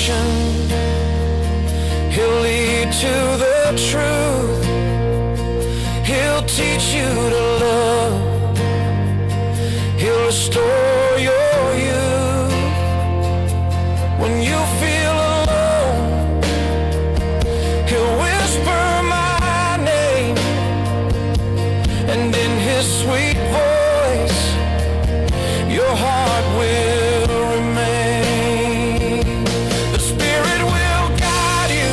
salvation. He'll lead to the truth. He'll teach you to love. He'll restore your youth. When you feel alone, he'll whisper my name, and in his sweet voice your heart will remain. The Spirit will guide you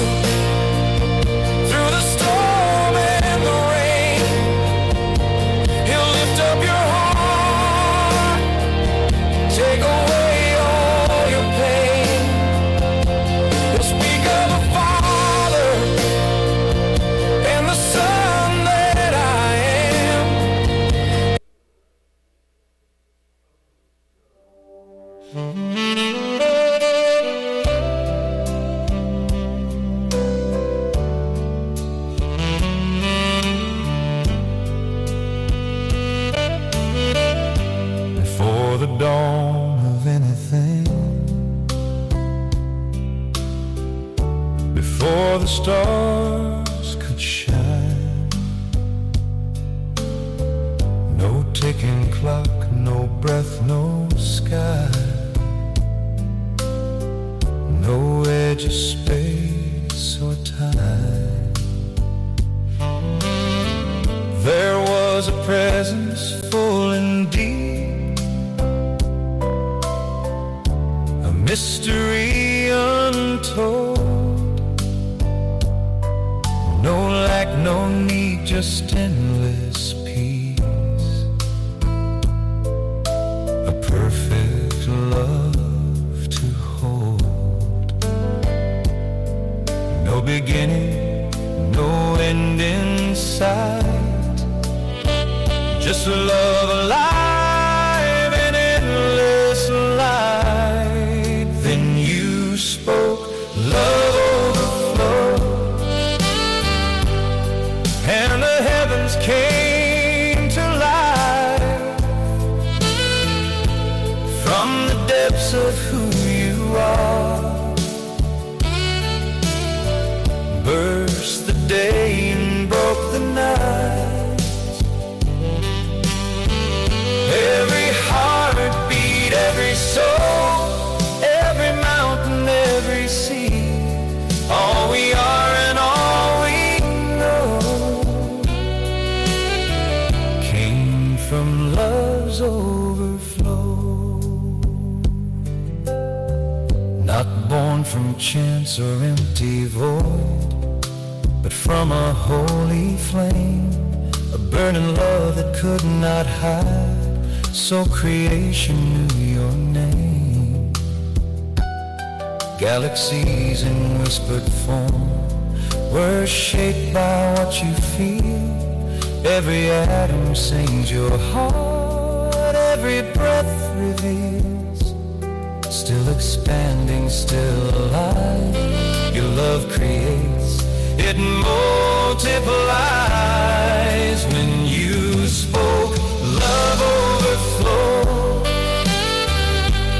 through the storm and the rain. He'll lift up your heart, take away all your pain. He'll speak of the Father and the Son that I am. Before the dawn of anything, before the stars could shine, no ticking clock, no breath, no sky, no edge of space or time. There was a presence full and deep, a mystery untold. No lack, no need, just endless peace, a perfect love to hold. No beginning, no end in sight, just a love alive in endless light. Then you spoke, love overflowed, and the heavens came to life. From the depths of who you are burst the day and broke the night. Every heartbeat, every soul, every mountain, every sea, all we are and all we know came from love's overflow. Not born from chance or empty void, but from a holy flame, a burning love that could not hide. So creation knew your name. Galaxies in whispered form were shaped by what you feel. Every atom sings your heart, every breath reveals. Still expanding, still alive, your love creates, it multiplies. When you spoke, love overflowed,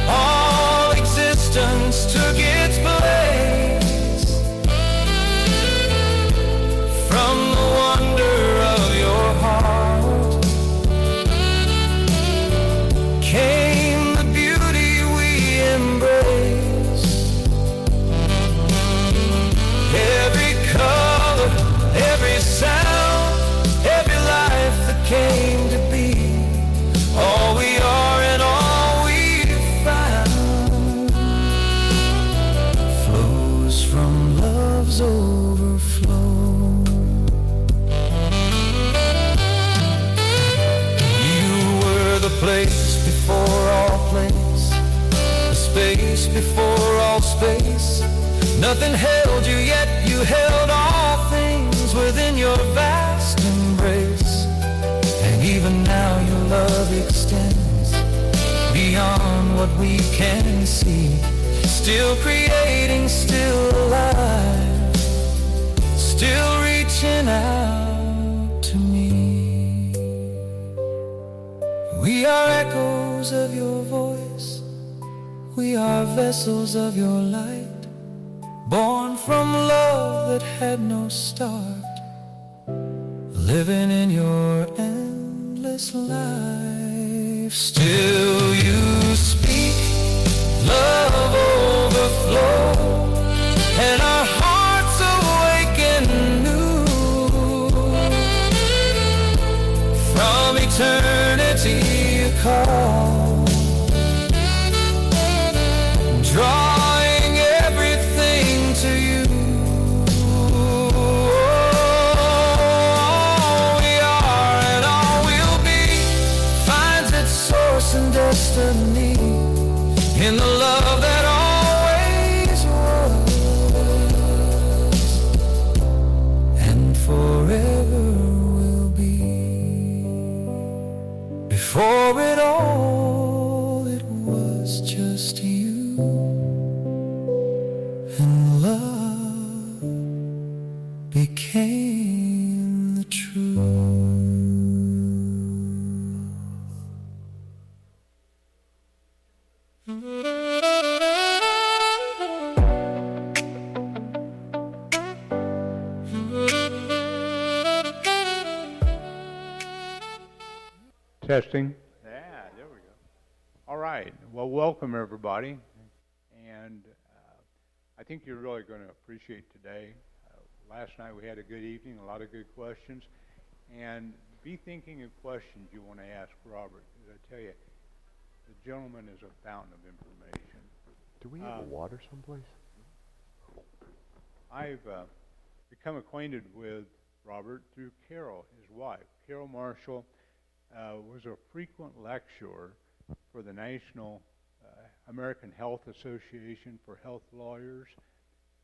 all existence took its place. From the wonder of your heart came the beauty we embrace. Every color, every sound, every life that came to be, all we are and all we've found flows from love's overflow. You were the place before all place, the space before all space. Nothing held you, yet you held all things within your vast embrace. And even now your love extends beyond what we can see, still creating, still alive, still reaching out to me. We are echoes of your voice, we are vessels of your light. born from love that had no start, living in your endless life. Still you speak, love overflow, and our hearts awaken new. From eternity you call, drawing everything to you. All we are and all we'll be finds its source and destiny in the love that always was and forever will be. Before it all, it was just you and love became the truth. Testing. Yeah, there we go. All right. Well, welcome everybody. And I think you're really going to appreciate today. Last night we had a good evening, a lot of good questions. And be thinking of questions you want to ask Robert. Because I tell you, the gentleman is a fountain of information. Do we have water someplace? I've become acquainted with Robert through Carol, his wife. Carol Marshall was a frequent lecturer for the National American Health Association for Health Lawyers.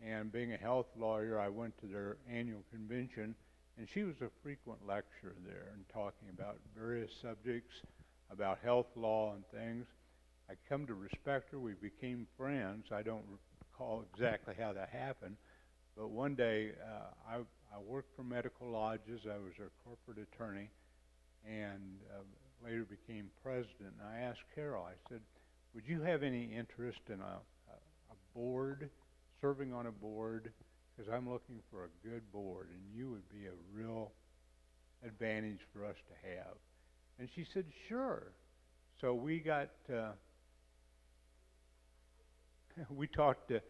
And being a health lawyer, I went to their annual convention, and she was a frequent lecturer there and talking about various subjects, about health law and things. I come to respect her. We became friends. I don't recall exactly how that happened, but one day I worked for Medical Lodges. I was their corporate attorney, and later became president. And I asked Carol, I said, would you have any interest in a board, serving on a board? Because I'm looking for a good board, and you would be a real advantage for us to have. And she said, sure. So we got, we talked to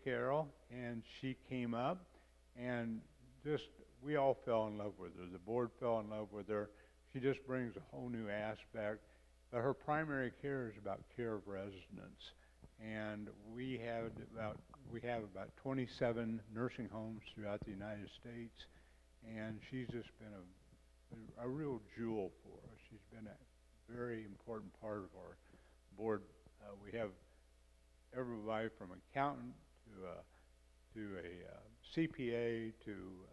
Carol, and she came up, and just, we all fell in love with her. The board fell in love with her. She just brings a whole new aspect. But her primary care is about care of residents. And we have about 27 nursing homes throughout the United States. And she's just been a real jewel for us. She's been a very important part of our board. We have everybody from accountant to a CPA to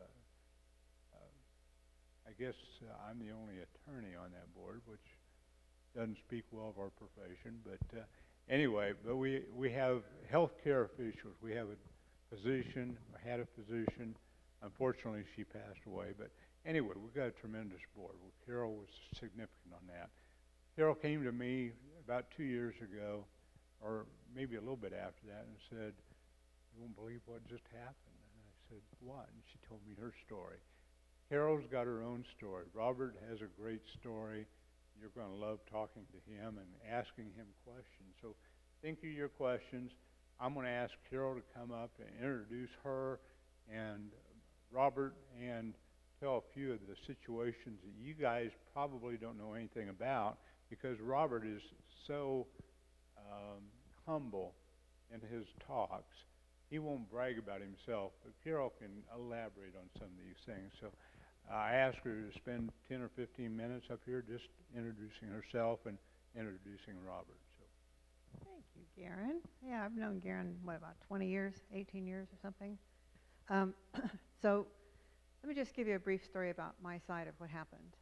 I guess I'm the only attorney on that board, which doesn't speak well of our profession. But anyway, but we have healthcare officials. We have a physician, had a physician. Unfortunately, she passed away. But anyway, we've got a tremendous board. Well, Carol was significant on that. Carol came to me about 2 years ago, or maybe a little bit after that, and said, "You won't believe what just happened." And I said, "What?" And she told me her story. Carol's got her own story. Robert has a great story. You're going to love talking to him and asking him questions. So think of your questions. I'm going to ask Carol to come up and introduce her and Robert and tell a few of the situations that you guys probably don't know anything about, because Robert is so humble in his talks. He won't brag about himself, but Carol can elaborate on some of these things. So I asked her to spend 10 or 15 minutes up here just introducing herself and introducing Robert. So. Thank you, Garen. Yeah, I've known Garen, about 20 years, 18 years or something. So let me just give you a brief story about my side of what happened.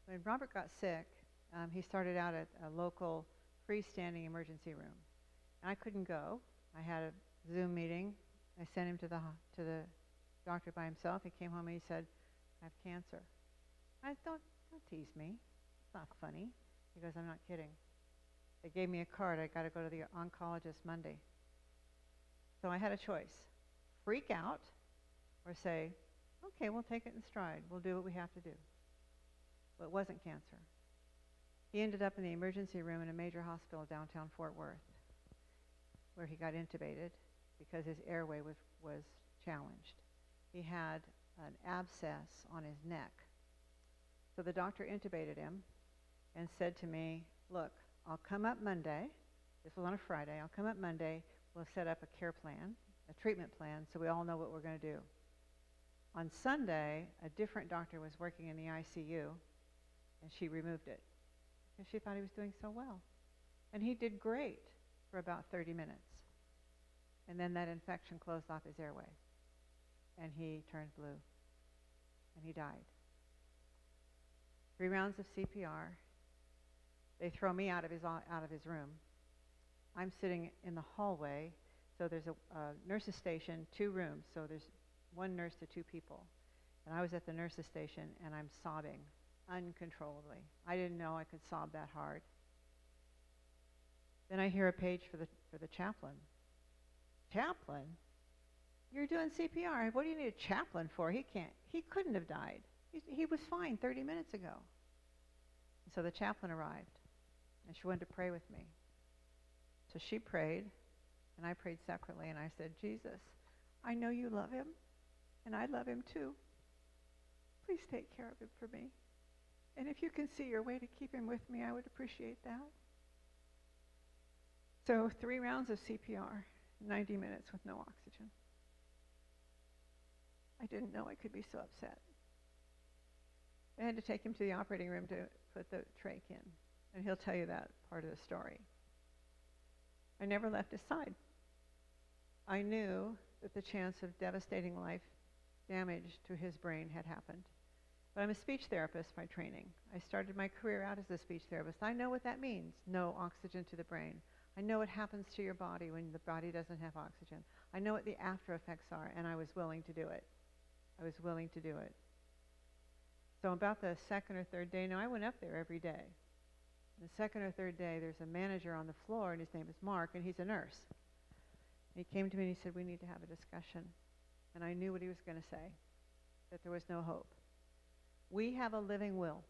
When Robert got sick, he started out at a local freestanding emergency room. And I couldn't go. I had a Zoom meeting. I sent him to the doctor by himself. He came home and he said, "I have cancer." I don't tease me. It's not funny. He goes, "I'm not kidding." They gave me a card. I got to go to the oncologist Monday. So I had a choice. Freak out or say, okay, we'll take it in stride. We'll do what we have to do. But it wasn't cancer. He ended up in the emergency room in a major hospital downtown Fort Worth, where he got intubated because his airway was challenged. He had an abscess on his neck. So the doctor intubated him and said to me, look, I'll come up Monday. This was on a Friday. I'll come up Monday. We'll set up a care plan, a treatment plan, so we all know what we're going to do. On Sunday, a different doctor was working in the ICU, and she removed it because she thought he was doing so well. And he did great for about 30 minutes. And then that infection closed off his airway, and he turned blue, and he died. 3 rounds of CPR. They throw me out of his room. I'm sitting in the hallway, so there's a nurse's station, 2 rooms, so there's 1 nurse to 2 people. And I was at the nurse's station, and I'm sobbing uncontrollably. I didn't know I could sob that hard. Then I hear a page for the chaplain. Chaplain? You're doing CPR. What do you need a chaplain for? He couldn't have died. He was fine 30 minutes ago. And so the chaplain arrived, and she wanted to pray with me. So she prayed, and I prayed separately, and I said, Jesus, I know you love him, and I love him too. Please take care of him for me. And if you can see your way to keep him with me, I would appreciate that. So 3 rounds of CPR, 90 minutes with no oxygen. I didn't know I could be so upset. I had to take him to the operating room to put the trach in, and he'll tell you that part of the story. I never left his side. I knew that the chance of devastating life damage to his brain had happened. But I'm a speech therapist by training. I started my career out as a speech therapist. I know what that means, no oxygen to the brain. I know what happens to your body when the body doesn't have oxygen. I know what the after effects are, and I was willing to do it. I was willing to do it. So about the 2nd or 3rd day, I went up there every day. The 2nd or 3rd day, there's a manager on the floor, and his name is Mark, and he's a nurse. And he came to me and he said, we need to have a discussion. And I knew what he was going to say, that there was no hope. We have a living will.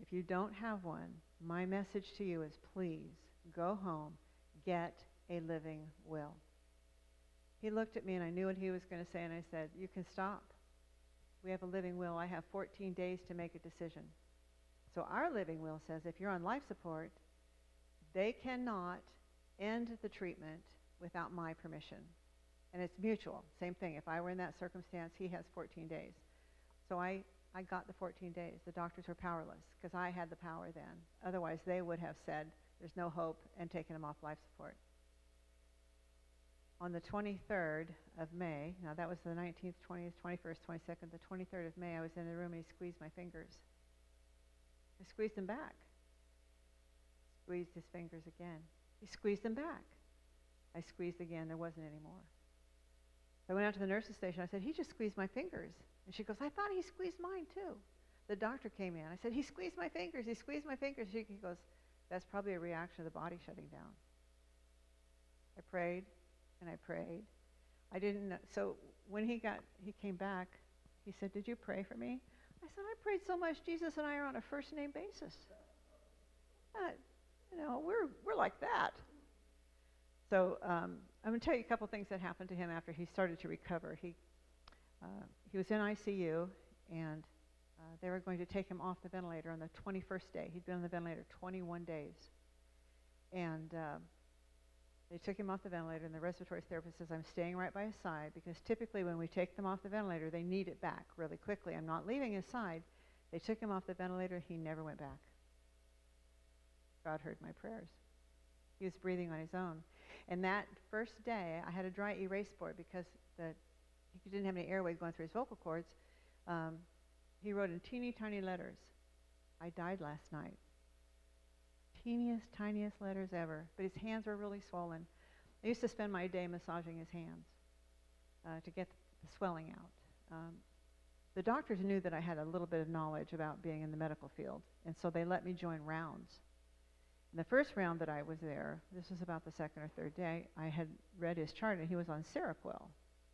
If you don't have one, my message to you is please go home, get a living will. He looked at me and I knew what he was going to say, and I said, you can stop. We have a living will. I have 14 days to make a decision. So our living will says if you're on life support, they cannot end the treatment without my permission. And it's mutual. Same thing. If I were in that circumstance, he has 14 days. So I got the 14 days. The doctors were powerless because I had the power then. Otherwise, they would have said there's no hope and taken him off life support. On the 23rd of May, now that was the 19th, 20th, 21st, 22nd, the 23rd of May, I was in the room and he squeezed my fingers. I squeezed them back. Squeezed his fingers again. He squeezed them back. I squeezed again. There wasn't any more. I went out to the nurse's station. I said, he just squeezed my fingers. And she goes, I thought he squeezed mine too. The doctor came in. I said, he squeezed my fingers. He squeezed my fingers. He goes, that's probably a reaction of the body shutting down. I prayed and I prayed. I didn't know. So when he came back, he said, did you pray for me? I said, I prayed so much. Jesus and I are on a first name basis. We're like that. So I'm going to tell you a couple things that happened to him after he started to recover. He was in ICU, and they were going to take him off the ventilator on the 21st day. He'd been on the ventilator 21 days. And they took him off the ventilator, and the respiratory therapist says, I'm staying right by his side, because typically when we take them off the ventilator, they need it back really quickly. I'm not leaving his side. They took him off the ventilator. He never went back. God heard my prayers. He was breathing on his own. And that first day, I had a dry erase board because he didn't have any airway going through his vocal cords. He wrote in teeny tiny letters, I died last night. Teeniest, tiniest letters ever. But his hands were really swollen. I used to spend my day massaging his hands to get the swelling out. The doctors knew that I had a little bit of knowledge about being in the medical field, and so they let me join rounds. In the first round that I was there, this was about the second or third day, I had read his chart and he was on Seroquel.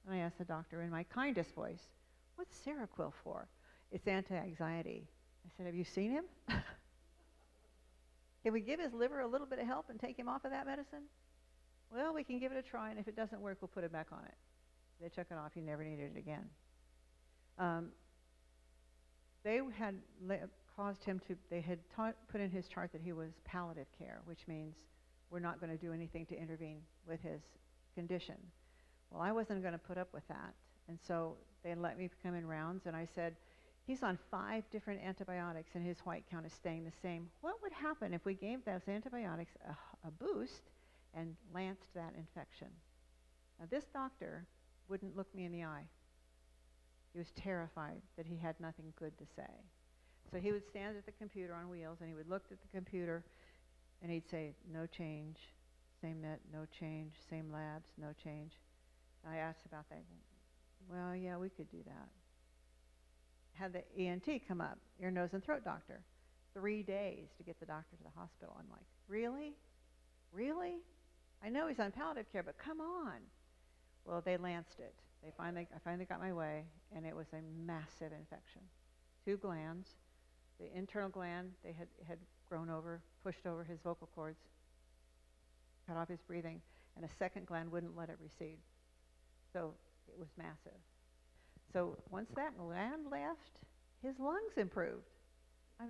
And I asked the doctor in my kindest voice, what's Seroquel for? It's anti-anxiety. I said, have you seen him? Can we give his liver a little bit of help and take him off of that medicine? Well, we can give it a try, and if it doesn't work, we'll put it back on it. They took it off. He never needed it again. They had caused him to, they had put in his chart that he was palliative care, which means we're not going to do anything to intervene with his condition. Well, I wasn't going to put up with that, and so they let me come in rounds, and I said, he's on 5 different antibiotics, and his white count is staying the same. What would happen if we gave those antibiotics a boost and lanced that infection? Now, this doctor wouldn't look me in the eye. He was terrified that he had nothing good to say. So he would stand at the computer on wheels, and he would look at the computer, and he'd say, no change, same net, no change, same labs, no change. And I asked about that. Well, yeah, we could do that. Had the ENT come up, ear, nose, and throat doctor. 3 days to get the doctor to the hospital. I'm like, really? Really? I know he's on palliative care, but come on. Well, they lanced it. I finally got my way, and it was a massive infection. 2 glands. The internal gland, they had grown over, pushed over his vocal cords, cut off his breathing, and a second gland wouldn't let it recede. So it was massive. So once that gland left, his lungs improved.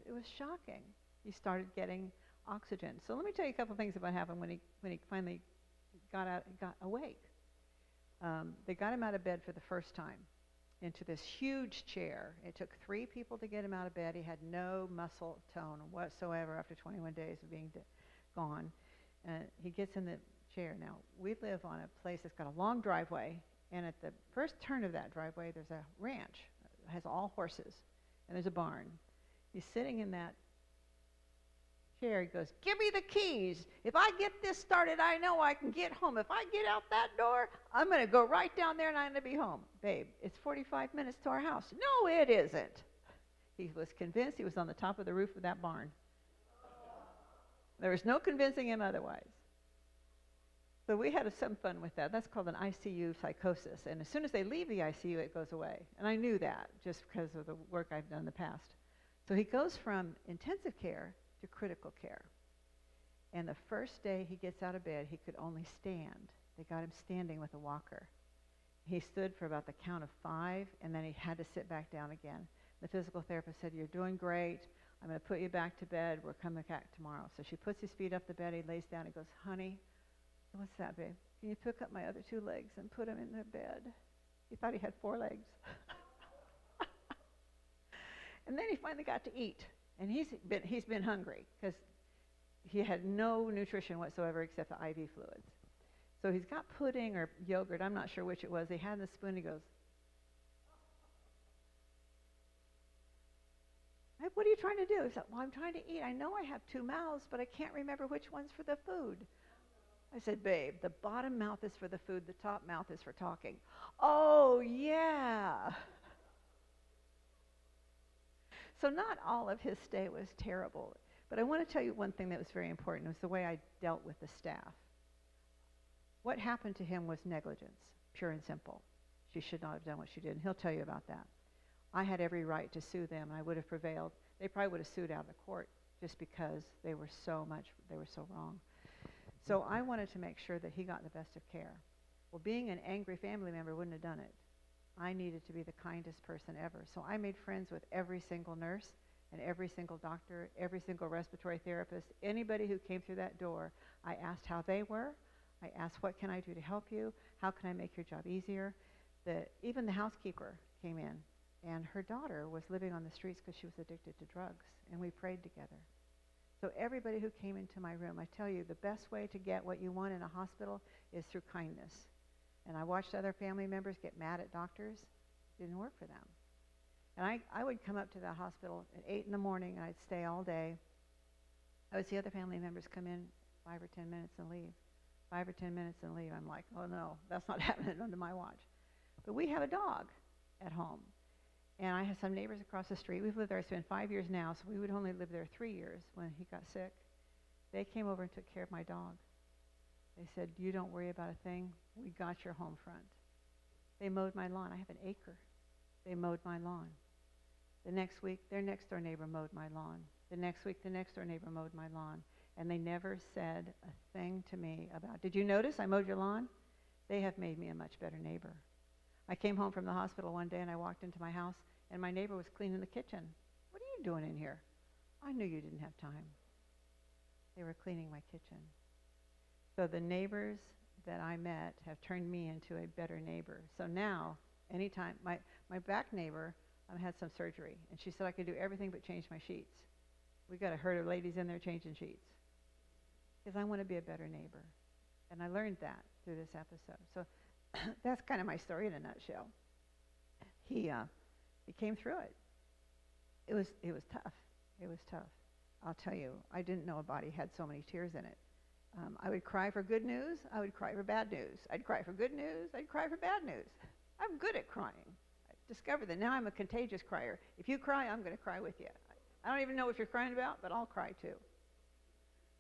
It was shocking. He started getting oxygen. So let me tell you a couple things about what happened when he finally got awake. They got him out of bed for the first time into this huge chair. It took 3 people to get him out of bed. He had no muscle tone whatsoever after 21 days of being gone. He gets in the chair. Now, we live on a place that's got a long driveway, and at the first turn of that driveway, there's a ranch. It has all horses, and there's a barn. He's sitting in that chair. He goes, give me the keys. If I get this started, I know I can get home. If I get out that door, I'm going to go right down there and I'm going to be home. Babe, it's 45 minutes to our house. No, it isn't. He was convinced he was on the top of the roof of that barn. There was no convincing him otherwise. So we had some fun with that. That's called an ICU psychosis. And as soon as they leave the ICU, it goes away. And I knew that just because of the work I've done in the past. So he goes from intensive care to critical care. And the first day he gets out of bed, he could only stand. They got him standing with a walker. He stood for about the count of 5, and then he had to sit back down again. The physical therapist said, you're doing great. I'm going to put you back to bed. We're coming back tomorrow. So she puts his feet up the bed. He lays down. He goes, honey, what's that, babe? Can you pick up my other 2 legs and put them in the bed? He thought he had 4 legs. And then he finally got to eat. And he's been hungry because he had no nutrition whatsoever except the IV fluids. So he's got pudding or yogurt. I'm not sure which it was. He had the spoon. He goes, hey, what are you trying to do? He said, well, I'm trying to eat. I know I have 2 mouths, but I can't remember which one's for the food. I said, babe, the bottom mouth is for the food. The top mouth is for talking. Oh, yeah. So not all of his stay was terrible, but I want to tell you one thing that was very important. It was the way I dealt with the staff. What happened to him was negligence, pure and simple. She should not have done what she did, and he'll tell you about that. I had every right to sue them, and I would have prevailed. They probably would have sued out of the court just because they were so wrong. So I wanted to make sure that he got the best of care. Well, being an angry family member wouldn't have done it. I needed to be the kindest person ever. So I made friends with every single nurse and every single doctor, every single respiratory therapist. Anybody who came through that door, I asked how they were. I asked, what can I do to help you? How can I make your job easier? Even the housekeeper came in, and her daughter was living on the streets because she was addicted to drugs, and we prayed together. So everybody who came into my room, I tell you, the best way to get what you want in a hospital is through kindness. And I watched other family members get mad at doctors. It didn't work for them. And I would come up to the hospital at 8 in the morning, and I'd stay all day. I would see other family members come in 5 or 10 minutes and leave. 5 or 10 minutes and leave. I'm like, oh no, that's not happening under my watch. But we have a dog at home. And I have some neighbors across the street. We've lived there, it's been 5 years now, so we would only live there 3 years when he got sick. They came over and took care of my dog. They said, you don't worry about a thing. We got your home front. They mowed my lawn. I have an acre. They mowed my lawn. The next week, their next door neighbor mowed my lawn. The next week, the next door neighbor mowed my lawn. And they never said a thing to me about, did you notice I mowed your lawn? They have made me a much better neighbor. I came home from the hospital one day and I walked into my house and my neighbor was cleaning the kitchen. What are you doing in here? I knew you didn't have time. They were cleaning my kitchen. So the neighbors that I met have turned me into a better neighbor. So now, anytime, my back neighbor had some surgery, and she said I could do everything but change my sheets. We got a herd of ladies in there changing sheets. Because I want to be a better neighbor. And I learned that through this episode. So that's kind of my story in a nutshell. He came through it. It was tough. It was tough. I'll tell you, I didn't know a body had so many tears in it. I would cry for good news. I would cry for bad news. I'd cry for good news. I'd cry for bad news. I'm good at crying. I discovered that now I'm a contagious crier. If you cry, I'm going to cry with you. I don't even know what you're crying about, but I'll cry too.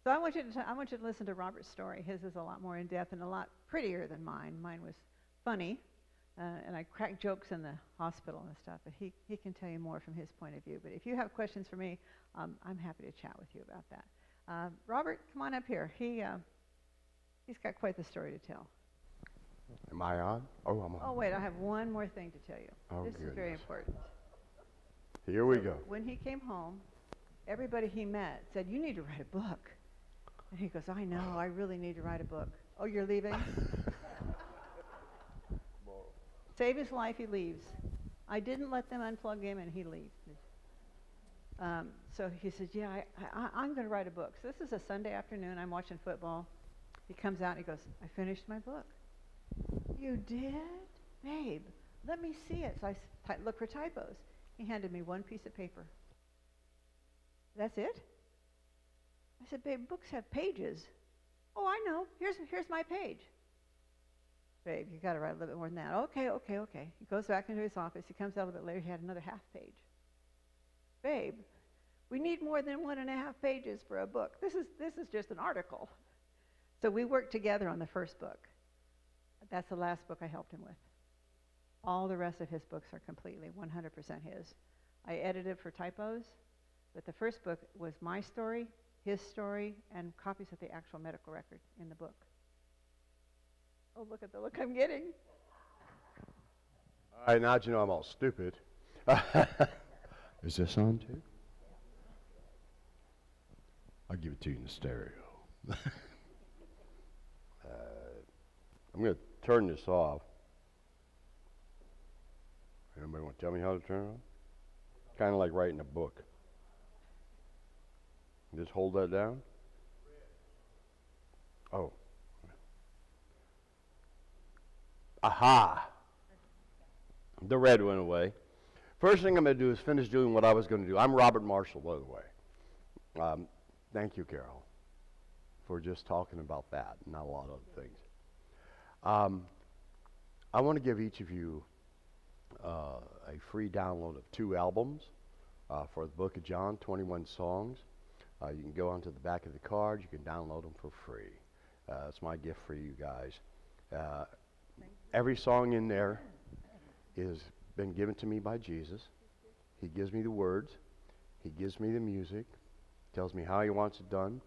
So I want you to listen to Robert's story. His is a lot more in-depth and a lot prettier than mine. Mine was funny, and I cracked jokes in the hospital and stuff, but he can tell you more from his point of view. But if you have questions for me, I'm happy to chat with you about that. Robert, come on up here. He's got quite the story to tell. Am I on? Oh, I'm on. Oh, wait, I have one more thing to tell you. Oh, this is very goodness. important. Here we go. When he came home, everybody he met said, you need to write a book. And he goes, I know, I really need to write a book. Oh, you're leaving? Save his life, he leaves. I didn't let them unplug him, and he leaves. So he says, yeah, I'm going to write a book. So this is a Sunday afternoon. I'm watching football. He comes out and he goes, I finished my book. You did? Babe, let me see it. So I look for typos. He handed me one piece of paper. That's it? I said, babe, books have pages. Oh, I know. Here's my page. Babe, you got to write a little bit more than that. Okay. He goes back into his office. He comes out a little bit later. He had another half page. Babe, we need more than 1.5 pages for a book. This is just an article. So we worked together on the first book. That's the last book I helped him with. All the rest of his books are completely 100% his. I edited for typos, but the first book was my story, his story, and copies of the actual medical record in the book. Oh, look at the look I'm getting. All right, now that you know I'm all stupid. Is this on too? I'll give it to you in the stereo. I'm going to turn this off. Anybody want to tell me how to turn it on? Kind of like writing a book. Just hold that down. Oh. Aha! The red went away. First thing I'm going to do is finish doing what I was going to do. I'm Robert Marshall, by the way. Thank you, Carol, for just talking about that, and not a lot of other things. I want to give each of you a free download of 2 albums for the Book of John, 21 songs. You can go onto the back of the card. You can download them for free. It's my gift for you guys. Every song in there is been given to me by Jesus. He gives me the words. He gives me the music. Tells me how he wants it done.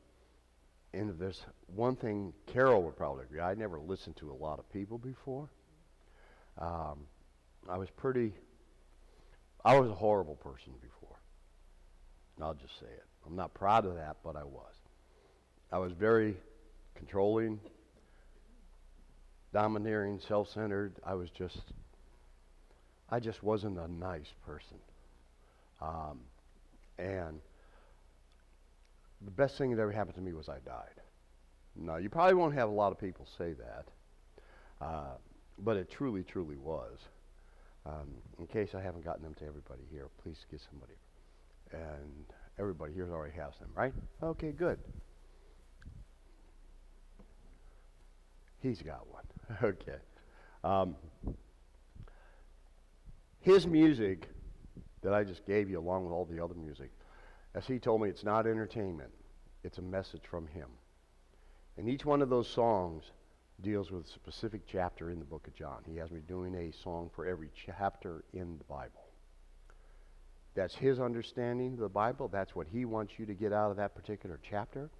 And if there's one thing Carol would probably agree, I never listened to a lot of people before. I was a horrible person before. I'll just say it. I'm not proud of that, but I was. I was very controlling, domineering, self-centered. I just wasn't a nice person. And the best thing that ever happened to me was I died. Now, you probably won't have a lot of people say that, but it truly, truly was. In case I haven't gotten them to everybody here, please get somebody. And everybody here already has them, right? Okay, good. He's got one. Okay. His music that I just gave you, along with all the other music, as he told me, it's not entertainment. It's a message from him. And each one of those songs deals with a specific chapter in the book of John. He has me doing a song for every chapter in the Bible. That's his understanding of the Bible. That's what he wants you to get out of that particular chapter.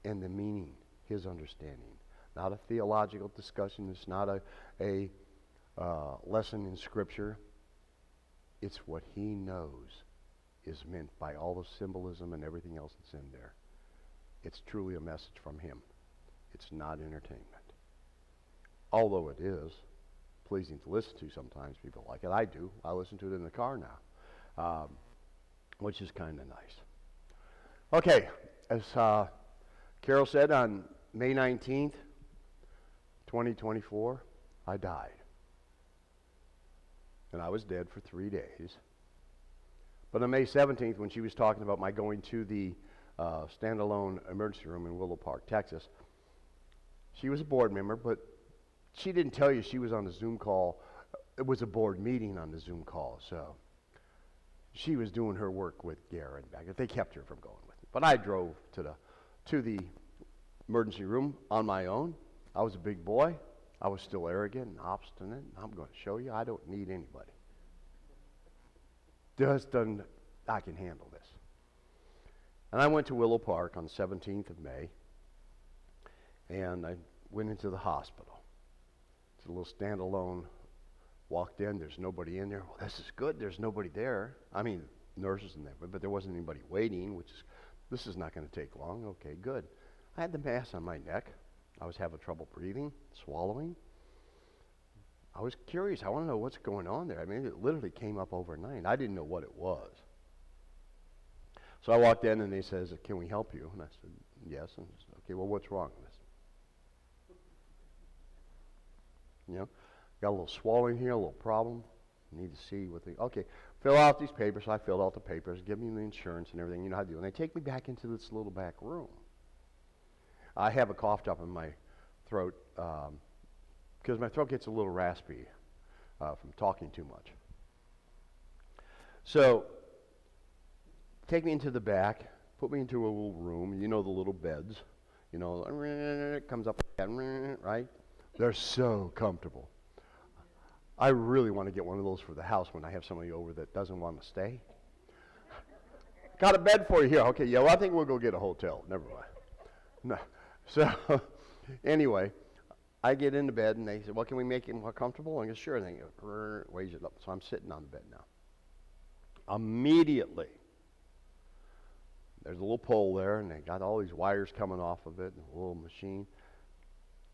And the meaning, his understanding. Not a theological discussion. It's not a lesson in Scripture. It's what he knows is meant by all the symbolism and everything else that's in there. It's truly a message from him. It's not entertainment. Although it is pleasing to listen to sometimes. People like it. I do. I listen to it in the car now, which is kind of nice. Okay, as Carol said, on May 19th, 2024, I died. And I was dead for 3 days. But on May 17th, when she was talking about my going to the standalone emergency room in Willow Park, Texas, she was a board member, but she didn't tell you she was on the Zoom call. It was a board meeting on the Zoom call, so she was doing her work with Garen back. They kept her from going with me. But I drove to the emergency room on my own. I was a big boy. I was still arrogant and obstinate. I'm going to show you I don't need anybody. I can handle this. And I went to Willow Park on the 17th of May, and I went into the hospital. It's a little standalone. Walked in, there's nobody in there. Well, this is good, there's nobody there. I mean, nurses in there, but there wasn't anybody waiting, this is not going to take long. Okay, good. I had the mass on my neck. I was having trouble breathing, swallowing. I was curious. I want to know what's going on there. I mean, it literally came up overnight. I didn't know what it was. So I walked in, and they says, "Can we help you?" And I said, "Yes." And I said, "Okay, well, what's wrong?" And I said, got a little swelling here, a little problem. Need to see what okay, fill out these papers. So I filled out the papers, give me the insurance and everything. You know how to do. And they take me back into this little back room. I have a cough drop in my throat because my throat gets a little raspy from talking too much. So, take me into the back, put me into a little room. You know the little beds. It comes up, right? They're so comfortable. I really want to get one of those for the house when I have somebody over that doesn't want to stay. Got a bed for you here. Okay, yeah, well, I think we'll go get a hotel. Never mind. No. So, anyway, I get into bed, and they said, "Well, can we make it more comfortable?" I go, "Sure." And they go, raise it up. So I'm sitting on the bed now. Immediately, there's a little pole there, and they got all these wires coming off of it, and a little machine.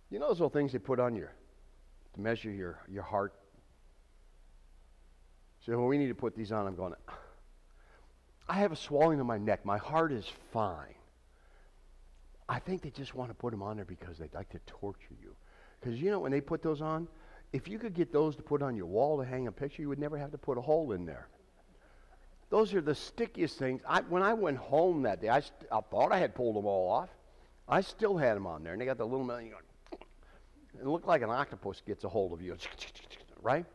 You know those little things they put on to measure your heart? So well, we need to put these on. I'm going, I have a swelling in my neck. My heart is fine. I think they just want to put them on there because they'd like to torture you. Because when they put those on, if you could get those to put on your wall to hang a picture, you would never have to put a hole in there. Those are the stickiest things. When I went home that day, I thought I had pulled them all off. I still had them on there, and they got the little metal. It looked like an octopus gets a hold of you, right?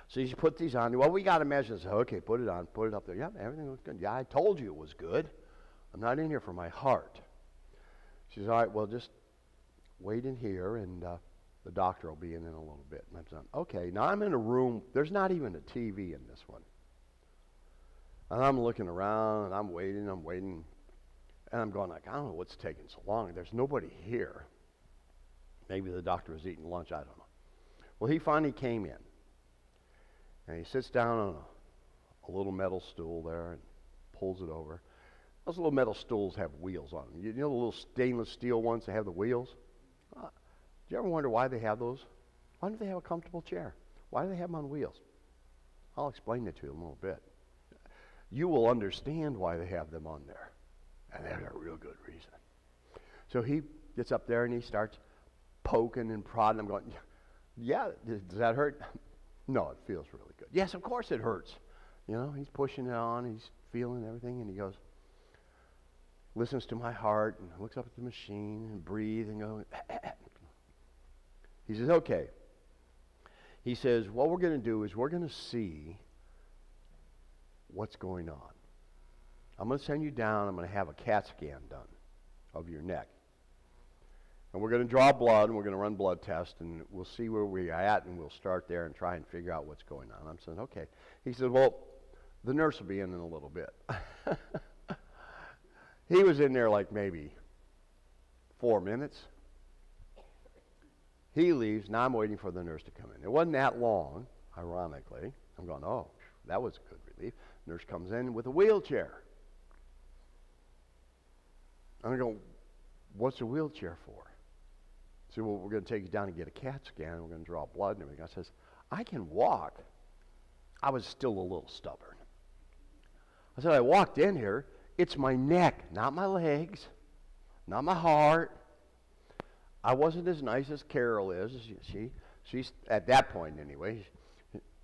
So you put these on. Well, we got to measure. So, okay, put it on, put it up there. Yeah, everything looks good. Yeah, I told you it was good. I'm not in here for my heart. She says, "All right, well, just wait in here, and the doctor will be in a little bit." And I'm saying, okay, now I'm in a room. There's not even a TV in this one. And I'm looking around, and I'm waiting, and I'm going like, I don't know what's taking so long. There's nobody here. Maybe the doctor was eating lunch. I don't know. Well, he finally came in. And he sits down on a little metal stool there and pulls it over. Those little metal stools have wheels on them. You know the little stainless steel ones that have the wheels? Do you ever wonder why they have those? Why don't they have a comfortable chair? Why do they have them on wheels? I'll explain it to you in a little bit. You will understand why they have them on there. And there's a real good reason. So he gets up there and he starts poking and prodding. I'm going, yeah, does that hurt? No, it feels really good. Yes, of course it hurts. He's pushing it on, he's feeling everything, and he goes, listens to my heart, and looks up at the machine, and breathes, and goes, He says, okay. He says, what we're going to do is we're going to see what's going on. I'm going to send you down. I'm going to have a CAT scan done of your neck. And we're going to draw blood, and we're going to run blood tests, and we'll see where we're at, and we'll start there and try and figure out what's going on. I'm saying, okay. He said, well, the nurse will be in a little bit. He was in there like maybe 4 minutes. He leaves. Now I'm waiting for the nurse to come in. It wasn't that long, ironically. I'm going, oh, that was a good relief. Nurse comes in with a wheelchair. I'm going, what's a wheelchair for? She said, well, we're going to take you down and get a CAT scan, and we're going to draw blood and everything. I says, I can walk. I was still a little stubborn. I said, I walked in here. It's my neck, not my legs, not my heart. I wasn't as nice as Carol is. She's at that point anyway,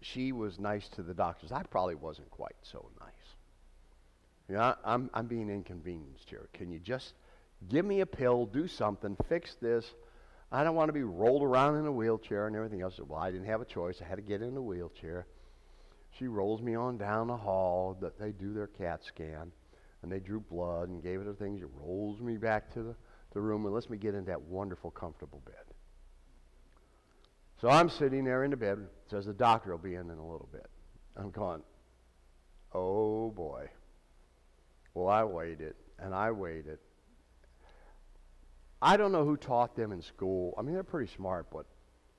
she was nice to the doctors. I probably wasn't quite so nice. You know, I'm being inconvenienced here. Can you just give me a pill, do something, fix this? I don't want to be rolled around in a wheelchair and everything else. Well, I didn't have a choice. I had to get in a wheelchair. She rolls me on down the hall. That they do their CAT scan, and they drew blood and gave it her things. It rolls me back to the room and lets me get in that wonderful, comfortable bed. So I'm sitting there in the bed. Says the doctor will be in a little bit. I'm going, oh boy. Well, I waited, and I waited. I don't know who taught them in school. I mean, they're pretty smart, but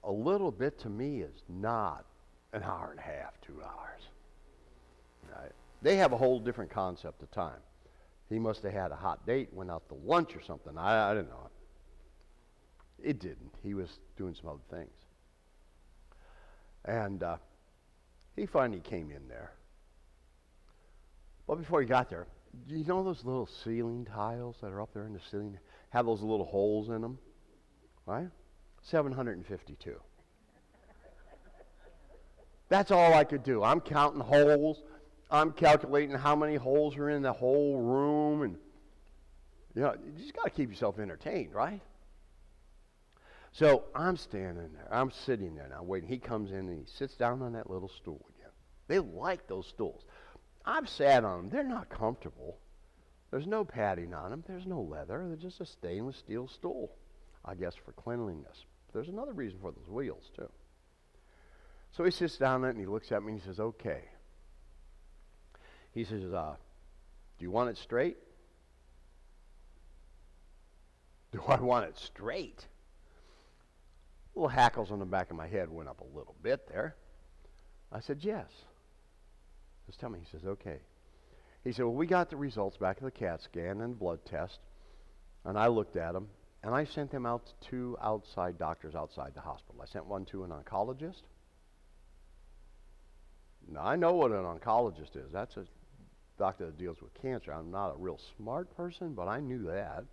a little bit to me is not an hour and a half, 2 hours. Right? They have a whole different concept of time. He must have had a hot date, went out to lunch or something. I didn't know. It didn't. He was doing some other things. And he finally came in there. But before he got there, you know those little ceiling tiles that are up there in the ceiling? Have those little holes in them, right? 752. That's all I could do. I'm counting holes. I'm calculating how many holes are in the whole room. And, you know, you just got to keep yourself entertained, right? So I'm standing there. I'm sitting there now waiting. He comes in and he sits down on that little stool again. They like those stools. I've sat on them. They're not comfortable. There's no padding on them. There's no leather. They're just a stainless steel stool, I guess, for cleanliness. But there's another reason for those wheels, too. So he sits down there and he looks at me and he says, okay. He says, do you want it straight? Do I want it straight? Little hackles on the back of my head went up a little bit there. I said, yes. Just tell me. He says, okay. He said, well, we got the results back of the CAT scan and blood test, and I looked at them, and I sent them out to 2 outside doctors outside the hospital. I sent one to an oncologist. Now, I know what an oncologist is. That's a doctor that deals with cancer. I'm not a real smart person, but I knew that. And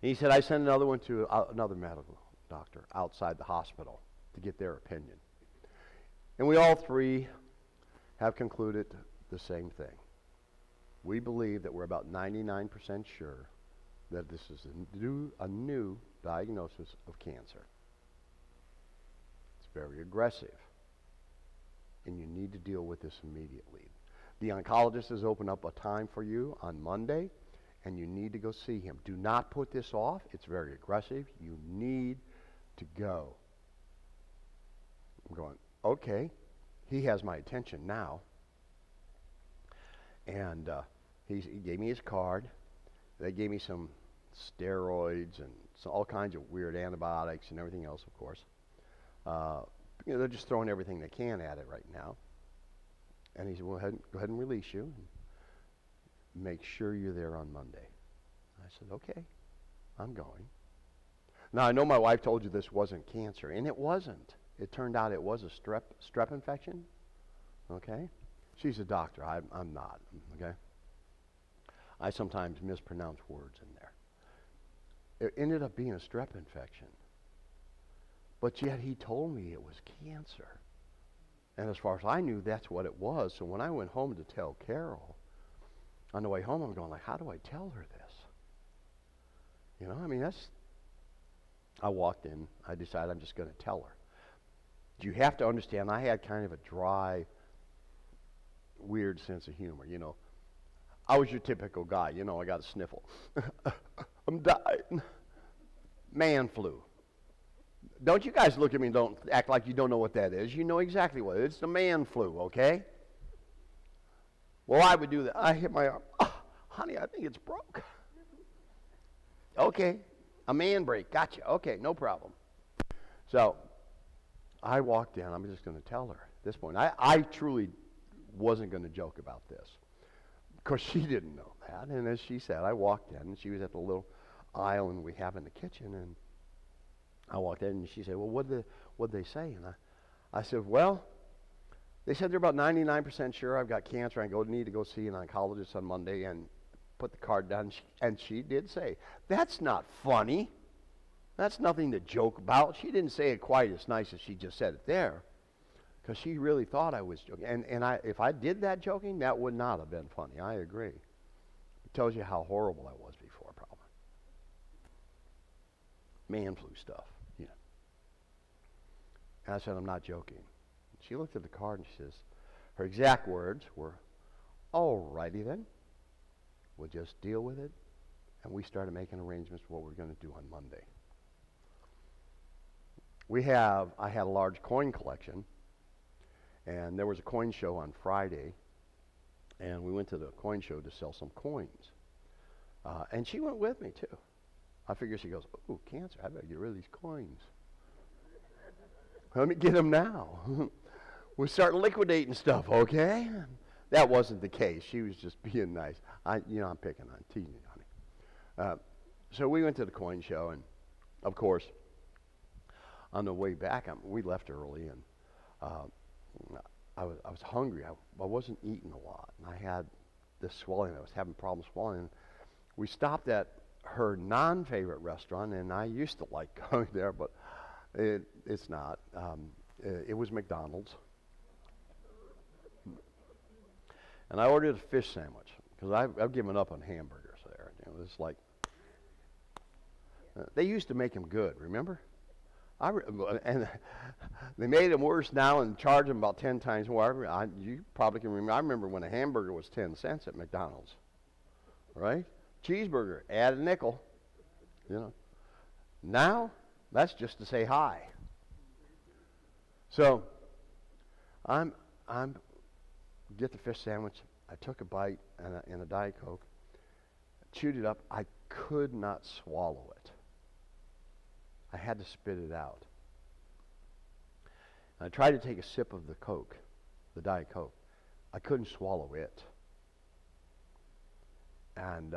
he said, I sent another one to another medical doctor outside the hospital to get their opinion. And we all three have concluded the same thing. We believe that we're about 99% sure that this is a new diagnosis of cancer. It's very aggressive, and you need to deal with this immediately. The oncologist has opened up a time for you on Monday, and you need to go see him. Do not put this off. It's very aggressive. You need to go. I'm going, okay. He has my attention now. And he gave me his card. They gave me some steroids and all kinds of weird antibiotics and everything else, of course. You know, they're just throwing everything they can at it right now. And he said, well, go ahead and release you. And make sure you're there on Monday. I said, okay, I'm going. Now, I know my wife told you this wasn't cancer, and it wasn't. It turned out it was a strep infection, okay? She's a doctor. I'm not, okay? I sometimes mispronounce words in there. It ended up being a strep infection. But yet he told me it was cancer. And as far as I knew, that's what it was. So when I went home to tell Carol, on the way home, I'm going like, how do I tell her this? You know, I mean, I walked in. I decided I'm just going to tell her. You have to understand, I had kind of a dry, weird sense of humor. You know, I was your typical guy. You know, I got a sniffle. I'm dying. Man flu. Don't you guys look at me and don't act like you don't know what that is. You know exactly what it is. It's the man flu, okay? Well, I would do that. I hit my arm. Oh, honey, I think it's broke. Okay. A man break. Gotcha. Okay, no problem. So I walked in. I'm just going to tell her at this point. I truly wasn't going to joke about this. Of course, she didn't know that. And as she said, I walked in, and she was at the little island we have in the kitchen, and I walked in, and she said, well, what'd they say? And I said, well, they said they're about 99% sure I've got cancer. I need to go see an oncologist on Monday, and put the card down. And she did say, that's not funny. That's nothing to joke about. She didn't say it quite as nice as she just said it there, because she really thought I was joking. And if I did that joking, that would not have been funny. I agree. It tells you how horrible I was before, probably. Man flu stuff, you know. And I said, I'm not joking. She looked at the card and she says, her exact words were, all righty then. We'll just deal with it. And we started making arrangements for what we're going to do on Monday. I had a large coin collection, and there was a coin show on Friday, and we went to the coin show to sell some coins. And she went with me, too. I figure she goes, oh, cancer, I better get rid of these coins. Let me get them now. We'll start liquidating stuff, okay? That wasn't the case. She was just being nice. I'm picking on, teasing you, honey. So we went to the coin show, and, of course, on the way back, we left early, and I was hungry. I wasn't eating a lot, and I had this swelling. I was having problems swallowing. We stopped at her non-favorite restaurant, and I used to like going there, but it's not. It was McDonald's. And I ordered a fish sandwich, because I've given up on hamburgers there. It's like, they used to make them good, remember? And they made them worse now and charge them about 10 times more. You probably can remember. I remember when a hamburger was 10 cents at McDonald's, right? Cheeseburger, add a nickel. Now, that's just to say hi. So, I'm get the fish sandwich. I took a bite and a Diet Coke, chewed it up. I could not swallow it. I had to spit it out. I tried to take a sip of the Coke, the Diet Coke. I couldn't swallow it. And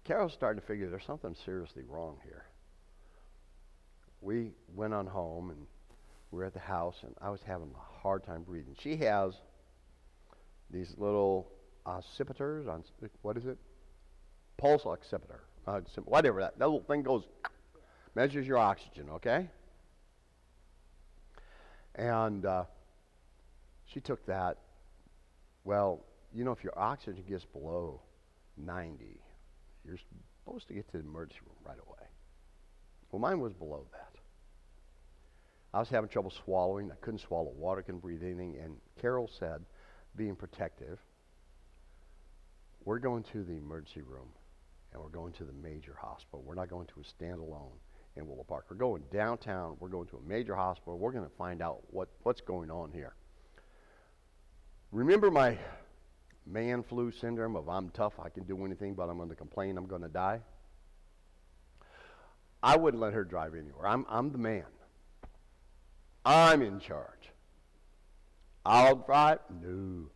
Carol's starting to figure there's something seriously wrong here. We went on home, and we were at the house, and I was having a hard time breathing. She has these little oxymeters on, what is it? Pulse oximeter. Whatever that little thing goes, measures your oxygen, okay? And she took that. Well, if your oxygen gets below 90, you're supposed to get to the emergency room right away. Well, mine was below that. I was having trouble swallowing. I couldn't swallow water, couldn't breathe anything. And Carol said, being protective, we're going to the emergency room, and we're going to the major hospital. We're not going to a standalone in Willow Park. We're going downtown. We're going to a major hospital. We're going to find out what's going on here. Remember my man flu syndrome of I'm tough, I can do anything, but I'm going to complain I'm going to die? I wouldn't let her drive anywhere. I'm the man. I'm in charge. I'll drive? No.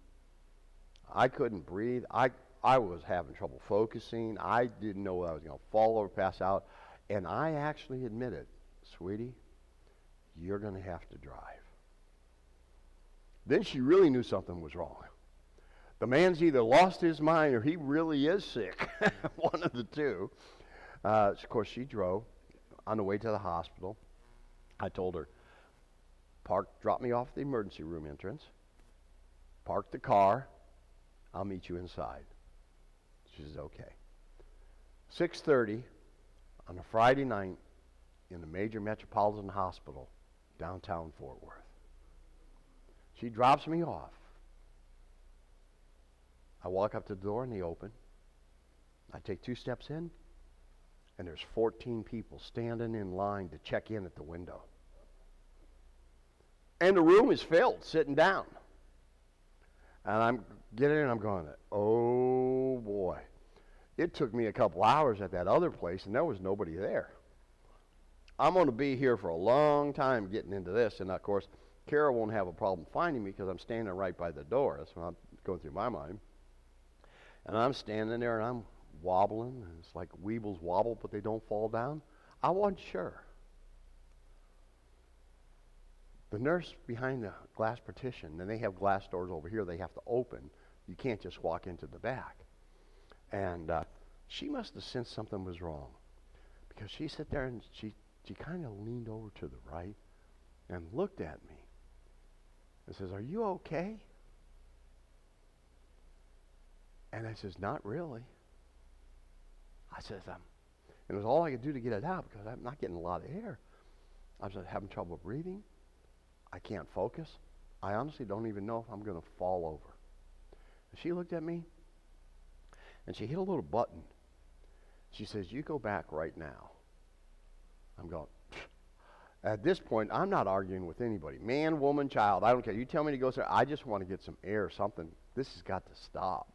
I couldn't breathe. I was having trouble focusing. I didn't know whether I was going to fall or pass out. And I actually admitted, sweetie, you're going to have to drive. Then she really knew something was wrong. The man's either lost his mind or he really is sick. One of the two. Of course, she drove on the way to the hospital. I told her, drop me off at the emergency room entrance. Park the car. I'll meet you inside. She says, okay. 6:30 on a Friday night in the major metropolitan hospital, downtown Fort Worth. She drops me off. I walk up to the door and they open. I take 2 steps in, and there's 14 people standing in line to check in at the window. And the room is filled, sitting down. And I'm getting in, I'm going, oh boy. It took me a couple hours at that other place, and there was nobody there. I'm going to be here for a long time getting into this, and of course, Carol won't have a problem finding me because I'm standing right by the door. That's what I'm going through my mind. And I'm standing there, and I'm wobbling, and it's like weebles wobble, but they don't fall down. I wasn't sure. The nurse behind the glass partition, and they have glass doors over here they have to open. You can't just walk into the back. And she must have sensed something was wrong, because she sat there and she kind of leaned over to the right and looked at me and says, "Are you okay?" And I says, "Not really." I says, and it was all I could do to get it out because I'm not getting a lot of air. I was having trouble breathing. I can't focus. I honestly don't even know if I'm going to fall over. And she looked at me, and she hit a little button. She says, "You go back right now." I'm going, at this point, I'm not arguing with anybody. Man, woman, child, I don't care. You tell me to go somewhere. I just want to get some air, something. This has got to stop.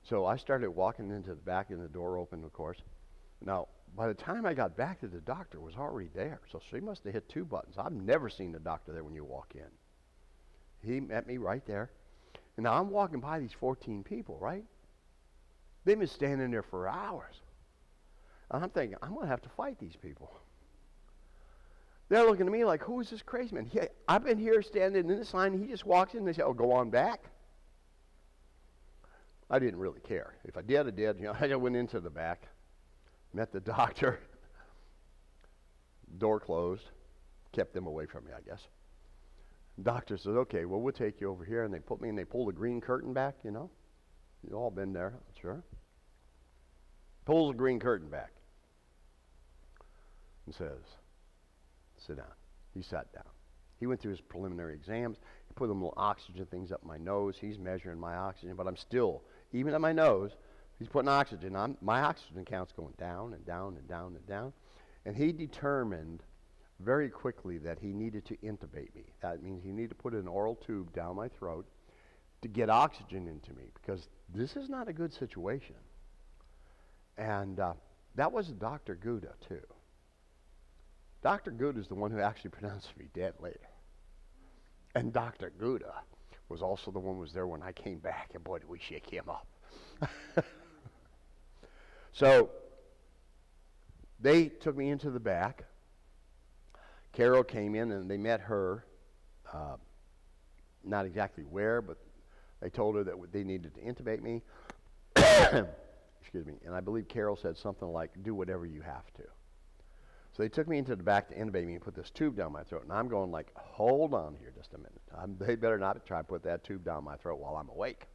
So I started walking into the back, and the door opened, of course. Now, by the time I got back to the doctor was already there. So she must have hit 2 buttons. I've never seen the doctor there when you walk in. He met me right there. And now I'm walking by these 14 people, right? They've been standing there for hours. And I'm thinking, I'm going to have to fight these people. They're looking at me like, who is this crazy man? I've been here standing in this line, and he just walks in and they say, "Oh, go on back." I didn't really care. If I did, I did. You know, I went into the back, met the doctor. Door closed. Kept them away from me, I guess. Doctor said, "Okay, well, we'll take you over here." And they put me in, they pulled the green curtain back, you know. You've all been there, I'm sure. Pulls the green curtain back and says, "Sit down." He sat down. He went through his preliminary exams. He put them little oxygen things up my nose. He's measuring my oxygen, but I'm still, even at my nose, he's putting oxygen on. My oxygen count's going down and down and down and down. And he determined very quickly that he needed to intubate me. That means he needed to put an oral tube down my throat to get oxygen into me, because this is not a good situation. And that was Dr. Gouda, too. Dr. Gouda is the one who actually pronounced me dead later. And Dr. Gouda was also the one who was there when I came back, and boy, did we shake him up. So they took me into the back. Carol came in, and they met her, not exactly where, but they told her that they needed to intubate me. Excuse me. And I believe Carol said something like, "Do whatever you have to." So they took me into the back to intubate me and put this tube down my throat. And I'm going like, hold on here just a minute. They better not try to put that tube down my throat while I'm awake.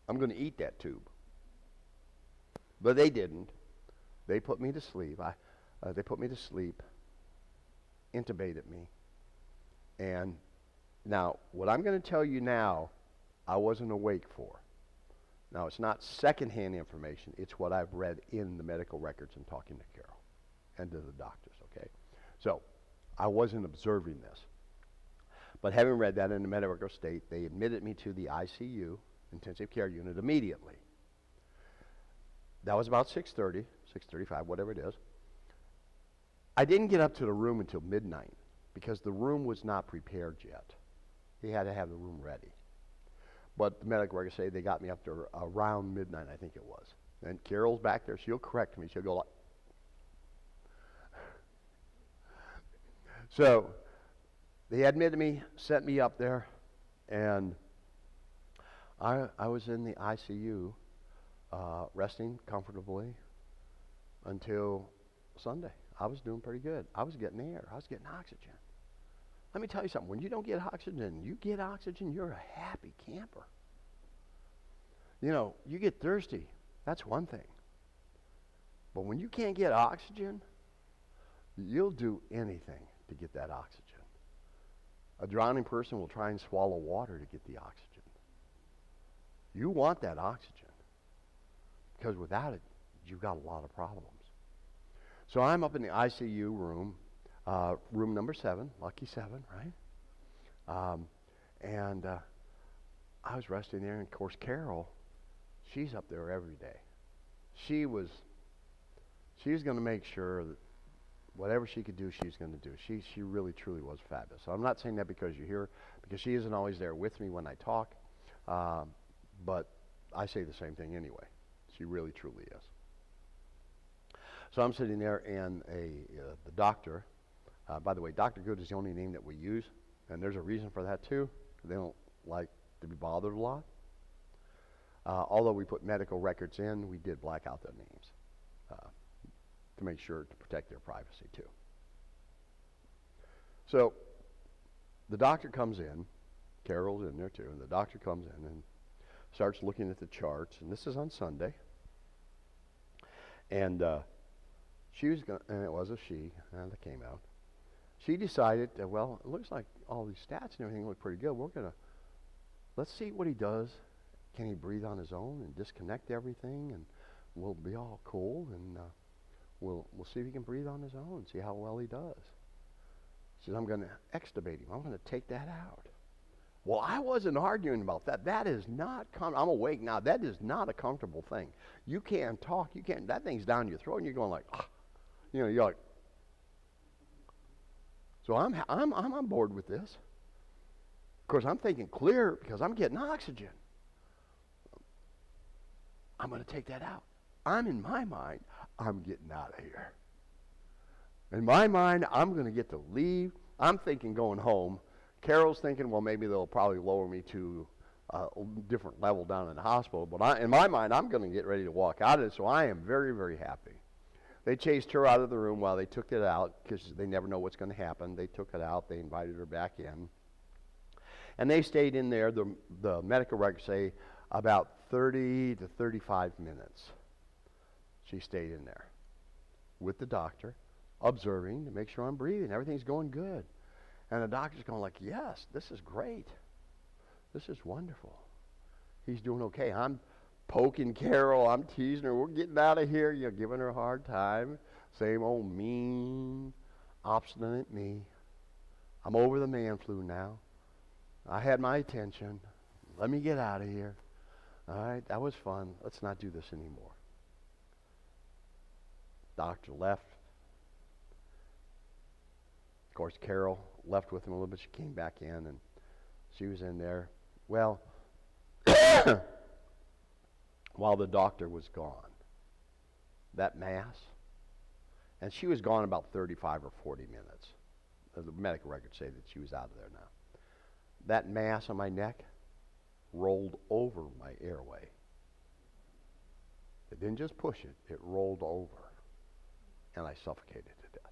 I'm going to eat that tube. But they didn't. They put me to sleep. They put me to sleep, intubated me. And now, what I'm going to tell you now, I wasn't awake for. Now, it's not secondhand information. It's what I've read in the medical records and talking to Carol and to the doctors, okay? So, I wasn't observing this. But having read that in the medical state, they admitted me to the ICU, intensive care unit, immediately. That was about 6:30, 6:35, whatever it is. I didn't get up to the room until midnight because the room was not prepared yet. He had to have the room ready. But the medical records say they got me up to around midnight, I think it was. And Carol's back there. She'll correct me. She'll go like... So they admitted me, sent me up there, and I was in the ICU resting comfortably until Sunday. I was doing pretty good. I was getting air. I was getting oxygen. Let me tell you something. When you don't get oxygen, you're a happy camper. You know, you get thirsty. That's one thing. But when you can't get oxygen, you'll do anything to get that oxygen. A drowning person will try and swallow water to get the oxygen. You want that oxygen, because without it, you've got a lot of problems. So I'm up in the ICU room, room number 7, lucky 7, right? And I was resting there, and of course Carol, she's up there every day. She was going to make sure that whatever she could do, she's going to do. She really, truly was fabulous. So I'm not saying that because you hear her, because she isn't always there with me when I talk, but I say the same thing anyway. She really, truly is. So I'm sitting there, and the doctor, by the way, Dr. Good is the only name that we use, and there's a reason for that too. They don't like to be bothered a lot. Although we put medical records in, we did black out their names to make sure to protect their privacy too. So the doctor comes in, Carol's in there too, and the doctor comes in and starts looking at the charts, and this is on Sunday. And she was going, and it was a she, and that came out. She decided that, well, it looks like all these stats and everything look pretty good. Let's see what he does. Can he breathe on his own and disconnect everything, and we'll be all cool, and we'll see if he can breathe on his own, see how well he does. She says, I'm going to extubate him. I'm going to take that out. Well, I wasn't arguing about that. That is not, I'm awake now. That is not a comfortable thing. You can't talk. You can't, that thing's down your throat, and you're going like, ah. You know, you're like. So I'm on board with this. Of course, I'm thinking clear because I'm getting oxygen. I'm going to take that out. In my mind, I'm getting out of here. In my mind, I'm going to get to leave. I'm thinking going home. Carol's thinking, well, maybe they'll probably lower me to a different level down in the hospital. But in my mind, I'm going to get ready to walk out of it, so I am very, very happy. They chased her out of the room while they took it out because they never know what's going to happen. They took it out. They invited her back in. And they stayed in there, the medical records say, about 30 to 35 minutes. She stayed in there with the doctor, observing to make sure I'm breathing. Everything's going good. And the doctor's going like, yes, this is great. This is wonderful. He's doing okay. I'm poking Carol. I'm teasing her. We're getting out of here. You're giving her a hard time. Same old mean, obstinate me. I'm over the man flu now. I had my attention. Let me get out of here. All right, that was fun. Let's not do this anymore. Doctor left. Of course, Carol left with him a little bit. She came back in, and she was in there. Well, while the doctor was gone, that mass, and she was gone about 35 or 40 minutes. The medical records say that she was out of there now. That mass on my neck rolled over my airway. It didn't just push it, it rolled over, and I suffocated to death.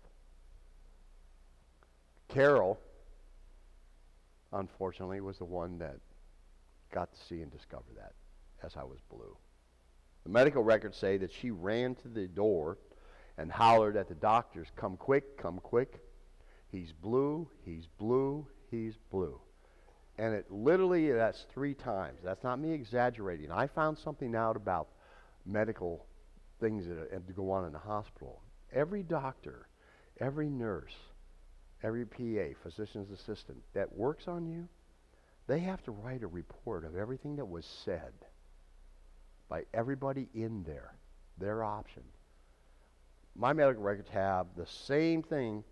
Carol, unfortunately, was the one that got to see and discover that as I was blue. The medical records say that she ran to the door and hollered at the doctors, come quick, come quick. He's blue, he's blue, he's blue. And it literally, that's 3 times. That's not me exaggerating. I found something out about medical things that go on in the hospital. Every doctor, every nurse, every PA, physician's assistant that works on you, they have to write a report of everything that was said by everybody in there, their option. My medical records have the same thing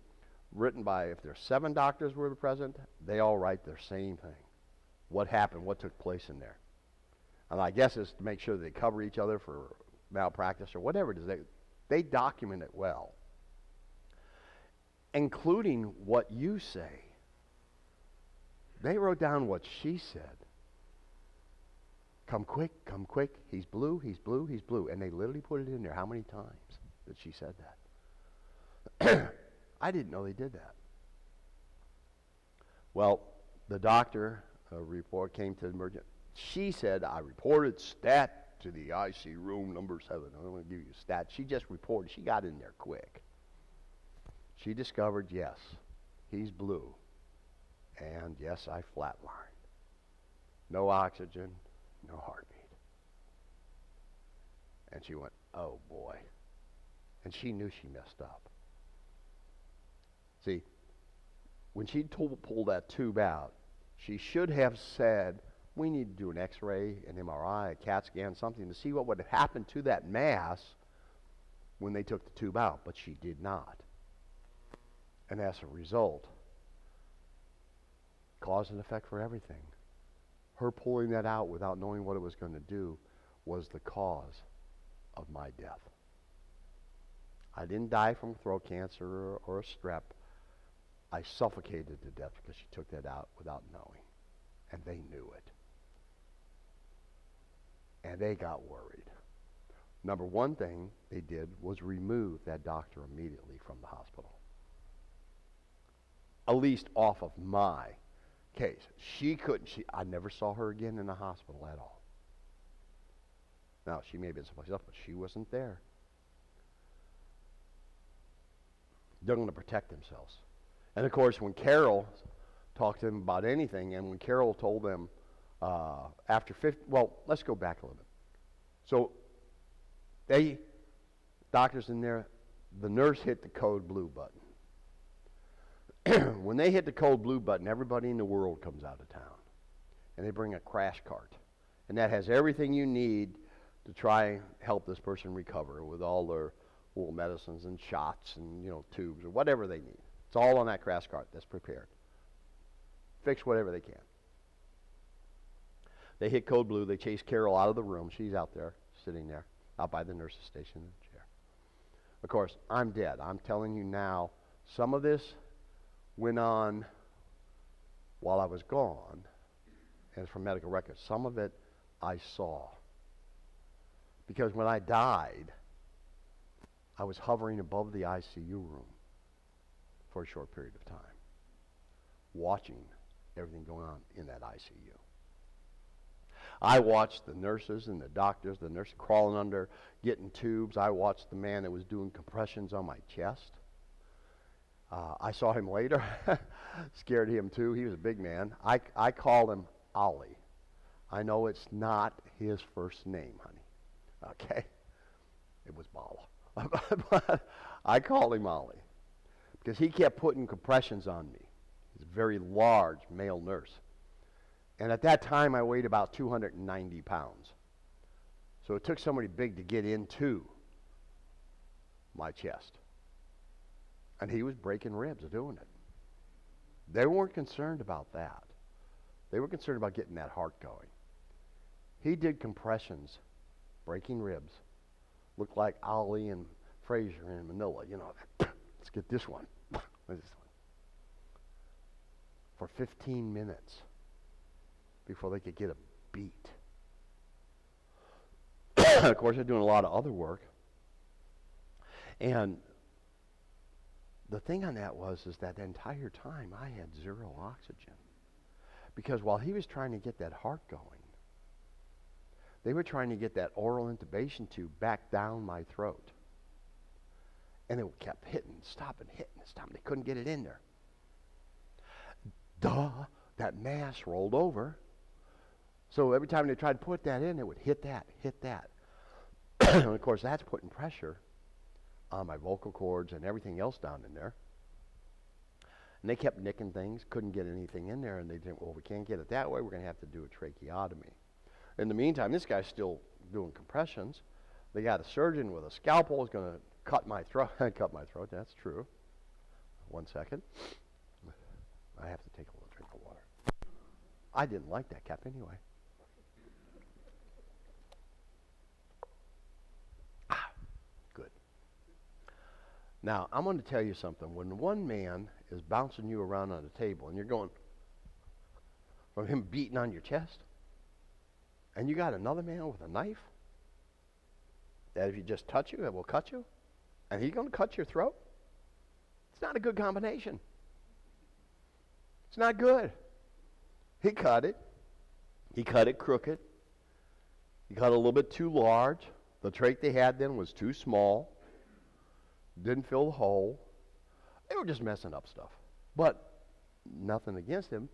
written by, if there's 7 doctors were present, they all write the same thing. What happened, what took place in there. And I guess it's to make sure they cover each other for malpractice or whatever it is. They document it well, including what you say. They wrote down what she said. Come quick, he's blue, he's blue, he's blue. And they literally put it in there how many times that she said that. I didn't know they did that. Well, the doctor report came to the emergency. She said, I reported stat to the IC room number 7. I'm going to give you a stat. She just reported. She got in there quick. She discovered, yes, he's blue. And yes, I flatlined. No oxygen, no heartbeat. And she went, oh boy. And she knew she messed up. See, when she pulled that tube out, she should have said, we need to do an x-ray, an MRI, a CAT scan, something to see what would have happened to that mass when they took the tube out, but she did not. And as a result, cause and effect for everything. Her pulling that out without knowing what it was going to do was the cause of my death. I didn't die from throat cancer or a strep. I suffocated to death because she took that out without knowing. And they knew it. And they got worried. Number one thing they did was remove that doctor immediately from the hospital. At least off of my case. I never saw her again in the hospital at all. Now, she may have been someplace else, but she wasn't there. They're going to protect themselves. And of course, when Carol talked to them about anything, and when Carol told them after 50, well, let's go back a little bit. So, doctors in there, the nurse hit the code blue button. When they hit the code blue button, everybody in the world comes out of town. And they bring a crash cart. And that has everything you need to try and help this person recover with all their little medicines and shots and, tubes or whatever they need. It's all on that crash cart that's prepared. Fix whatever they can. They hit code blue. They chase Carol out of the room. She's out there, sitting there, out by the nurse's station in a chair. Of course, I'm dead. I'm telling you now, some of this went on while I was gone, and it's from medical records. Some of it I saw. Because when I died, I was hovering above the ICU room for a short period of time, watching everything going on in that ICU. I watched the nurses and the doctors, the nurse crawling under, getting tubes. I watched the man that was doing compressions on my chest. I saw him later, scared him too. He was a big man. I called him Ollie. I know it's not his first name, honey. Okay? It was Bala. But I called him Ollie because he kept putting compressions on me. He's a very large male nurse. And at that time, I weighed about 290 pounds. So it took somebody big to get into my chest. And he was breaking ribs doing it. They weren't concerned about that. They were concerned about getting that heart going. He did compressions, breaking ribs. Looked like Ali and Fraser in Manila. Let's get this one. For 15 minutes before they could get a beat. Of course, they're doing a lot of other work. And the thing on that is that the entire time I had zero oxygen. Because while he was trying to get that heart going, they were trying to get that oral intubation tube back down my throat. And it kept hitting, stopping, hitting, stopping. They couldn't get it in there. That mass rolled over. So every time they tried to put that in, it would hit that. And of course, that's putting pressure on my vocal cords and everything else down in there. And they kept nicking things, couldn't get anything in there, and they didn't, well, we can't get it that way, we're going to have to do a tracheotomy. In the meantime, this guy's still doing compressions. They got a surgeon with a scalpel who's going to cut my throat. Cut my throat, that's true. 1 second. I have to take a little drink of water. I didn't like that cap anyway. Good. Now, I'm going to tell you something. When one man is bouncing you around on a table and you're going from him beating on your chest, and you got another man with a knife that if you just touch you, it will cut you, and he's going to cut your throat, it's not a good combination. It's not good. He cut it. He cut it crooked. He cut it a little bit too large. The trach they had then was too small. Didn't fill the hole. They were just messing up stuff. But nothing against him.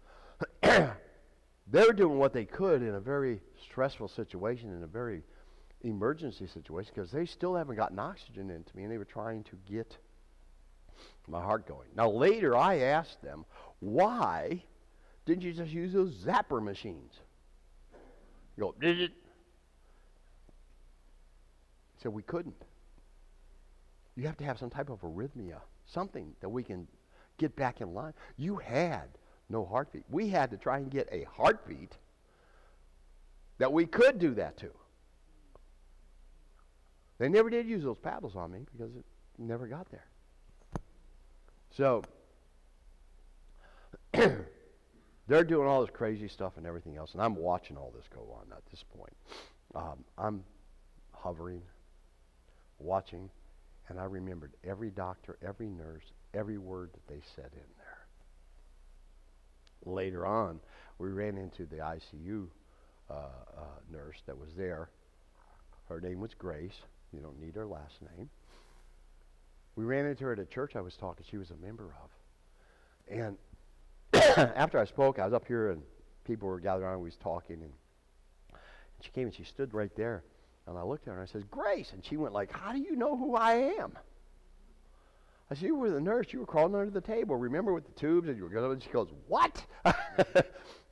They were doing what they could in a very stressful situation, in a very emergency situation because they still haven't gotten oxygen into me, and they were trying to get my heart going. Now later I asked them, why didn't you just use those zapper machines? You go, did it? He said, we couldn't. You have to have some type of arrhythmia, something that we can get back in line. You had no heartbeat. We had to try and get a heartbeat that we could do that to. They never did use those paddles on me because it never got there. So they're doing all this crazy stuff and everything else, and I'm watching all this go on at this point. I'm hovering, watching, and I remembered every doctor, every nurse, every word that they said in there. Later on, we ran into the ICU nurse that was there. Her name was Grace. You don't need her last name. We ran into her at a church I was talking, she was a member of. And after I spoke, I was up here and people were gathered around, we was talking, and she came and she stood right there. And I looked at her and I said, Grace. And she went like, how do you know who I am? I said, you were the nurse. You were crawling under the table. Remember with the tubes? And you were going. And she goes, what?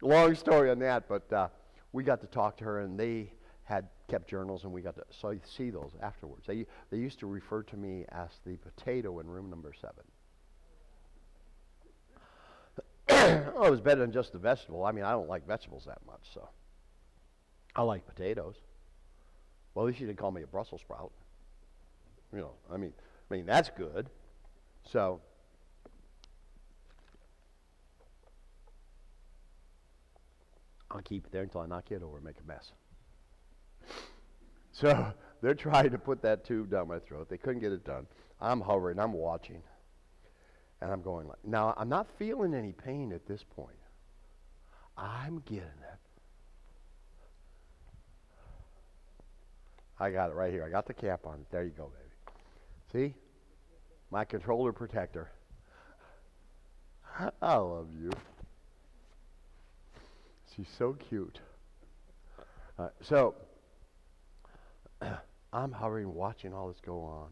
Long story on that. But we got to talk to her, and they had kept journals, and we got to see those afterwards. They used to refer to me as the potato in room number 7. Oh, it was better than just the vegetable. I mean, I don't like vegetables that much, so I like potatoes. Well, at least you didn't call me a Brussels sprout. You know, I mean that's good. So I'll keep it there until I knock it over and make a mess. So they're trying to put that tube down my throat. They couldn't get it done. I'm hovering. I'm watching. And I'm going like, now I'm not feeling any pain at this point. I'm getting it. I got it right here. I got the cap on it. There you go, baby. See? My controller protector. I love you. She's so cute. So I'm hovering, watching all this go on,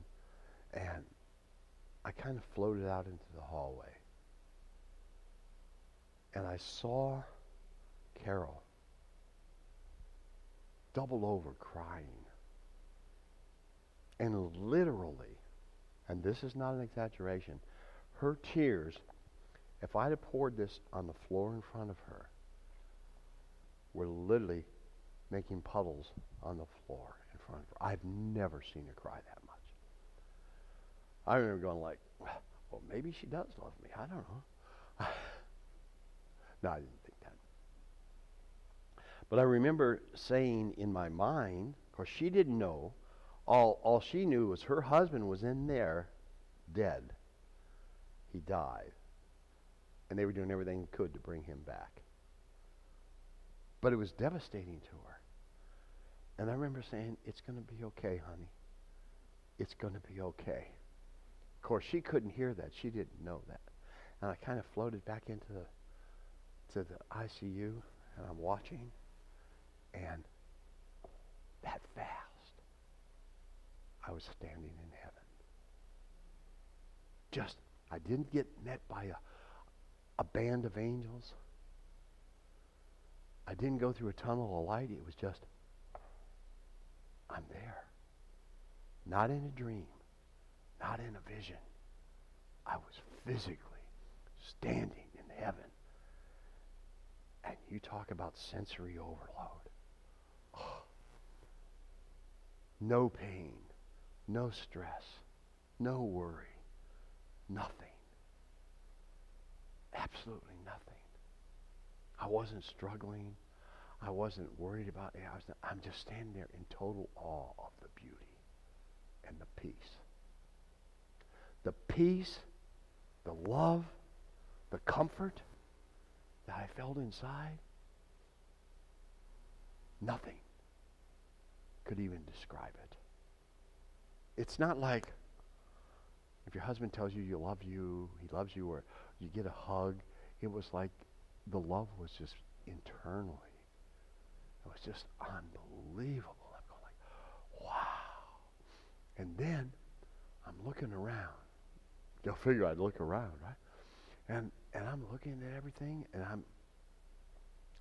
and I kind of floated out into the hallway. And I saw Carol double over crying. And literally, and this is not an exaggeration, her tears, if I'd have poured this on the floor in front of her, were literally making puddles on the floor in front of her. I've never seen her cry that much. I remember going like, well, maybe she does love me. I don't know. No, I didn't think that. But I remember saying in my mind, of course she didn't know, all she knew was her husband was in there dead. He died. And they were doing everything they could to bring him back. But it was devastating to her. And I remember saying, it's going to be okay, honey. It's going to be okay. Of course, she couldn't hear that. She didn't know that. And I kind of floated back into the ICU, and I'm watching. And that fast, I was standing in heaven. Just, I didn't get met by a band of angels. I didn't go through a tunnel of light. It was just, I'm there. Not in a dream, not in a vision. I was physically standing in heaven. And you talk about sensory overload. Oh. No pain, no stress, no worry, nothing. Absolutely nothing. I wasn't struggling. I wasn't worried about it. I'm just standing there in total awe of the beauty and the peace. The peace, the love, the comfort that I felt inside, nothing could even describe it. It's not like if your husband tells you he loves you, or you get a hug. It was like the love was just internally. It was just unbelievable. I'm going like, And then I'm looking around. You'll figure I'd look around, right? And I'm looking at everything, and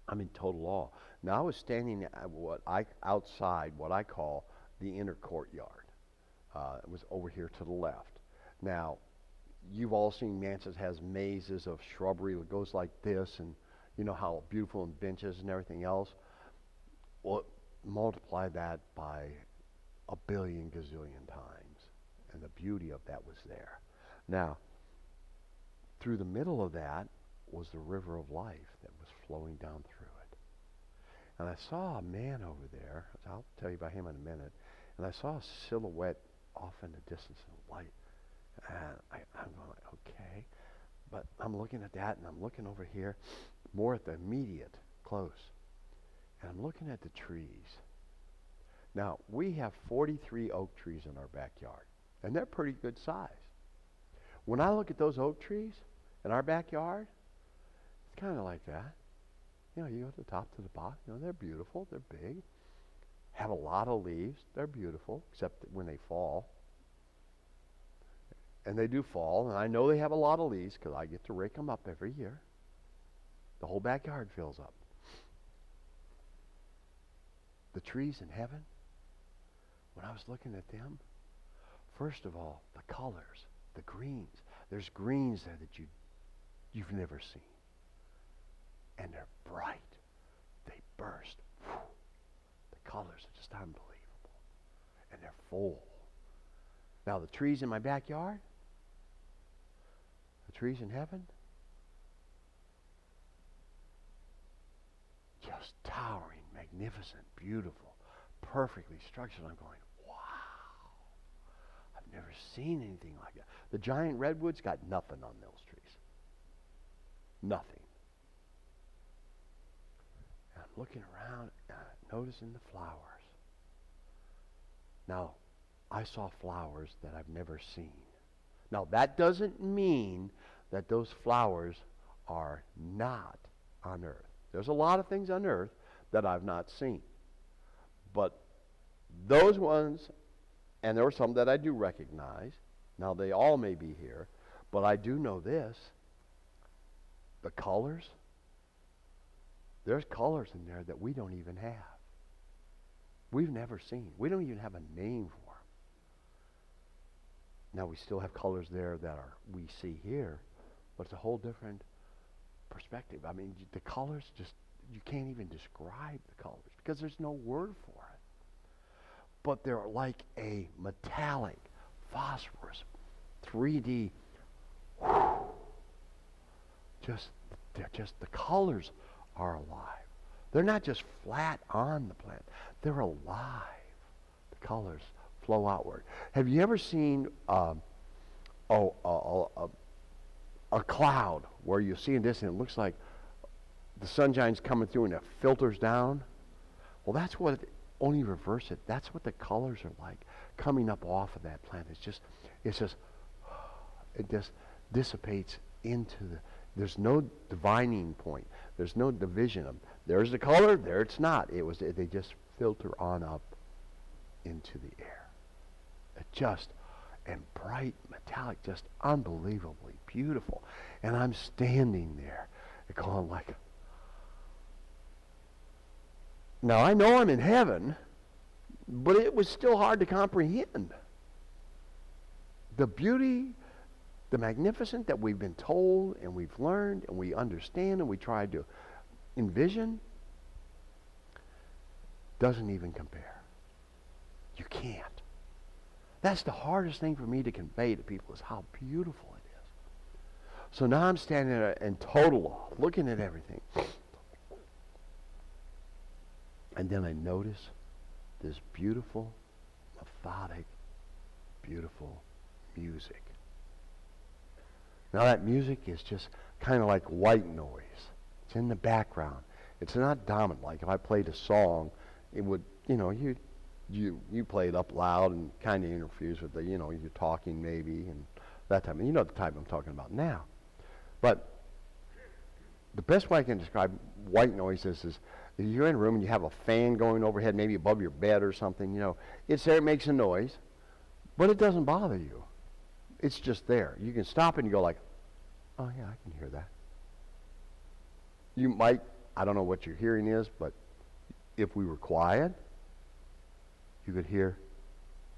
I'm in total awe. Now I was standing at outside what I call the inner courtyard. It was over here to the left. Now, you've all seen Manses has mazes of shrubbery that goes like this, and you know how beautiful, and benches and everything else. Well, multiply that by a billion gazillion times, and the beauty of that was there. Now, through the middle of that was the river of life that was flowing down through it. And I saw a man over there. I'll tell you about him in a minute. And I saw a silhouette off in the distance in the light. And I'm going, okay. But I'm looking at that, and I'm looking over here, more at the immediate, close. And I'm looking at the trees. Now, we have 43 oak trees in our backyard, and they're pretty good size. When I look at those oak trees in our backyard, it's kind of like that. You know, you go to the top to the bottom, you know, they're beautiful, they're big, have a lot of leaves, they're beautiful, except when they fall. And they do fall, and I know they have a lot of leaves because I get to rake them up every year. The whole backyard fills up. The trees in heaven, when I was looking at them, first of all, the colors, the greens. There's greens there that you've never seen. And they're bright. They burst. Whew. The colors are just unbelievable. And they're full. Now the trees in my backyard, the trees in heaven, just towering, magnificent, beautiful, perfectly structured. I'm going, wow. I've never seen anything like that. The giant redwoods got nothing on those trees. Nothing. And I'm looking around and I'm noticing the flowers. Now, I saw flowers that I've never seen. Now, that doesn't mean that those flowers are not on earth. There's a lot of things on earth that I've not seen. But those ones, and there were some that I do recognize. Now, they all may be here, but I do know this. The colors, there's colors in there that we don't even have. We've never seen. We don't even have a name for them. Now, we still have colors there that we see here, but it's a whole different perspective. I mean, the colors just, you can't even describe the colors because there's no word for it. But they're like a metallic, phosphorus, 3D. The colors are alive. They're not just flat on the plant. They're alive. The colors flow outward. Have you ever seen a cloud where you see in this and it looks like the sunshine's coming through and it filters down? Well, that's what, only reverse it. That's what the colors are like coming up off of that plant. It just dissipates into there's no divining point. There's no division of, there's the color, there it's not. They just filter on up into the air. And bright, metallic, just unbelievably beautiful. And I'm standing there going like, now I know I'm in heaven, but it was still hard to comprehend. The beauty, the magnificent that we've been told and we've learned and we understand and we try to envision doesn't even compare. You can't. That's the hardest thing for me to convey to people is how beautiful it is. So now I'm standing there in total awe, looking at everything. And then I notice this beautiful, methodic, beautiful music. Now that music is just kind of like white noise. It's in the background. It's not dominant. Like if I played a song, it would, you play it up loud and kind of interferes with the, you're talking maybe and that type. And you know the type I'm talking about now. But the best way I can describe white noise is if you're in a room and you have a fan going overhead, maybe above your bed or something, it's there, it makes a noise. But it doesn't bother you. It's just there. You can stop and you go like, oh yeah, I can hear that. You might, I don't know what your hearing is, but if we were quiet, you could hear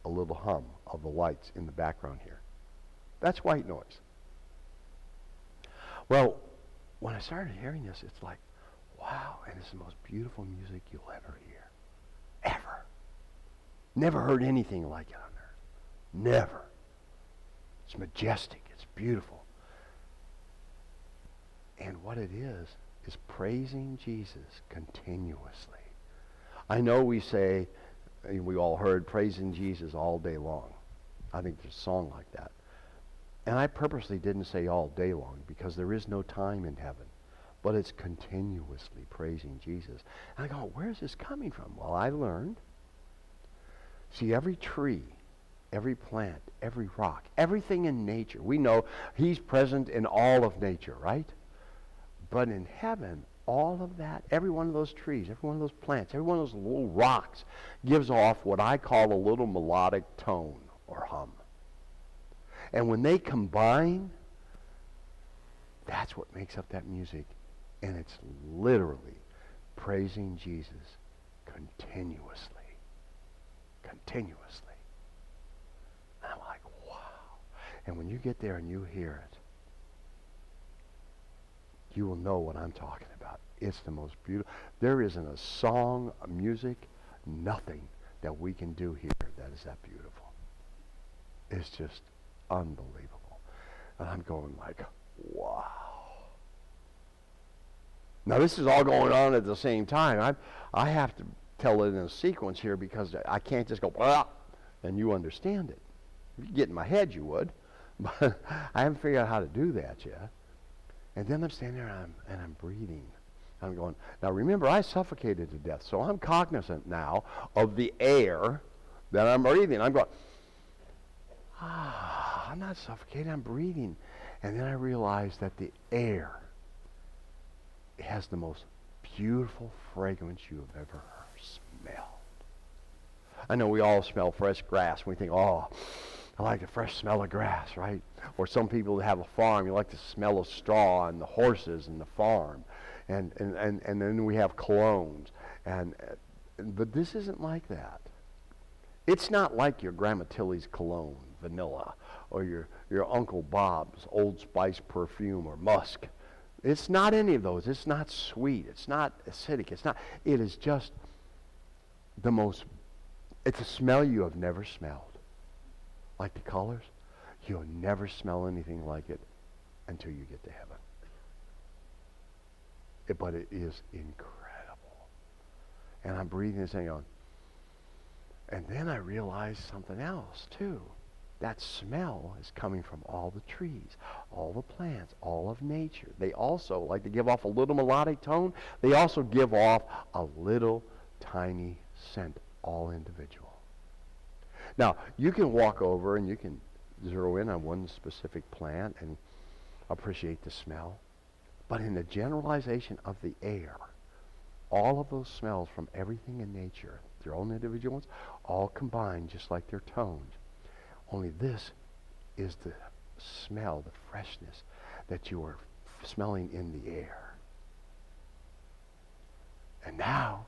a little hum of the lights in the background here. That's white noise. Well, when I started hearing this, it's like, wow, and it's the most beautiful music you'll ever hear. Ever. Never heard anything like it on earth. Never. It's majestic. It's beautiful. And what it is praising Jesus continuously. I know we say, we all heard praising Jesus all day long. I think there's a song like that. And I purposely didn't say all day long because there is no time in heaven. But it's continuously praising Jesus. And I go, where's this coming from? Well, I learned. See, every tree, every plant, every rock, everything in nature, we know he's present in all of nature, right? But in heaven, all of that, every one of those trees, every one of those plants, every one of those little rocks gives off what I call a little melodic tone or hum. And when they combine, that's what makes up that music. And it's literally praising Jesus continuously. Continuously. And I'm like, wow. And when you get there and you hear it, you will know what I'm talking about. It's the most beautiful. There isn't a song, a music, nothing that we can do here that is that beautiful. It's just unbelievable. And I'm going like, wow. Now this is all going on at the same time. I have to tell it in a sequence here because I can't just go, blah, and you understand it. If you get in my head, you would. But I haven't figured out how to do that yet. And then I'm standing there and I'm breathing. I'm going, now remember, I suffocated to death, so I'm cognizant now of the air that I'm breathing. I'm going, I'm not suffocating, I'm breathing. And then I realized that the air has the most beautiful fragrance you have ever smelled. I know we all smell fresh grass. We think, oh, I like the fresh smell of grass, right? Or some people that have a farm, you like the smell of straw and the horses and the farm. And then we have colognes. But this isn't like that. It's not like your Grandma Tilly's cologne, vanilla, or your Uncle Bob's Old Spice perfume or musk. It's not any of those. It's not sweet. It's not acidic. It is just the most, it's a smell you have never smelled. Like the colors, you'll never smell anything like it until you get to heaven. But it is incredible. And I'm breathing this thing on. And then I realized something else too. That smell is coming from all the trees, all the plants, all of nature. They also, like to give off a little melodic tone, they also give off a little tiny scent, all individual. Now, you can walk over and you can zero in on one specific plant and appreciate the smell. But in the generalization of the air, all of those smells from everything in nature, their own individual ones, all combine just like their tones. Only this is the smell, the freshness that you are smelling in the air. And now,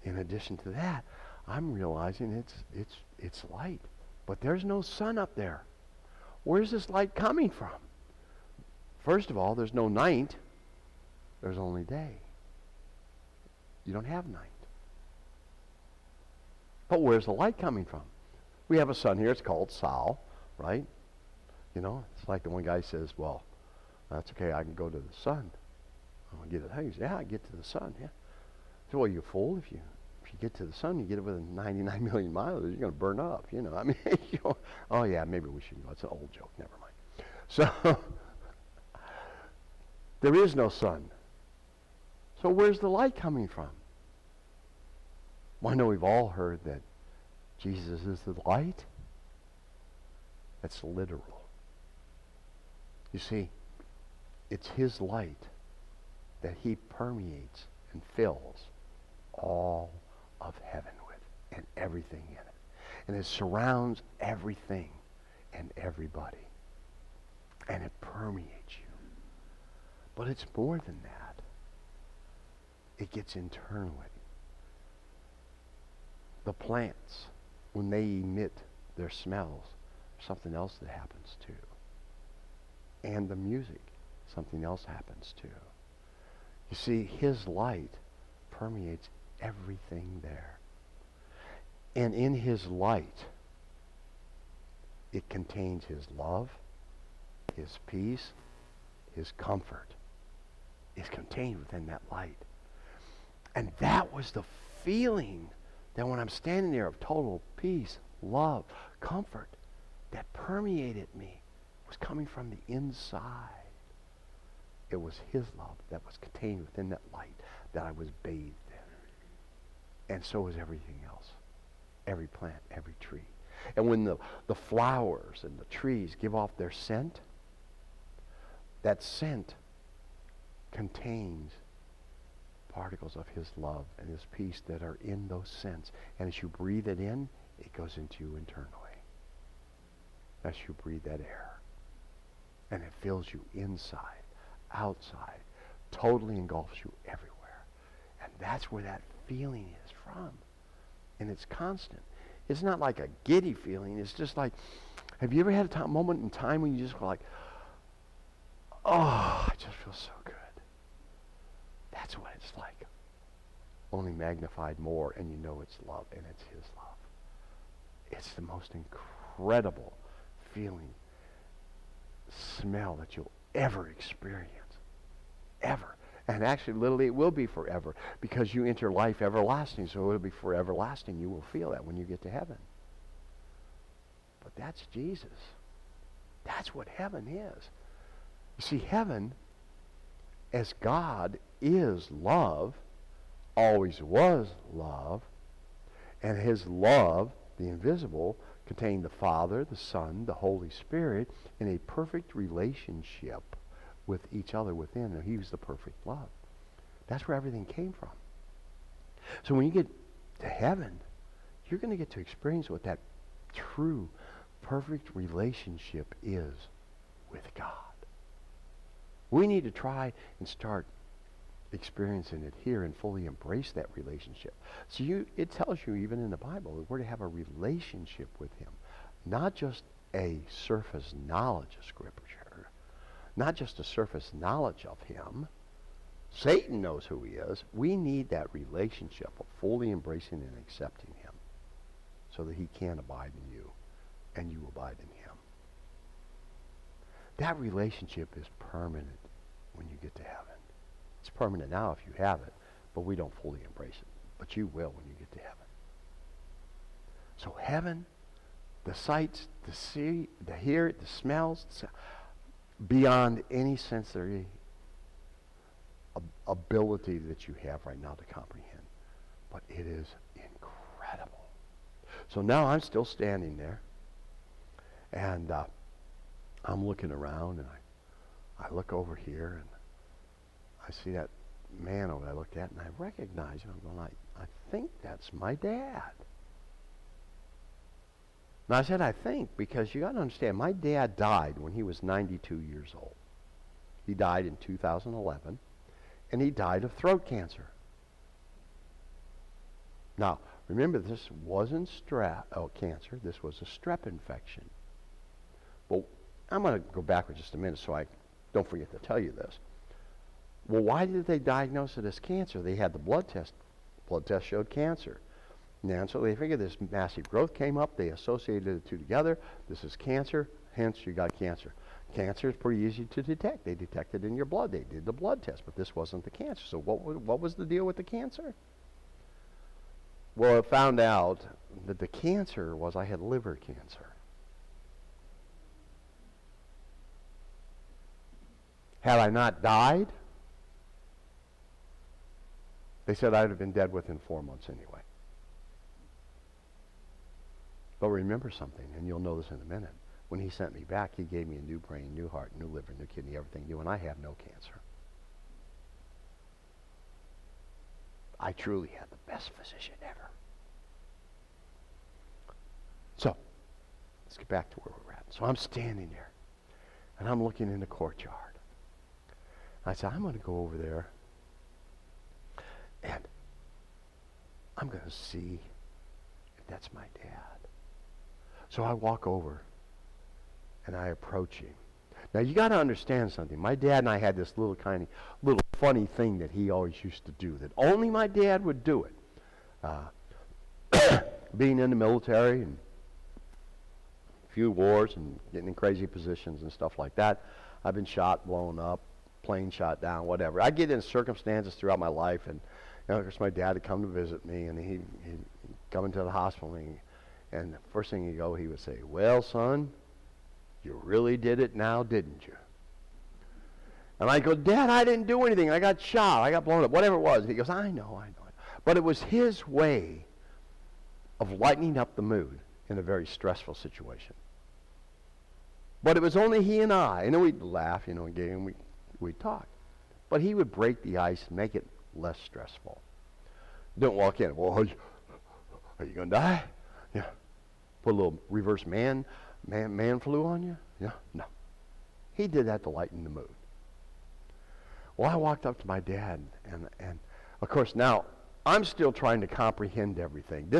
in addition to that, I'm realizing it's light. But there's no sun up there. Where's this light coming from? First of all, there's no night. There's only day. You don't have night. But where's the light coming from? We have a sun here. It's called Sol, right? You know, it's like the one guy says, well, that's okay. I can go to the sun. I'll get it. He says, yeah, I get to the sun. Yeah. So, well, you fool. If you get to the sun, you get it within 99 million miles, you're going to burn up. You know, I mean, you know, oh yeah, maybe we shouldn't go. It's an old joke. Never mind. So there is no sun. So where's the light coming from? Well, I know we've all heard that Jesus is the light. That's literal. You see, it's his light that he permeates and fills all of heaven with and everything in it. and it surrounds everything and everybody. And it permeates you. But it's more than that. It gets internally. The plants, when they emit their smells, something else that happens too. And the music, something else happens too. You see, his light permeates everything there. And in his light, it contains his love, his peace, his comfort is contained within that light. And that was the feeling that when I'm standing there of total peace, love, comfort, that permeated me was coming from the inside. It was his love that was contained within that light that I was bathed in. And so is everything else. Every plant, every tree. And when the flowers and the trees give off their scent, that scent contains particles of his love and his peace that are in those scents. And as you breathe it in, it goes into you internally. As you breathe that air. And it fills you inside, outside, totally engulfs you everywhere. And that's where that feeling is from. And it's constant. It's not like a giddy feeling. It's just like, have you ever had a moment in time when you just go like, oh, I just feel so good. That's what it's like. Only magnified more, and you know it's love, and it's his love. It's the most incredible feeling, smell that you'll ever experience. Ever. And actually, literally, it will be forever, because you enter life everlasting, so it'll be forever lasting. You will feel that when you get to heaven. But that's Jesus. That's what heaven is. You see, heaven, as God is love, always was love, and his love, the invisible, contained the Father, the Son, the Holy Spirit in a perfect relationship with each other within. And he was the perfect love. That's where everything came from. So when you get to heaven, you're going to get to experience what that true, perfect relationship is with God. We need to try and start experiencing it here and fully embrace that relationship. So it tells you even in the Bible that we're to have a relationship with him. Not just a surface knowledge of Scripture. Not just a surface knowledge of him. Satan knows who he is. We need that relationship of fully embracing and accepting him so that he can abide in you and you abide in him. That relationship is permanent when you get to heaven. It's permanent now if you have it, but we don't fully embrace it. But you will when you get to heaven. So heaven, the sights, the see, the hear, the smells, beyond any sensory ability that you have right now to comprehend. But it is incredible. So now I'm still standing there, and I'm looking around, and I look over here, and I see that man over there I looked at, and I recognize him. I'm going, I think that's my dad. Now I said I think because you got to understand, my dad died when he was 92 years old. He died in 2011, and he died of throat cancer. Now, remember, this wasn't cancer. This was a strep infection. Well, I'm going to go backwards just a minute so I don't forget to tell you this. Well, why did they diagnose it as cancer? They had the blood test. Blood test showed cancer. And so they figured this massive growth came up. They associated the two together. This is cancer, hence you got cancer. Cancer is pretty easy to detect. They detected it in your blood. They did the blood test, but this wasn't the cancer. So what was the deal with the cancer? Well, it found out that the cancer was I had liver cancer. Had I not died, they said I'd have been dead within 4 months anyway. But remember something, and you'll know this in a minute. When he sent me back, he gave me a new brain, new heart, new liver, new kidney, everything new, and I have no cancer. I truly had the best physician ever. So, let's get back to where we're at. So I'm standing there, and I'm looking in the courtyard. I said, I'm going to go over there, and I'm going to see if that's my dad. So I walk over, and I approach him. Now, you got to understand something. My dad and I had this little funny thing that he always used to do, that only my dad would do it. Being in the military and a few wars and getting in crazy positions and stuff like that, I've been shot, blown up, plane shot down, whatever. I get in circumstances throughout my life, and of course my dad would come to visit me, and he'd come into the hospital, and the first thing he would say, well, son, you really did it now, didn't you? And I go, Dad, I didn't do anything. I got shot. I got blown up. Whatever it was. He goes, I know. But it was his way of lightening up the mood in a very stressful situation. But it was only he and I. And then we'd laugh, and we'd talk. But he would break the ice and make it less stressful. Don't walk in. Well, are you going to die? Yeah. Put a little reverse man flu on you? Yeah. No. He did that to lighten the mood. Well, I walked up to my dad, and of course now I'm still trying to comprehend everything.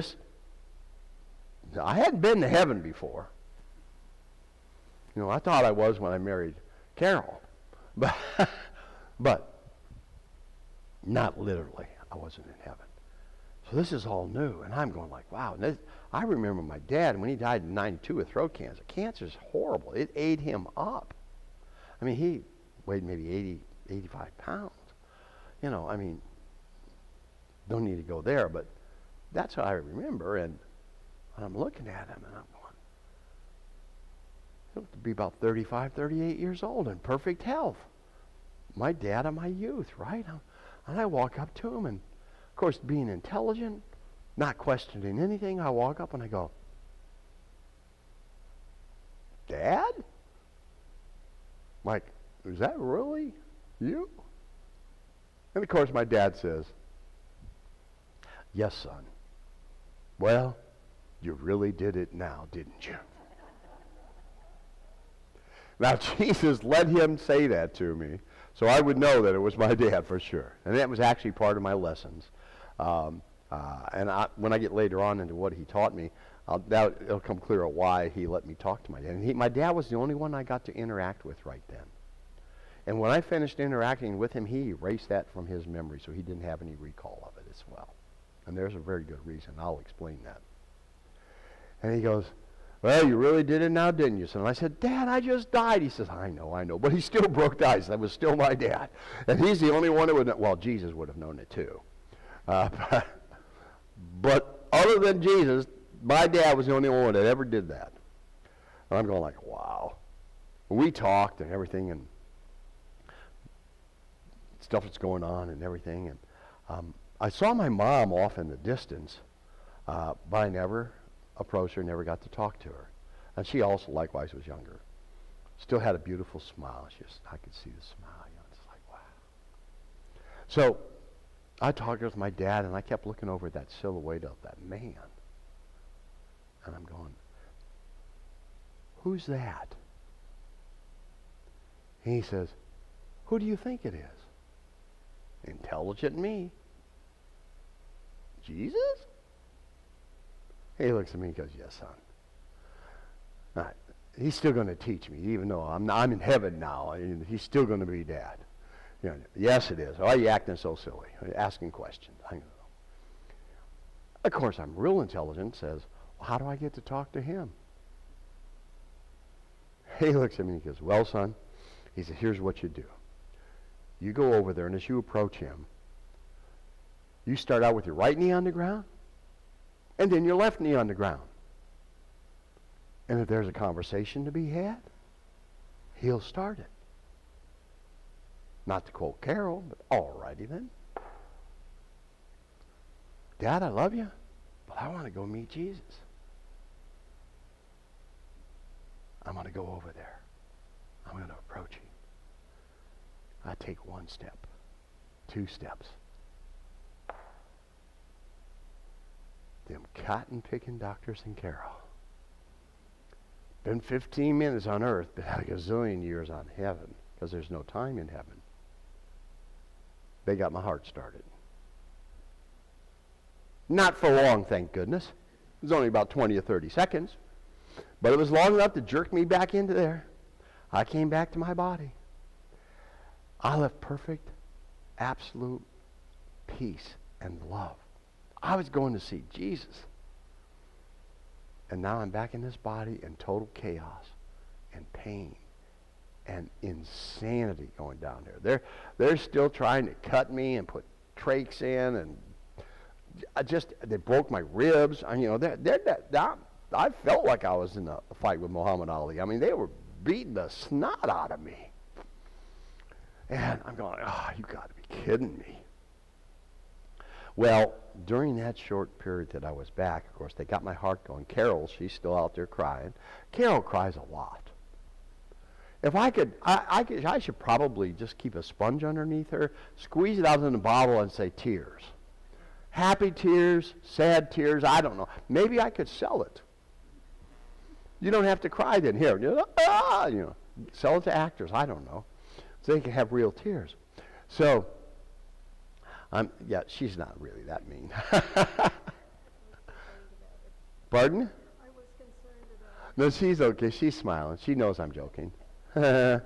I hadn't been to heaven before. I thought I was when I married Carol, but not literally. I wasn't in heaven. So this is all new, and I'm going like, wow. And I remember my dad when he died in '92 with throat cancer. Cancer's horrible. It ate him up. I mean, he weighed maybe 85 pounds. Don't need to go there, but that's how I remember. And I'm looking at him, and I'm going, he looked to be about 35, 38 years old in perfect health. My dad of my youth, right? And I walk up to him, and of course, being intelligent, not questioning anything, I walk up and I go, Dad? Like, is that really you? And of course my dad says, yes, son. Well, you really did it now, didn't you? Now Jesus let him say that to me, so I would know that it was my dad for sure. And that was actually part of my lessons. When I get later on into what he taught me, it'll come clear why he let me talk to my dad. And my dad was the only one I got to interact with right then. And when I finished interacting with him, he erased that from his memory, so he didn't have any recall of it as well. And there's a very good reason. I'll explain that. And he goes, well, you really did it now, didn't you, son? And I said, Dad, I just died. He says, I know. But he still broke the ice. That was still my dad. And he's the only one who would know. Well, Jesus would have known it too. But other than Jesus, my dad was the only one that ever did that. And I'm going like, wow. We talked and everything, and stuff that's going on and everything. And I saw my mom off in the distance, but I never approached her, never got to talk to her. And she also likewise was younger. Still had a beautiful smile. I could see the smile. It's like, wow. So I talked with my dad, and I kept looking over at that silhouette of that man. And I'm going, who's that? And he says, who do you think it is? Intelligent me. Jesus? He looks at me and goes, yes, son. All right. He's still going to teach me, even though I'm in heaven now. He's still going to be dad. Yes, it is. Why are you acting so silly? Asking questions. I know. Of course, I'm real intelligent, says, well, how do I get to talk to him? He looks at me and goes, well, son, he said, here's what you do. You go over there, and as you approach him, you start out with your right knee on the ground, and then your left knee on the ground. And if there's a conversation to be had, he'll start it. Not to quote Carol, but all righty then. Dad, I love you, but I want to go meet Jesus. I'm going to go over there. I'm going to approach him. I take one step, 2 steps. Them cotton-picking doctors in Carol been 15 minutes on earth, but a gazillion years on heaven, because there's no time in heaven. They got my heart started. Not for long, thank goodness. It was only about 20 or 30 seconds. But it was long enough to jerk me back into there. I came back to my body. I left perfect, absolute peace and love. I was going to see Jesus. And now I'm back in this body in total chaos and pain and insanity going down there. They're still trying to cut me and put trachs in, and they broke my ribs. And, you know, I felt like I was in a fight with Muhammad Ali. I mean, they were beating the snot out of me. And I'm going, oh, you got to be kidding me. Well, during that short period that I was back, of course, they got my heart going. Carol, she's still out there crying. Carol cries a lot. If I could, I should probably just keep a sponge underneath her, squeeze it out in a bottle and say tears. Happy tears, sad tears, I don't know. Maybe I could sell it. You don't have to cry then. Here, sell it to actors, I don't know. So they can have real tears. So, yeah, she's not really that mean. Pardon? I was concerned about it. No, she's okay. She's smiling. She knows I'm joking. No,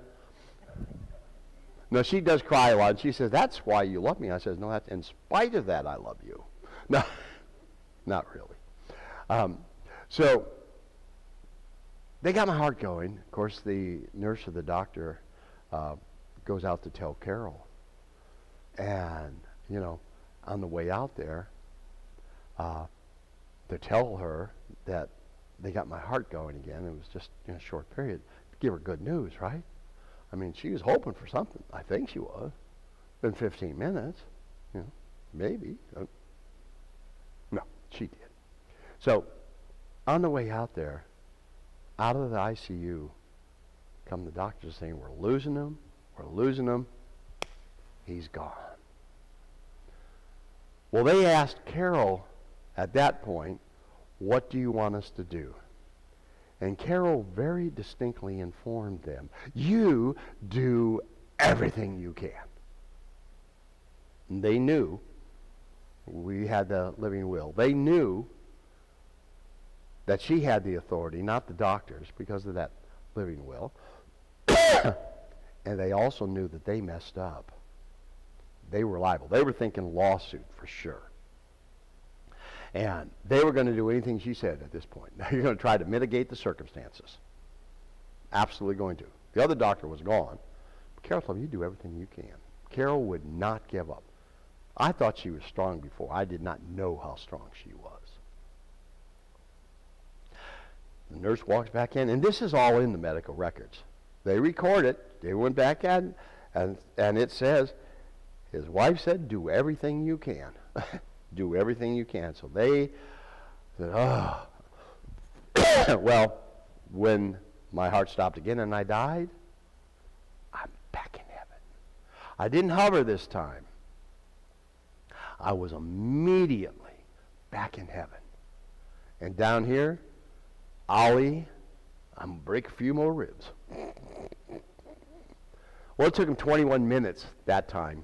she does cry a lot. She says, that's why you love me. I says, no, that's in spite of that I love you. No, not really. So they got my heart going. Of course, the nurse or the doctor goes out to tell Carol. And, you know, on the way out there, to tell her that they got my heart going again. It was just in a short period. Give her good news, right? I mean, she was hoping for something. I think she was. Been 15 minutes, you know, maybe. No, she did. So, on the way out there, out of the ICU, come the doctors saying, we're losing him, he's gone. Well, they asked Carol at that point, what do you want us to do? And Carol very distinctly informed them, you do everything you can. And they knew we had the living will. They knew that she had the authority, not the doctors, because of that living will. And they also knew that they messed up. They were liable. They were thinking lawsuit for sure. And they were going to do anything she said at this point. They're going to try to mitigate the circumstances. Absolutely going to. The other doctor was gone. But Carol told me, you do everything you can. Carol would not give up. I thought she was strong before. I did not know how strong she was. The nurse walks back in, and this is all in the medical records. They record it. They went back and it says, his wife said, do everything you can. Do everything you can. So they said, oh. Well, when my heart stopped again and I died, I'm back in heaven. I didn't hover this time. I was immediately back in heaven. And down here, I'm going to break a few more ribs. Well, it took them 21 minutes that time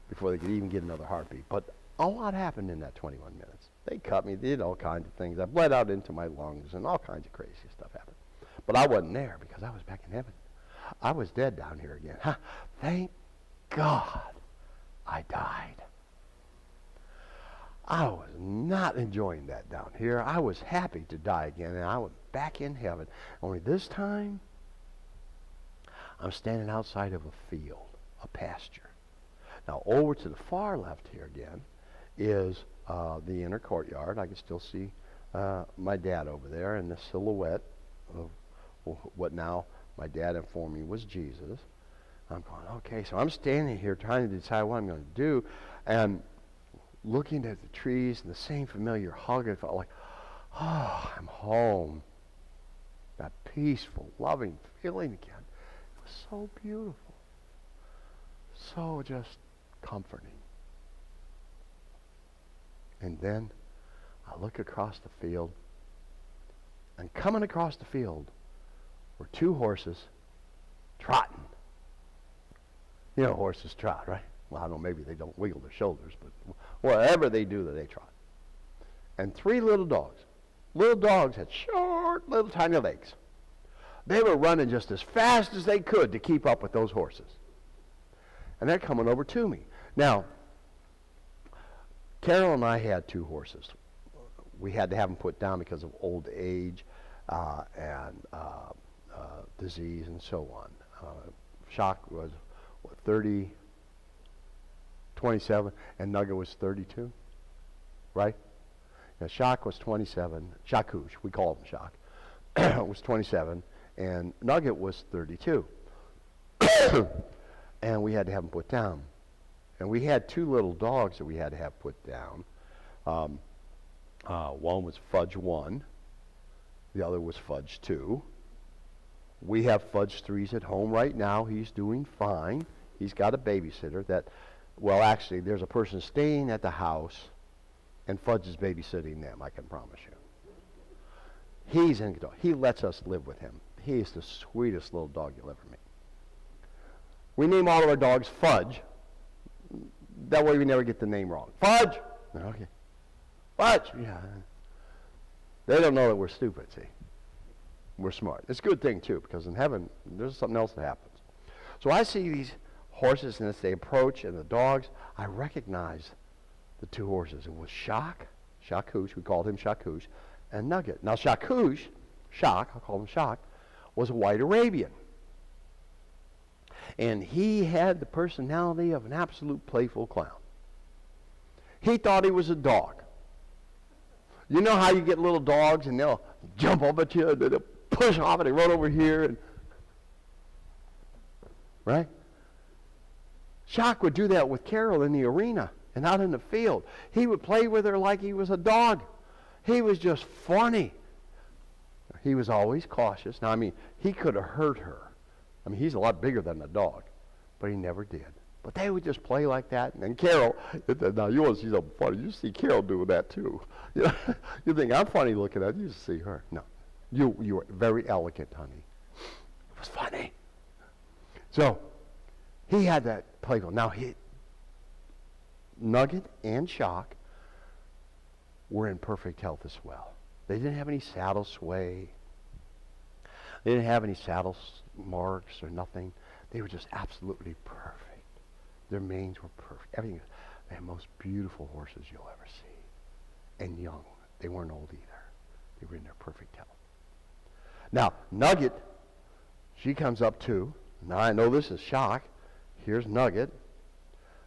before they could even get another heartbeat. But a lot happened in that 21 minutes. They cut me, did all kinds of things. I bled out into my lungs, and all kinds of crazy stuff happened. But I wasn't there because I was back in heaven. I was dead down here again. Thank God I died. I was not enjoying that down here. I was happy to die again, and I was back in heaven. Only this time, I'm standing outside of a field, a pasture. Now, over to the far left here again is the inner courtyard. I can still see my dad over there in the silhouette of what now my dad informed me was Jesus. I'm going, okay, so I'm standing here trying to decide what I'm going to do, and looking at the trees and the same familiar hug. I felt like, oh, I'm home. That peaceful, loving feeling again. It was so beautiful. So just comforting. And then I look across the field, and coming across the field were two horses trotting. You know horses trot, right? Well, I don't know, maybe they don't wiggle their shoulders, but whatever they do, they trot. And three little dogs. Little dogs had short, little tiny legs. They were running just as fast as they could to keep up with those horses. And they're coming over to me. Now, Carol and I had two horses. We had to have them put down because of old age and disease and so on. Shock was, 27, and Nugget was 32, right? Now, Shock was 27. Shakoosh, we call him Shock, was 27, and Nugget was 32. And we had to have them put down. And we had two little dogs that we had to have put down. One was Fudge 1. The other was Fudge 2. We have Fudge 3's at home right now. He's doing fine. He's got a babysitter that, well, actually, there's a person staying at the house, and Fudge is babysitting them, I can promise you. He's in control. He lets us live with him. He is the sweetest little dog you'll ever meet. We name all of our dogs Fudge. That way we never get the name wrong. Fudge! Okay. Fudge! Yeah. They don't know that we're stupid, see. We're smart. It's a good thing, too, because in heaven, there's something else that happens. So I see these horses, and as they approach, and the dogs, I recognize the two horses. It was Shakoosh, we called him Shakoosh, and Nugget. Now, Shakoosh, Shock, I'll call him Shock, was a white Arabian. And he had the personality of an absolute playful clown. He thought he was a dog. You know how you get little dogs and they'll jump up at you and they'll push off and they run over here, and right? Shock would do that with Carol in the arena and out in the field. He would play with her like he was a dog. He was just funny. He was always cautious. Now, I mean, he could have hurt her. I mean, he's a lot bigger than a dog, but he never did. But they would just play like that. And then Carol, now you want to see something funny. You see Carol doing that too. You think I'm funny looking at you, you see her. No. You were very elegant, honey. It was funny. So, he had that playful. Now, Nugget and Shock were in perfect health as well. They didn't have any saddle sway. They didn't have any saddle marks or nothing. They were just absolutely perfect. Their manes were perfect. Everything. They had the most beautiful horses you'll ever see. And young. They weren't old either. They were in their perfect health. Now, Nugget, she comes up too. Now, I know this is Shock. Here's Nugget.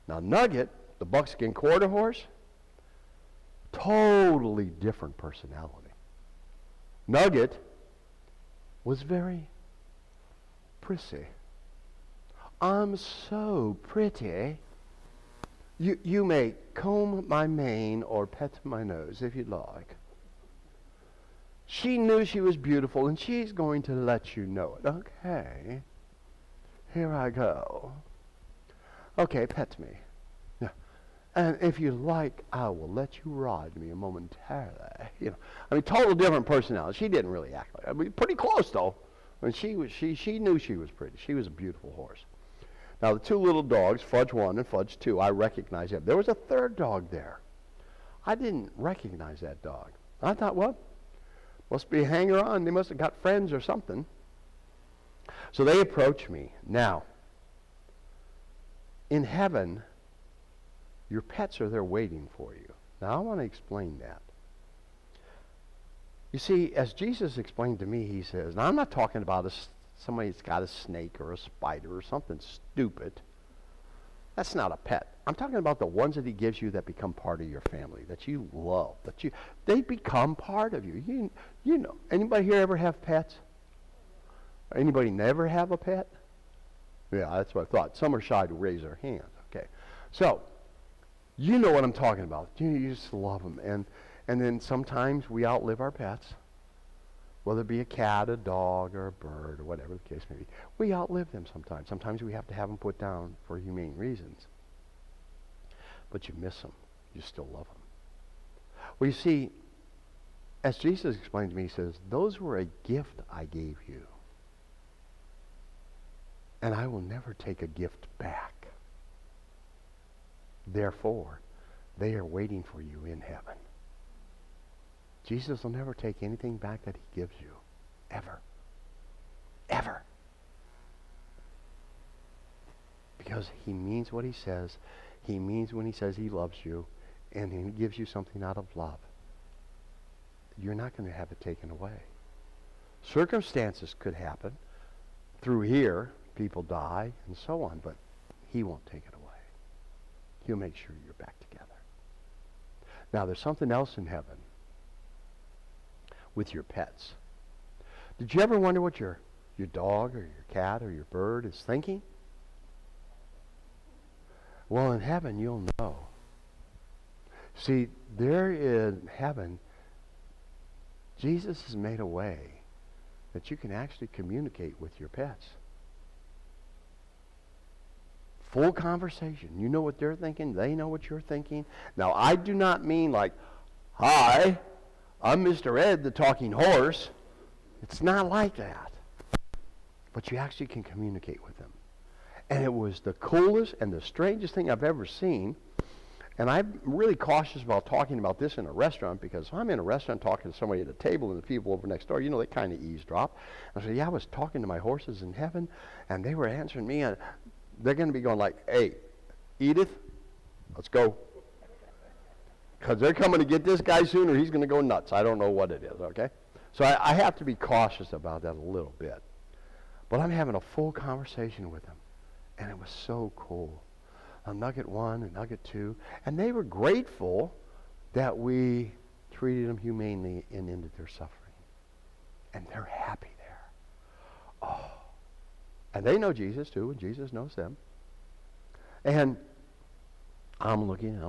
Now, Nugget, the buckskin quarter horse, totally different personality. Nugget was very prissy. I'm so pretty. You may comb my mane or pet my nose if you'd like. She knew she was beautiful, and she's going to let you know it. Okay. Here I go. Okay, pet me. Yeah. And if you like, I will let you ride me momentarily. You know, I mean, total different personality. She didn't really act like. I mean, pretty close though. I mean, she knew she was pretty. She was a beautiful horse. Now, the two little dogs, Fudge 1 and Fudge 2, I recognized them. There was a third dog there. I didn't recognize that dog. I thought, well, must be a hanger-on. They must have got friends or something. So they approach me. Now, in heaven, your pets are there waiting for you. Now, I want to explain that. You see, as Jesus explained to me, he says, now I'm not talking about somebody that's got a snake or a spider or something stupid. That's not a pet. I'm talking about the ones that he gives you that become part of your family, that you love, they become part of you. You know, anybody here ever have pets? Anybody never have a pet? Yeah, that's what I thought. Some are shy to raise their hands. Okay, so you know what I'm talking about. You just love them, and then sometimes we outlive our pets. Whether it be a cat, a dog, or a bird, or whatever the case may be. We outlive them sometimes. Sometimes we have to have them put down for humane reasons. But you miss them. You still love them. Well, you see, as Jesus explained to me, he says, those were a gift I gave you. and I will never take a gift back. Therefore, they are waiting for you in heaven. Jesus will never take anything back that he gives you. Ever. Ever. Because he means what he says. He means when he says he loves you, and he gives you something out of love. You're not going to have it taken away. Circumstances could happen. Through here, people die and so on, but he won't take it away. He'll make sure you're back together. Now, there's something else in heaven with your pets. Did you ever wonder what your dog or your cat or your bird is thinking? Well, in heaven, you'll know. See, there in heaven, Jesus has made a way that you can actually communicate with your pets. Full conversation. You know what they're thinking. They know what you're thinking. Now, I do not mean like, hi, I'm Mr. Ed, the talking horse. It's not like that. But you actually can communicate with them. And it was the coolest and the strangest thing I've ever seen. And I'm really cautious about talking about this in a restaurant, because if I'm in a restaurant talking to somebody at a table and the people over next door, you know, they kind of eavesdrop. I said, yeah, I was talking to my horses in heaven, and they were answering me, and they're going to be going like, hey, Edith, let's go. Because they're coming to get this guy soon, or he's going to go nuts. I don't know what it is, okay? So I have to be cautious about that a little bit. But I'm having a full conversation with them, and it was so cool. Nugget 1 and Nugget 2, and they were grateful that we treated them humanely and ended their suffering. And they're happy there. Oh. And they know Jesus too, and Jesus knows them. And I'm looking at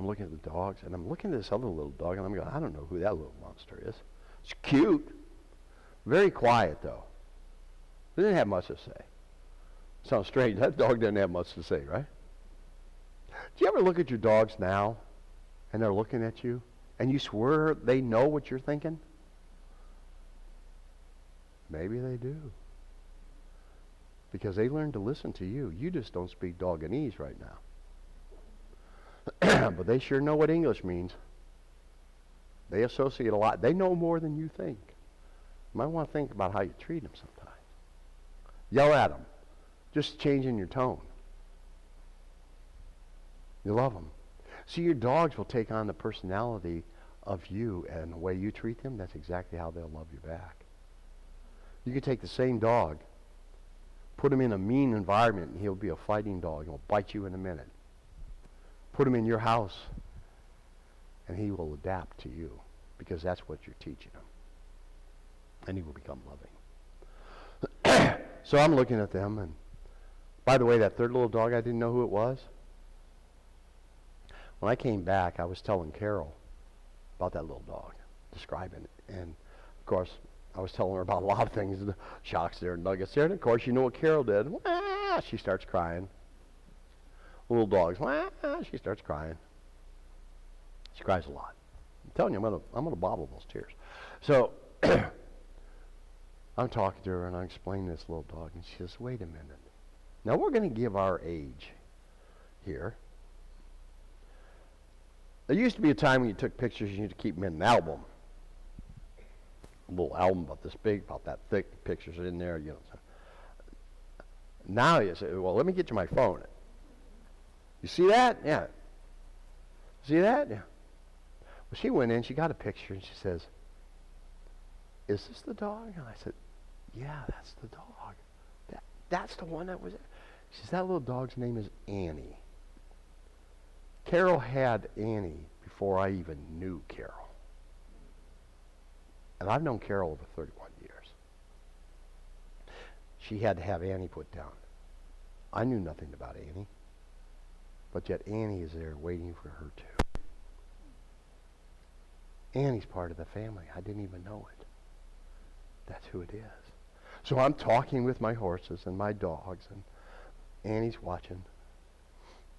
the dogs, and I'm looking at this other little dog, and I'm going, I don't know who that little monster is. It's cute. Very quiet, though. It didn't have much to say. Sounds strange. That dog didn't have much to say, right? Do you ever look at your dogs now, and they're looking at you, and you swear they know what you're thinking? Maybe they do. Because they learn to listen to you. You just don't speak Dogonese right now. But they sure know what English means. They associate a lot. They know more than you think. You might want to think about how you treat them sometimes. Yell at them. Just changing your tone. You love them. See, your dogs will take on the personality of you, and the way you treat them, that's exactly how they'll love you back. You could take the same dog, put him in a mean environment, and he'll be a fighting dog. He'll bite you in a minute. Put him in your house, and he will adapt to you, because that's what you're teaching him. And he will become loving. So I'm looking at them, and by the way, that third little dog, I didn't know who it was. When I came back, I was telling Carol about that little dog, describing it. And, of course, I was telling her about a lot of things, the shocks there, nuggets there. And, of course, you know what Carol did. Wah! She starts crying. Little dogs, wah! She starts crying. She cries a lot. I'm telling you, I'm gonna bottle those tears. So I'm talking to her, and I'm explaining this little dog. And she says, wait a minute. Now, we're going to give our age here. There used to be a time when you took pictures and you had to keep them in an album. A little album about this big, about that thick, pictures in there, you know. Now you say, well, let me get you my phone. You see that? Yeah. See that? Yeah. Well, she went in, she got a picture, and she says, is this the dog? And I said, yeah, that's the dog. That's the one that was there. She says, that little dog's name is Annie. Carol had Annie before I even knew Carol. And I've known Carol over 31 years. She had to have Annie put down. I knew nothing about Annie. But yet Annie is there waiting for her too. Annie's part of the family. I didn't even know it. That's who it is. So I'm talking with my horses and my dogs, and Annie's watching.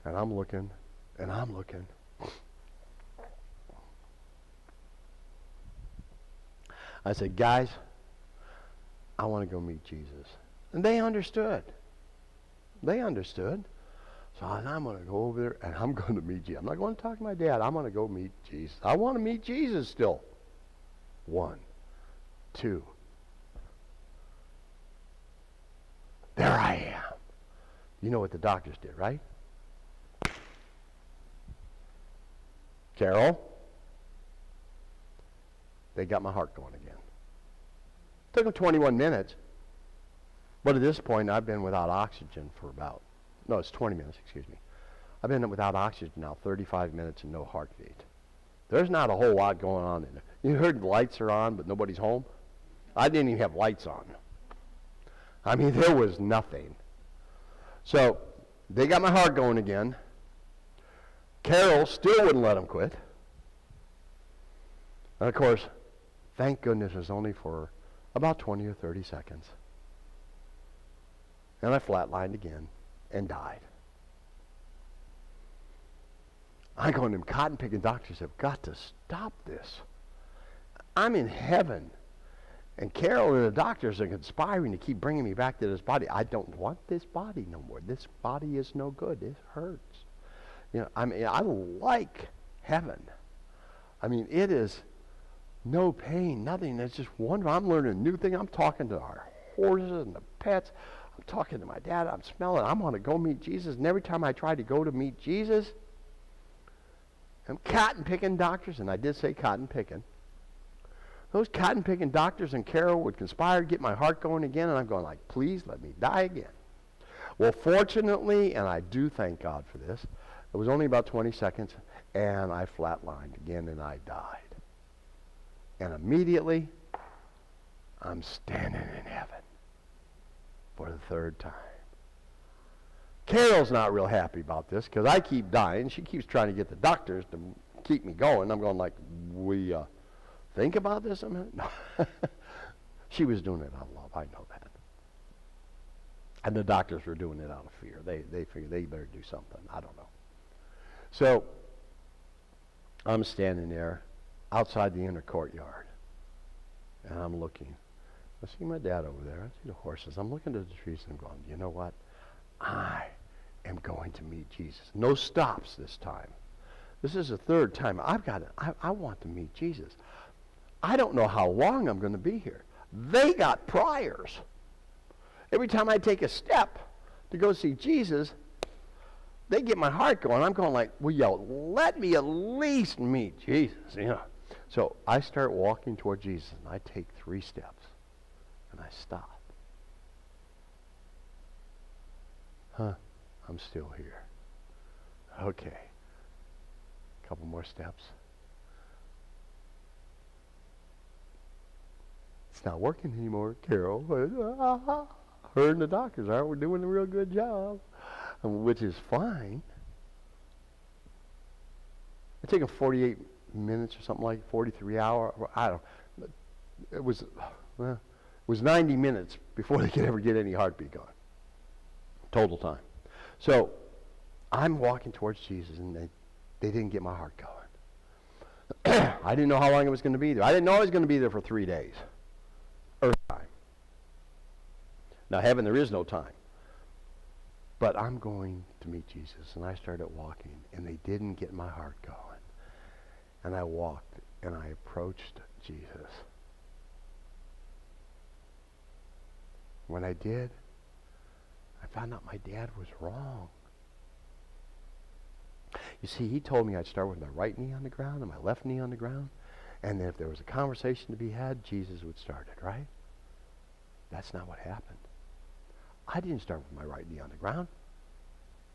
And I'm looking. And I'm looking. I said, guys, I want to go meet Jesus. And they understood. They understood. So I'm going to go over there and I'm going to meet Jesus. I'm not going to talk to my dad. I'm going to go meet Jesus. I want to meet Jesus still. 1, 2. There I am. You know what the doctors did, right? Carol, they got my heart going again. Took them 21 minutes. But at this point, I've been without oxygen for it's 20 minutes, excuse me. I've been without oxygen now 35 minutes and no heartbeat. There's not a whole lot going on in there. You heard the lights are on, but nobody's home? I didn't even have lights on. I mean, there was nothing. So, they got my heart going again. Carol still wouldn't let them quit. And of course, thank goodness it was only for about 20 or 30 seconds. And I flatlined again and died. I'm going, them cotton-picking doctors have got to stop this. I'm in heaven. And Carol and the doctors are conspiring to keep bringing me back to this body. I don't want this body no more. This body is no good. It hurts. You know, I mean, I like heaven. I mean, it is no pain, nothing. It's just wonderful. I'm learning a new thing. I'm talking to our horses and the pets. I'm talking to my dad. I'm smelling. I'm going to go meet Jesus. And every time I try to go to meet Jesus, I'm cotton-picking doctors, and I did say cotton-picking. Those cotton-picking doctors and Carol would conspire to get my heart going again, and I'm going like, please let me die again. Well, fortunately, and I do thank God for this, it was only about 20 seconds, and I flatlined again, and I died. And immediately, I'm standing in heaven for the third time. Carol's not real happy about this because I keep dying. She keeps trying to get the doctors to keep me going. I'm going like, we think about this a minute? No. She was doing it out of love. I know that. And the doctors were doing it out of fear. They figured they better do something. I don't know. So I'm standing there outside the inner courtyard. And I'm looking. I see my dad over there. I see the horses. I'm looking at the trees and I'm going, you know what? I am going to meet Jesus. No stops this time. This is the third time. I want to meet Jesus. I don't know how long I'm going to be here. They got priors. Every time I take a step to go see Jesus, they get my heart going. I'm going like, well, let me at least meet Jesus. You know. So I start walking toward Jesus, and I take 3 steps, and I stop. I'm still here. Okay. A couple more steps. It's not working anymore, Carol. Her and the doctors aren't. We're doing a real good job, which is fine. It took them 48 minutes or something like 43 hours. I don't know. It was 90 minutes before they could ever get any heartbeat going. Total time. So I'm walking towards Jesus, and they didn't get my heart going. I didn't know how long it was going to be there. I didn't know I was going to be there for 3 days. Earth time. Now, heaven, there is no time. But I'm going to meet Jesus, and I started walking, and they didn't get my heart going. And I walked, and I approached Jesus. When I did, I found out my dad was wrong. You see, he told me I'd start with my right knee on the ground and my left knee on the ground, and then if there was a conversation to be had, Jesus would start it, right? That's not what happened. I didn't start with my right knee on the ground.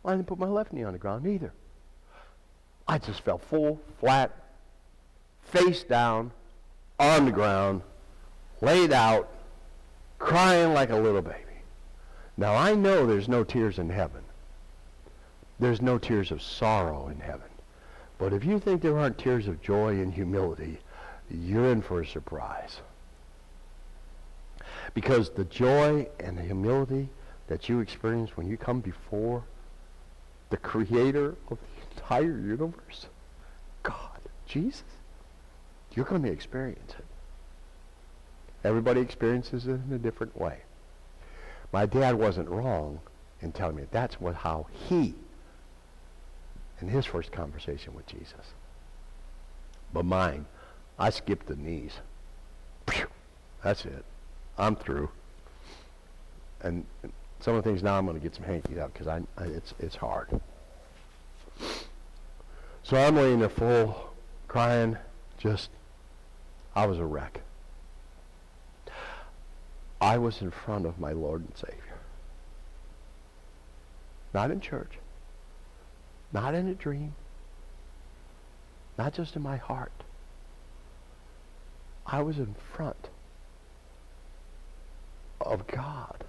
I didn't put my left knee on the ground either. I just fell full, flat, face down, on the ground, laid out, crying like a little baby. Now, I know there's no tears in heaven. There's no tears of sorrow in heaven. But if you think there aren't tears of joy and humility, you're in for a surprise. Because the joy and the humility that you experience when you come before the creator of the entire universe, God, Jesus, you're going to experience it. Everybody experiences it in a different way. My dad wasn't wrong, and telling me that's how he, in his first conversation with Jesus. But mine, I skipped the knees. Phew, that's it. I'm through. And some of the things now I'm going to get some hankies out because it's hard. So I'm laying there full, crying, I was a wreck. I was in front of my Lord and Savior. Not in church. Not in a dream. Not just in my heart. I was in front of God.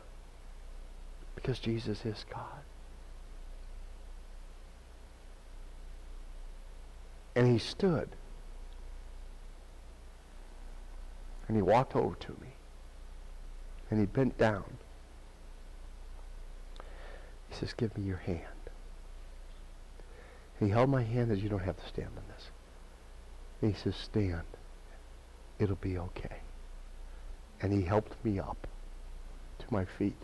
Because Jesus is God. And he stood. And he walked over to me. And he bent down. He says, give me your hand. And he held my hand as you don't have to stand on this. And he says, stand. It'll be okay. And he helped me up to my feet.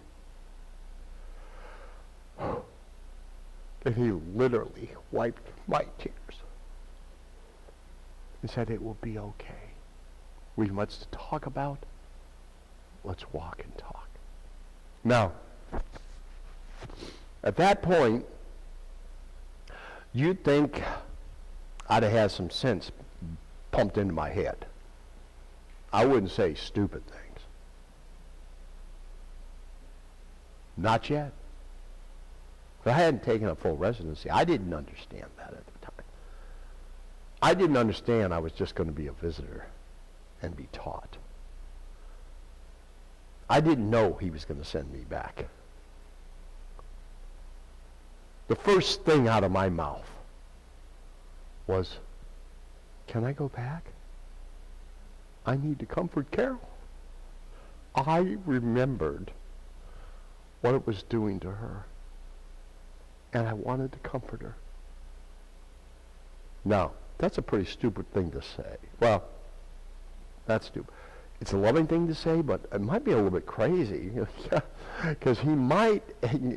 And he literally wiped my tears. And said, it will be okay. We've much to talk about. Let's walk and talk. Now, at that point, you'd think I'd have had some sense pumped into my head. I wouldn't say stupid things. Not yet. I hadn't taken a full residency. I didn't understand that at the time. I didn't understand I was just going to be a visitor and be taught. I didn't know he was going to send me back. The first thing out of my mouth was, can I go back? I need to comfort Carol. I remembered what it was doing to her. And I wanted to comfort her. Now, that's a pretty stupid thing to say. Well, that's stupid. It's a loving thing to say, but it might be a little bit crazy. Because he might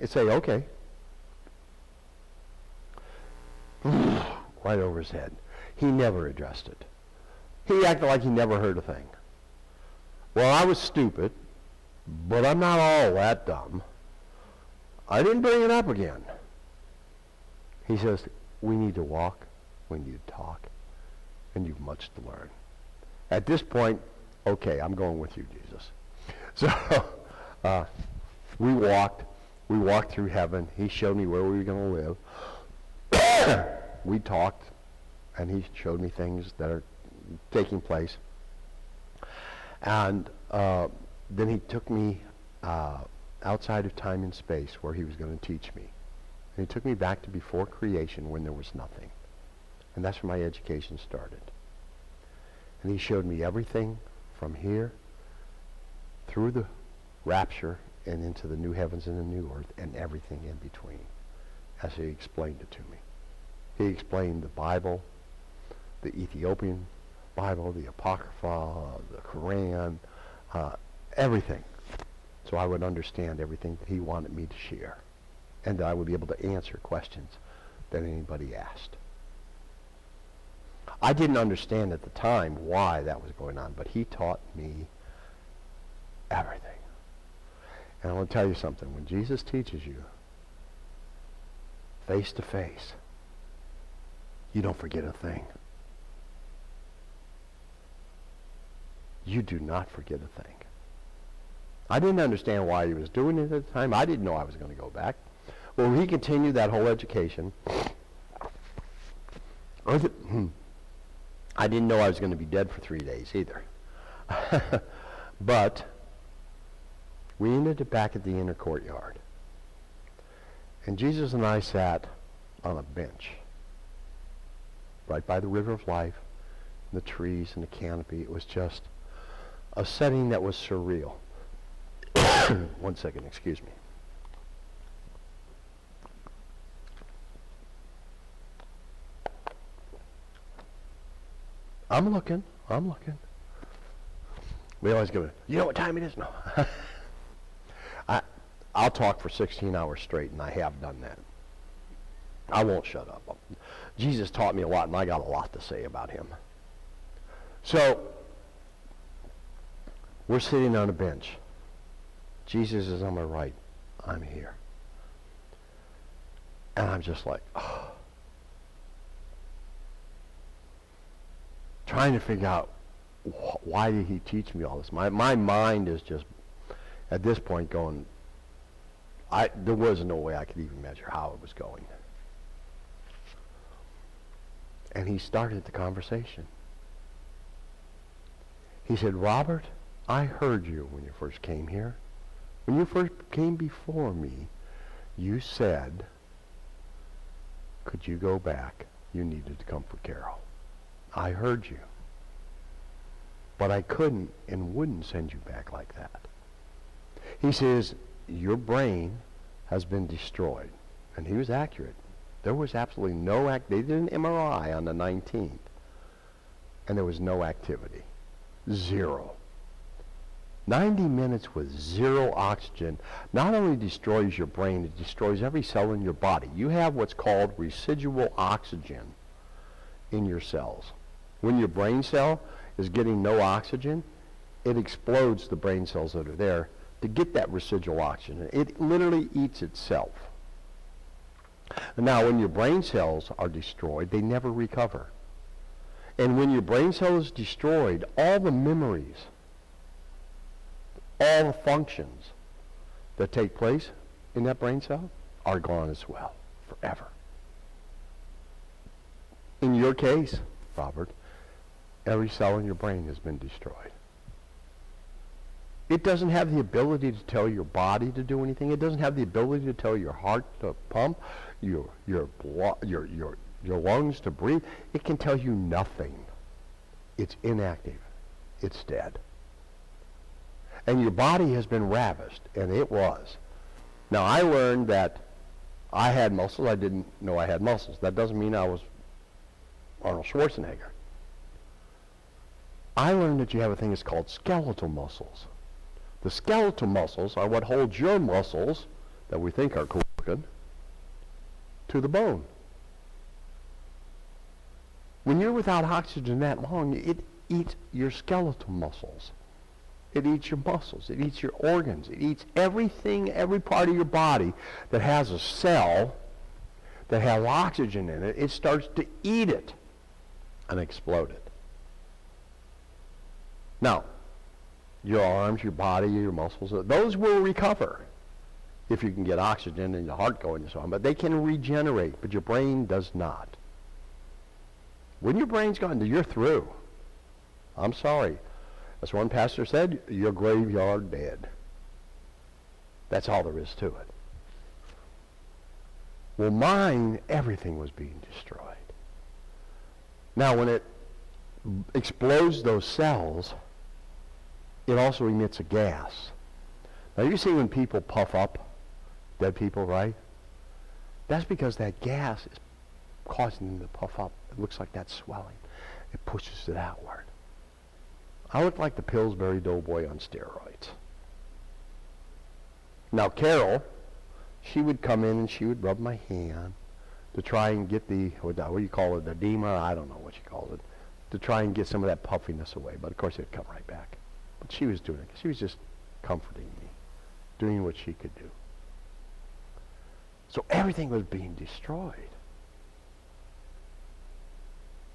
say, okay. Right over his head. He never addressed it. He acted like he never heard a thing. Well, I was stupid, but I'm not all that dumb. I didn't bring it up again. He says, we need to walk, we need to talk, and you've much to learn. At this point, okay, I'm going with you, Jesus. So we walked through heaven. He showed me where we were going to live. We talked, and he showed me things that are taking place. And then he took me outside of time and space where he was going to teach me. And he took me back to before creation when there was nothing. And that's where my education started. And he showed me everything from here through the rapture and into the new heavens and the new earth and everything in between as he explained it to me. He explained the Bible, the Ethiopian Bible, the Apocrypha, the Quran, everything. So I would understand everything that he wanted me to share. And that I would be able to answer questions that anybody asked. I didn't understand at the time why that was going on, but he taught me everything. And I want to tell you something. When Jesus teaches you face to face, you don't forget a thing. You do not forget a thing. I didn't understand why he was doing it at the time. I didn't know I was going to go back. Well, he continued that whole education. I didn't know I was going to be dead for 3 days either. But we ended up back at the inner courtyard. And Jesus and I sat on a bench right by the river of life, and the trees and the canopy. It was just a setting that was surreal. 1 second, excuse me. I'm looking. We always go, you know what time it is? No. I'll talk for 16 hours straight, and I have done that. I won't shut up. Jesus taught me a lot, and I got a lot to say about him. So, we're sitting on a bench. Jesus is on my right. I'm here. And I'm just like, oh. Trying to figure out why did he teach me all this. My mind is just, at this point, going, there was no way I could even measure how it was going. And he started the conversation. He said, Robert, I heard you when you first came here. When you first came before me, you said, could you go back? You needed to come for Carol. I heard you. But I couldn't and wouldn't send you back like that. He says, your brain has been destroyed. And he was accurate. There was absolutely no they did an MRI on the 19th. And there was no activity. Zero. 90 minutes with zero oxygen not only destroys your brain, it destroys every cell in your body. You have what's called residual oxygen in your cells. When your brain cell is getting no oxygen, it explodes the brain cells that are there to get that residual oxygen. It literally eats itself. Now, when your brain cells are destroyed, they never recover. And when your brain cell is destroyed, all the memories, all the functions that take place in that brain cell are gone as well, forever. In your case, Robert, every cell in your brain has been destroyed. It doesn't have the ability to tell your body to do anything. It doesn't have the ability to tell your heart to pump, your lungs to breathe. It can tell you nothing. It's inactive. It's dead. And your body has been ravished, and it was. Now, I learned that I had muscles. I didn't know I had muscles. That doesn't mean I was Arnold Schwarzenegger. I learned that you have a thing that's called skeletal muscles. The skeletal muscles are what holds your muscles, that we think are cool looking, to the bone. When you're without oxygen that long, it eats your skeletal muscles. It eats your muscles. It eats your organs. It eats everything, every part of your body that has a cell that has oxygen in it. It starts to eat it and explode it. Now, your arms, your body, your muscles, those will recover if you can get oxygen and your heart going and so on. But they can regenerate, but your brain does not. When your brain's gone, you're through. I'm sorry. As one pastor said, you're graveyard dead. That's all there is to it. Well, mine, everything was being destroyed. Now, when it explodes those cells, it also emits a gas. Now, you see when people puff up, dead people, right? That's because that gas is causing them to puff up. It looks like that's swelling. It pushes it outward. I look like the Pillsbury Doughboy on steroids. Now, Carol, she would come in and she would rub my hand to try and get the, what do you call it, the edema? I don't know what she calls it. To try and get some of that puffiness away. But, of course, it'd come right back. But she was doing it. She was just comforting me, doing what she could do. So everything was being destroyed.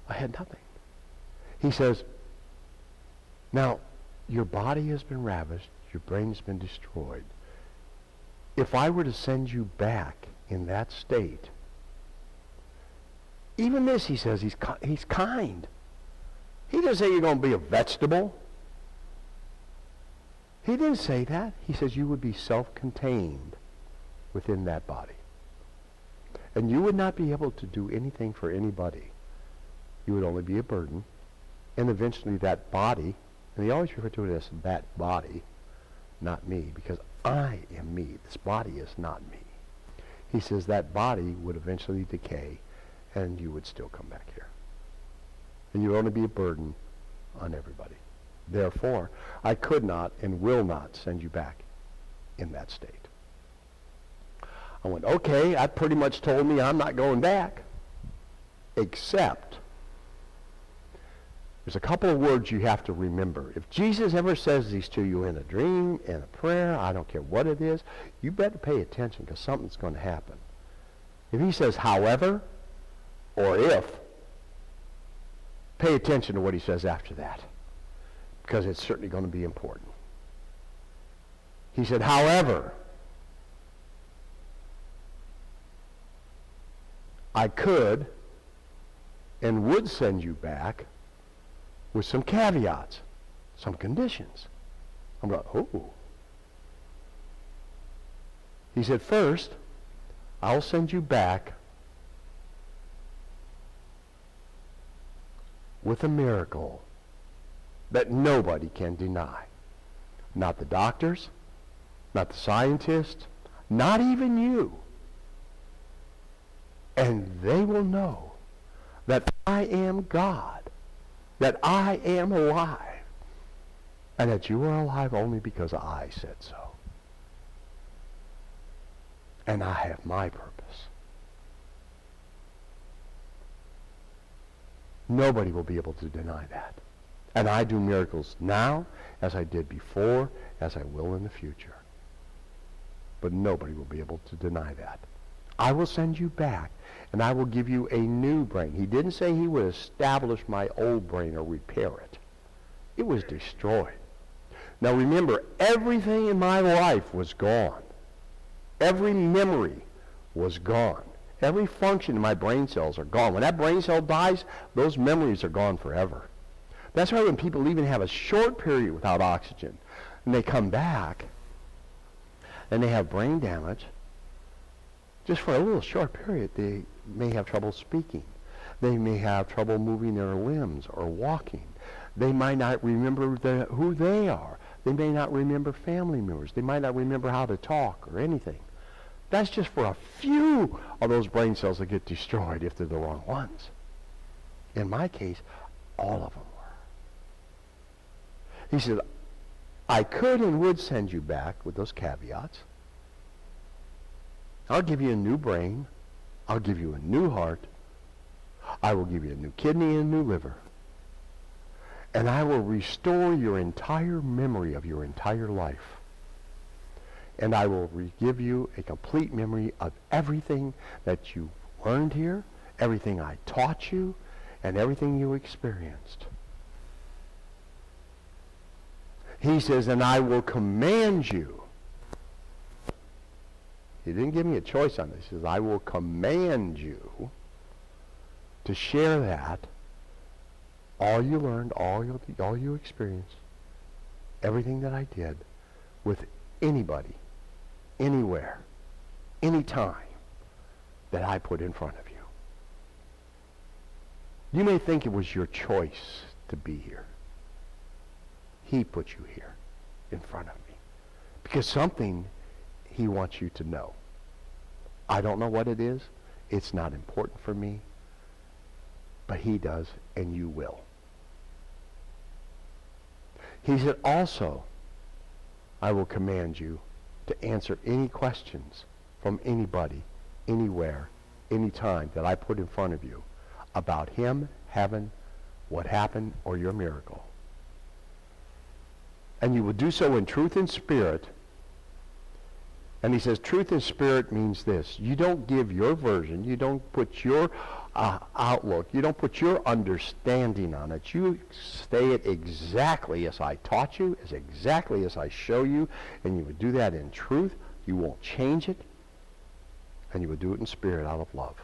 I had nothing. He says, now, your body has been ravished, your brain has been destroyed. If I were to send you back in that state, even this, he says, he's kind. He didn't say you're going to be a vegetable. He didn't say that. He says you would be self-contained within that body. And you would not be able to do anything for anybody. You would only be a burden. And eventually that body, and he always referred to it as that body, not me, because I am me. This body is not me. He says that body would eventually decay, and you would still come back here. And you would only be a burden on everybody. Therefore, I could not and will not send you back in that state. I went, okay, that pretty much told me I'm not going back. Except, there's a couple of words you have to remember. If Jesus ever says these to you in a dream, in a prayer, I don't care what it is, you better pay attention because something's going to happen. If he says, however, or if, pay attention to what he says after that because it's certainly going to be important. He said, however, I could and would send you back with some caveats, some conditions. I'm going, oh. He said, first, I'll send you back with a miracle that nobody can deny. Not the doctors, not the scientists, not even you. And they will know that I am God, that I am alive, and that you are alive only because I said so. And I have my purpose. Nobody will be able to deny that. And I do miracles now, as I did before, as I will in the future. But nobody will be able to deny that. I will send you back, and I will give you a new brain. He didn't say he would establish my old brain or repair it. It was destroyed. Now remember, everything in my life was gone. Every memory was gone. Every function in my brain cells are gone. When that brain cell dies, those memories are gone forever. That's why when people even have a short period without oxygen, and they come back, and they have brain damage, just for a little short period, they may have trouble speaking. They may have trouble moving their limbs or walking. They might not remember who they are. They may not remember family members. They might not remember how to talk or anything. That's just for a few of those brain cells that get destroyed if they're the wrong ones. In my case, all of them were. He said, I could and would send you back with those caveats. I'll give you a new brain. I'll give you a new heart. I will give you a new kidney and a new liver. And I will restore your entire memory of your entire life. And I will give you a complete memory of everything that you learned here, everything I taught you, and everything you experienced. He says, and I will command you. He didn't give me a choice on this. He says, I will command you to share that, all you learned, all you experienced, everything that I did, with anybody, anywhere, anytime that I put in front of you. You may think it was your choice to be here. He put you here in front of me because something he wants you to know. I don't know what it is. It's not important for me, but he does, and you will. He said, also, I will command you to answer any questions from anybody, anywhere, anytime that I put in front of you about him, heaven, what happened, or your miracle. And you will do so in truth and spirit. And he says truth and spirit means this. You don't give your version. You don't put your outlook. You don't put your understanding on it. You say it exactly as I taught you, as exactly as I show you. And you would do that in truth. You won't change it. And you would do it in spirit out of love.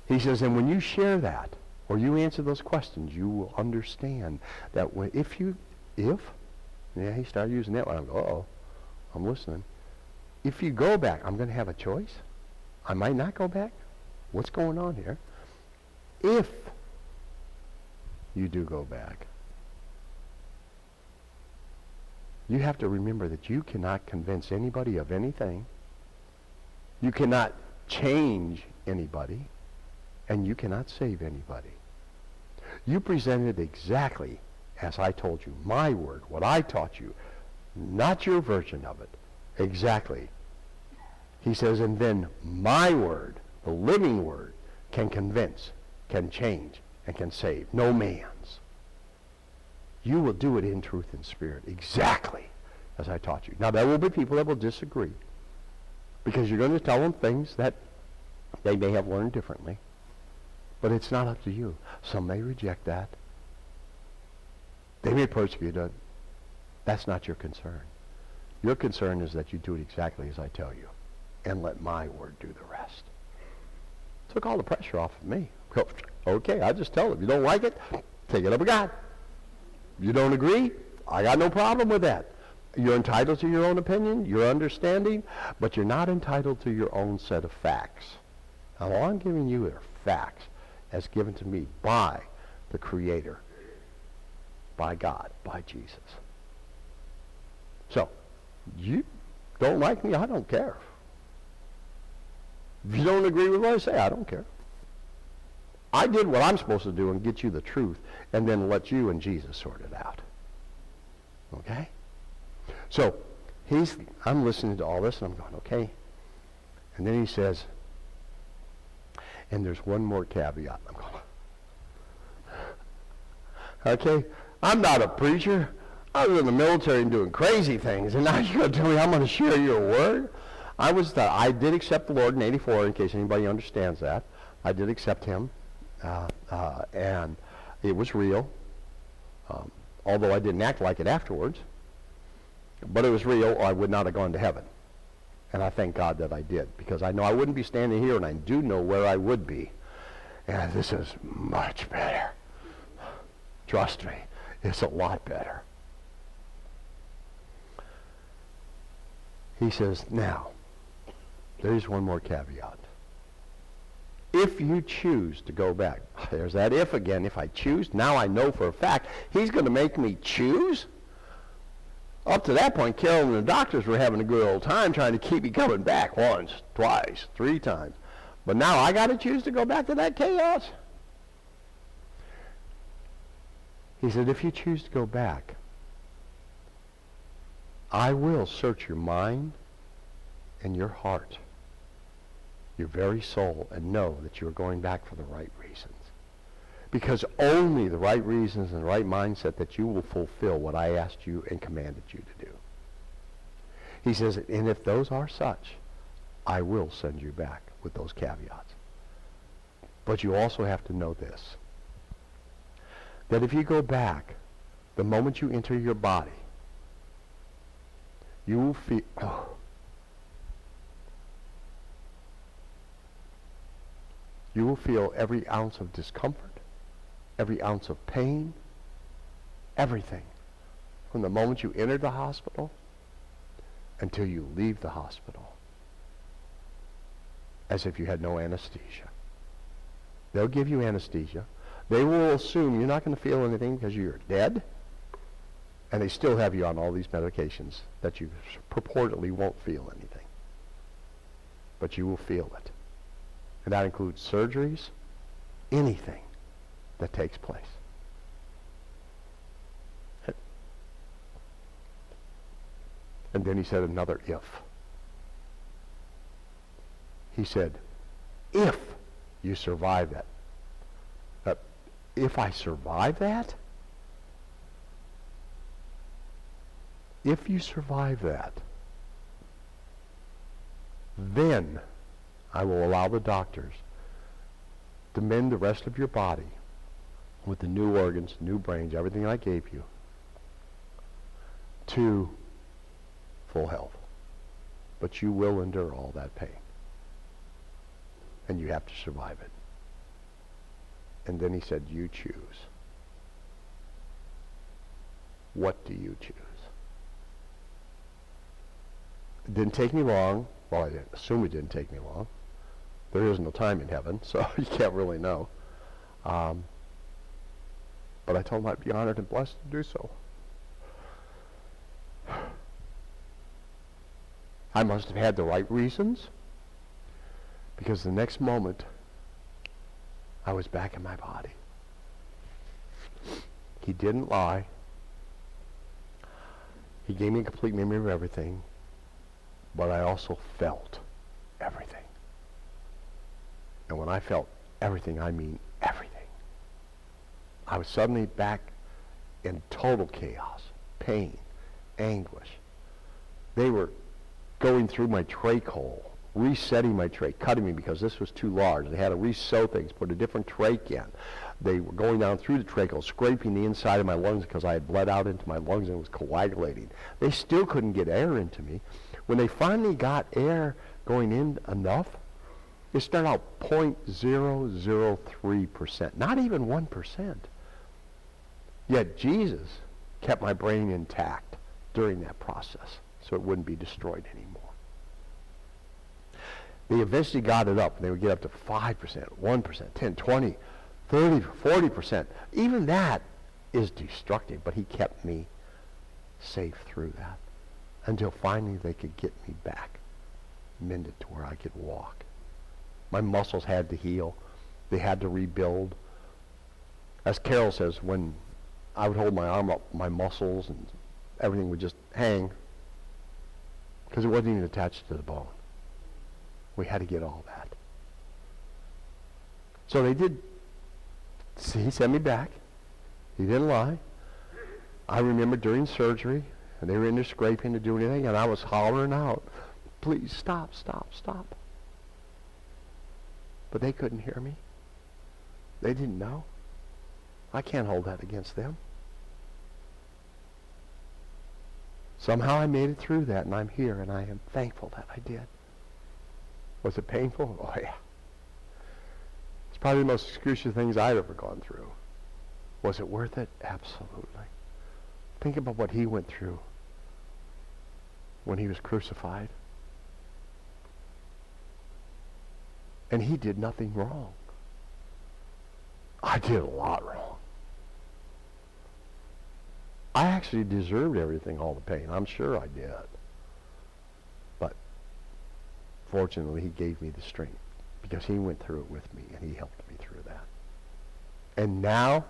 He says, and when you share that, or you answer those questions, you will understand that he started using that one. I'm going, uh-oh, I'm listening. If you go back, I'm going to have a choice. I might not go back. What's going on here? If you do go back, you have to remember that you cannot convince anybody of anything. You cannot change anybody. And you cannot save anybody. You presented exactly as I told you, my word, what I taught you, not your version of it, exactly He says, and then my word, the living word, can convince, can change, and can save. No man's. You will do it in truth and spirit, exactly as I taught you. Now, there will be people that will disagree, because you're going to tell them things that they may have learned differently. But it's not up to you. Some may reject that. They may persecute it. That's not your concern. Your concern is that you do it exactly as I tell you, and let my word do the rest. Took all the pressure off of me. Okay, I just tell them. You don't like it? Take it up with God. You don't agree? I got no problem with that. You're entitled to your own opinion, your understanding, but you're not entitled to your own set of facts. Now, all I'm giving you are facts as given to me by the Creator, by God, by Jesus. So, you don't like me, I don't care. If you don't agree with what I say, I don't care. I did what I'm supposed to do and get you the truth, and then let you and Jesus sort it out. Okay? So, I'm listening to all this, and I'm going, okay. And then he says, and there's one more caveat. I'm going, okay, I'm not a preacher. I was in the military and doing crazy things, and now you're going to tell me I'm going to share your word? I did accept the Lord in '84, in case anybody understands that. I did accept him, and it was real, although I didn't act like it afterwards. But it was real, or I would not have gone to heaven. And I thank God that I did, because I know I wouldn't be standing here, and I do know where I would be. And this is much better. Trust me, it's a lot better. He says, now, there's one more caveat. If you choose to go back, there's that if again, if I choose, now I know for a fact, he's going to make me choose? Up to that point, Carol and the doctors were having a good old time trying to keep me coming back once, twice, 3 times. But now I got to choose to go back to that chaos? He said, if you choose to go back, I will search your mind and your heart, your very soul, and know that you're going back for the right reasons. Because only the right reasons and the right mindset that you will fulfill what I asked you and commanded you to do. He says, and if those are such, I will send you back with those caveats. But you also have to know this, that if you go back, the moment you enter your body, you will feel, you will feel every ounce of discomfort, every ounce of pain, everything, from the moment you enter the hospital until you leave the hospital, as if you had no anesthesia. They'll give you anesthesia. They will assume you're not going to feel anything because you're dead, and they still have you on all these medications that you purportedly won't feel anything. But you will feel it. And that includes surgeries, anything that takes place. And then he said another if. He said, if you survive that. If I survive that? If you survive that, then I will allow the doctors to mend the rest of your body with the new organs, new brains, everything I gave you, to full health. But you will endure all that pain. And you have to survive it. And then he said, you choose. What do you choose? It didn't take me long. Well, I didn't assume it didn't take me long. There is no time in heaven, so you can't really know. But I told him I'd be honored and blessed to do so. I must have had the right reasons, because the next moment, I was back in my body. He didn't lie. He gave me a complete memory of everything, but I also felt And when I felt everything, I mean everything, I was suddenly back in total chaos, pain, anguish. They were going through my trach hole, resetting my trach, cutting me because this was too large. They had to re-sew things, put a different trach in. They were going down through the trach hole, scraping the inside of my lungs because I had bled out into my lungs and it was coagulating. They still couldn't get air into me. When they finally got air going in enough, it started out 0.003%, not even 1%. Yet Jesus kept my brain intact during that process so it wouldn't be destroyed anymore. They eventually got it up, and they would get up to 5%, 1%, 10, 20, 30, 40%. Even that is destructive, but he kept me safe through that until finally they could get me back, mended to where I could walk. My muscles had to heal. They had to rebuild. As Carol says, when I would hold my arm up, my muscles and everything would just hang because it wasn't even attached to the bone. We had to get all that. So they did. See, he sent me back. He didn't lie. I remember during surgery, and they were in there scraping to do anything, and I was hollering out, please stop, stop, stop. But they couldn't hear me. They didn't know. I can't hold that against them. Somehow I made it through that, and I'm here, and I am thankful that I did. Was it painful? Oh, yeah. It's probably the most excruciating things I've ever gone through. Was it worth it? Absolutely. Think about what he went through when he was crucified. And he did nothing wrong. I did a lot wrong. I actually deserved everything, all the pain. I'm sure I did. But fortunately, he gave me the strength because he went through it with me and he helped me through that. And now,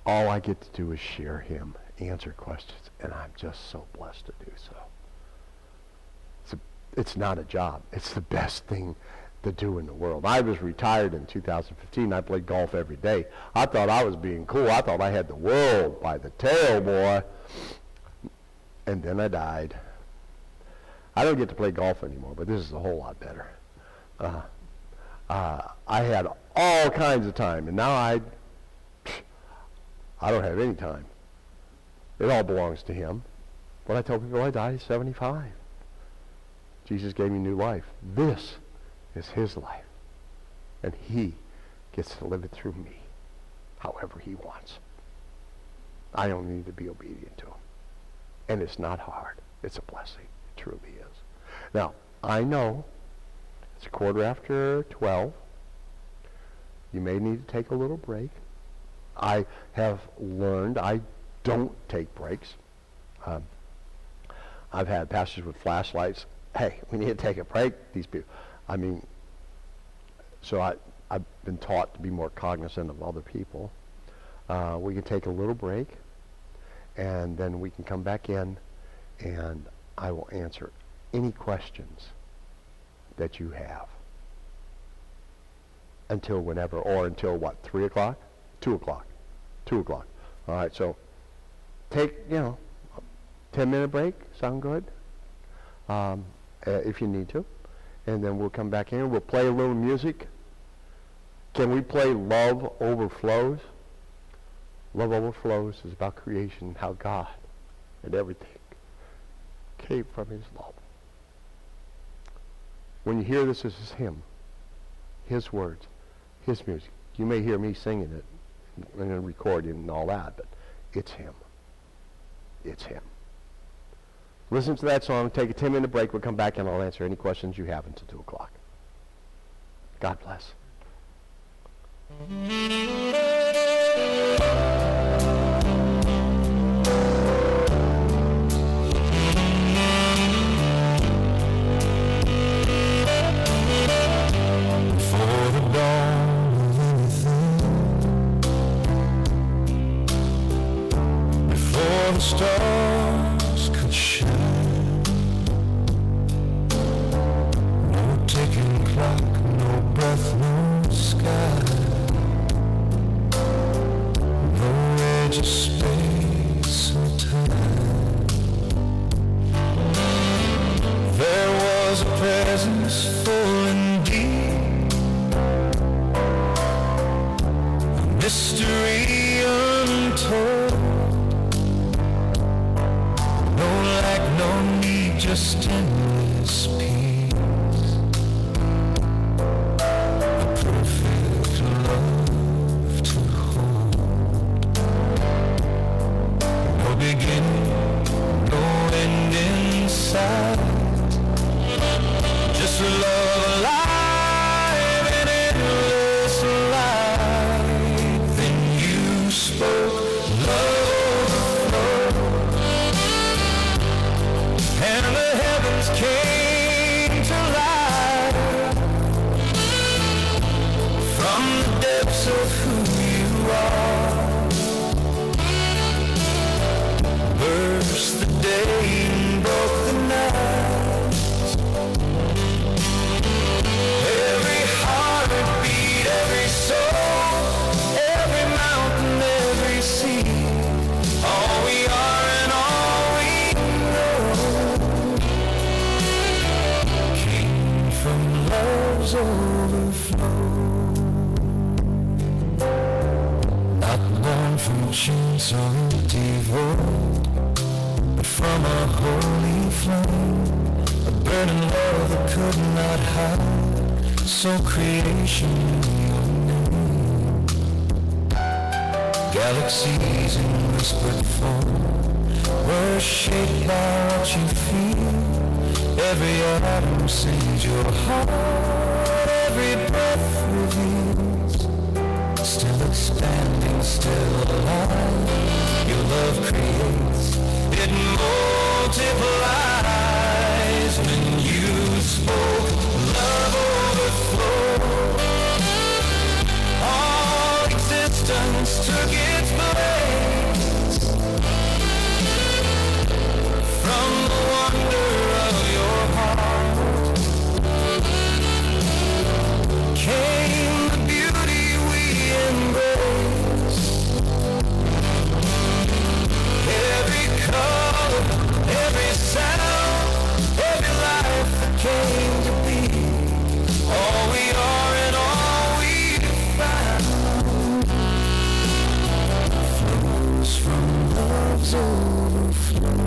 all I get to do is share him, answer questions, and I'm just so blessed to do so. It's not a job. It's the best thing to do in the world. I was retired in 2015. I played golf every day. I thought I was being cool. I thought I had the world by the tail, boy. And then I died. I don't get to play golf anymore, but this is a whole lot better. I had all kinds of time, and now I don't have any time. It all belongs to him. But I tell people I died at 75. Jesus gave me new life. This is his life. And he gets to live it through me, however he wants. I only need to be obedient to him. And it's not hard. It's a blessing. It truly is. Now, I know it's 12:15. You may need to take a little break. I have learned I don't take breaks. I've had pastors with flashlights. Hey, we need to take a break. These people, so I've been taught to be more cognizant of other people. We can take a little break, and then we can come back in, and I will answer any questions that you have. Until whenever, or until what, 3 o'clock? 2 o'clock. 2 o'clock. All right, so take, 10-minute break. Sound good? If you need to. And then we'll come back in. We'll play a little music. Can we play Love Overflows? Love Overflows is about creation, how God and everything came from his love. When you hear this is him, his words, his music. You may hear me singing it and recording and all that, but it's him. It's him. Listen to that song, take a 10-minute break, we'll come back and I'll answer any questions you have until 2 o'clock. God bless. Before the dawn of anything, before the stars could shine, no ticking clock, no full and deep, a mystery untold. No lack, no need, just endless peace, a perfect love to hold. No beginning, no end in sight, just love alive in endless light. Then you spoke, love overflowed, and the heavens came to life. From the depths of who you are burst the day and broke the night. Every heartbeat, every soul, every mountain, every sea, all we are and all we know came from love's overflow. Not born from chance or empty void, but from a holy flame, a burning love that could not hide, so creation knew your name. Galaxies in whispered form were shaped by what you feel. Every atom sings your heart, every breath reveals. Still expanding, still alive, your love creates, it multiplies. When you spoke, love overflowed, all existence took its place. From the wonder of your heart came the beauty we embrace. Every color, every sound, every life that came to be, all we are and all we found flows from love's overflow.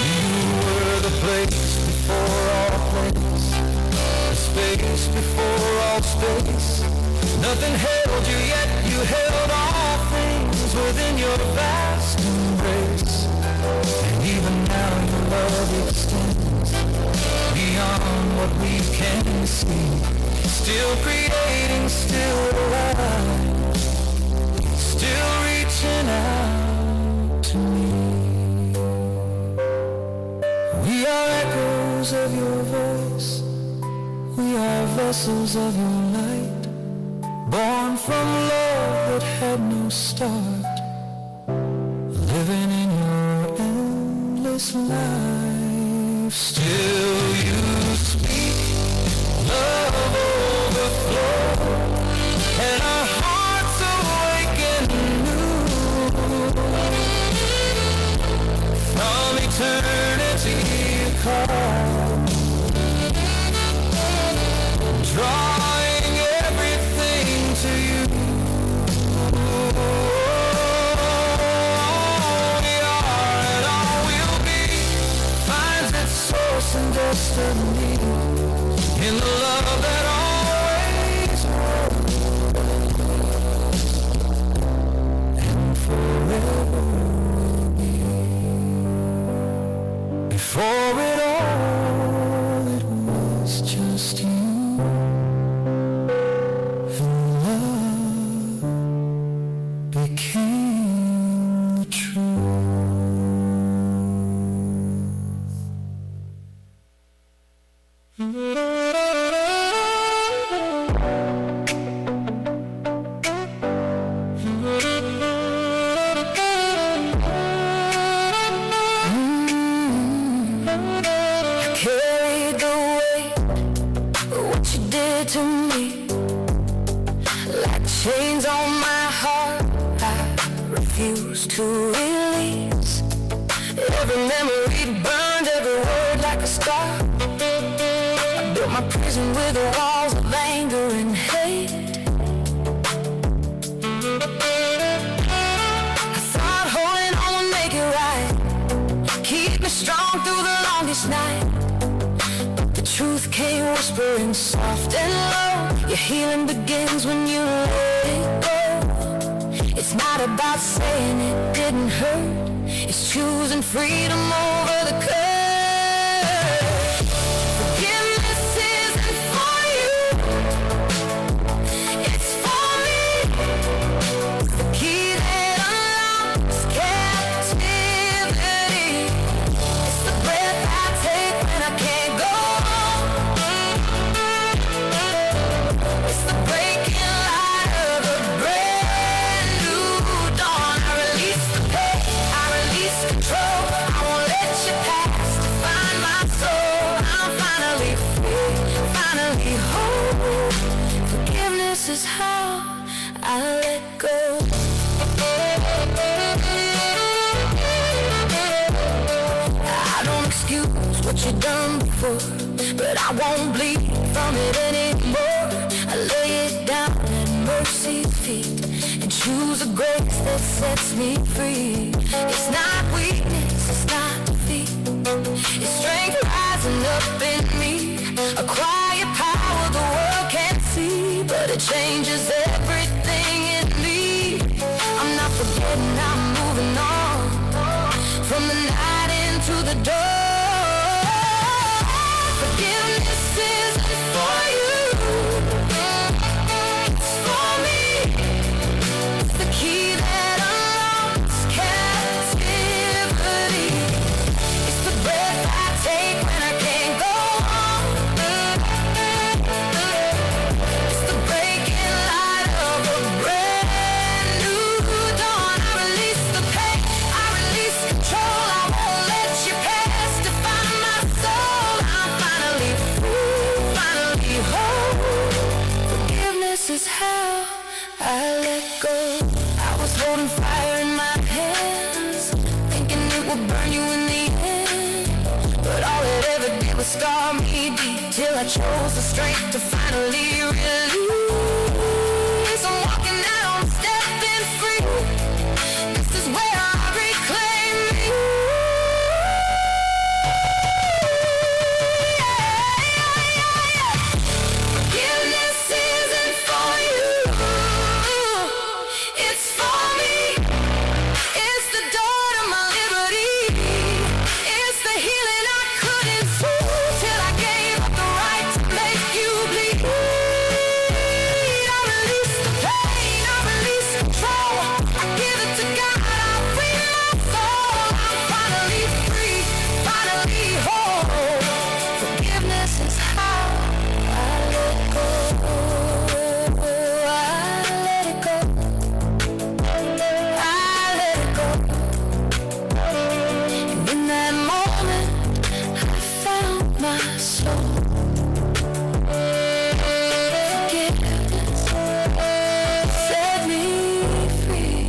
You were the place before all place, the space before all space. Nothing held you, yet you held all things within your vast embrace. And even now your love extends beyond what we can see, still creating, still alive, still reaching out to me. We are echoes of your voice, we are vessels of your light, born from love that had no start, living in your endless life. Still you speak, love overflow, and our hearts awaken new. From eternity you call, drawing everything to you. All we are and all we'll be finds its source and destiny in the love that always was and forever will be. Before it all, it was just you. Became the I carried the weight of what you did to me, like chains on my heart I refuse to release. Every memory burns the walls of anger and hate. I thought holding on would make it right, keep me strong through the longest night. But the truth came whispering soft and low. Your healing begins when you let it go. It's not about saying it didn't hurt, it's choosing freedom over the curse. Forgiveness isn't for you, it's for me. It's the key that unlocks captivity. It's the breath I take when I can't go on. It's the breaking light of a brand new dawn. I release the pain, I release control. I won't let you pass to find my soul. I'm finally free, finally whole. Forgiveness is how I let go. I don't excuse what you've done before, but I won't bleed from it anymore. I lay it down at mercy's feet and choose a grace that sets me free. It's not weakness, it's not defeat, it's strength rising up in me. A quiet power the world can't see, but it changes everything in me. I'm not forgetting, I'm moving on from the night into the dawn. Forgiveness isn't for you, it's for me. It's the key that unlocks captivity. It's the breath I take when I can't go on. It's the breaking light of a brand new dawn. I release the pain, I release control. I won't let you pass to find my soul. I'm finally free, finally whole. Forgiveness is how I let go. I was holding fire in my hands, thinking it would burn you in the end, but all it ever did was scar me deep, till I chose the strength to finally release. I'm walking out, I'm stepping free. This is where I reclaim me. Forgiveness isn't for you, it's for me. It's the door to my liberty. It's the healing I couldn't see, till I gave up the right to make you bleed. I release the pain, I release control. I give it to God, I free my soul. I'm finally free, finally whole. Forgiveness is how I let go. I let it go. I let it go. And in that moment, I found my soul. Forgiveness set me free.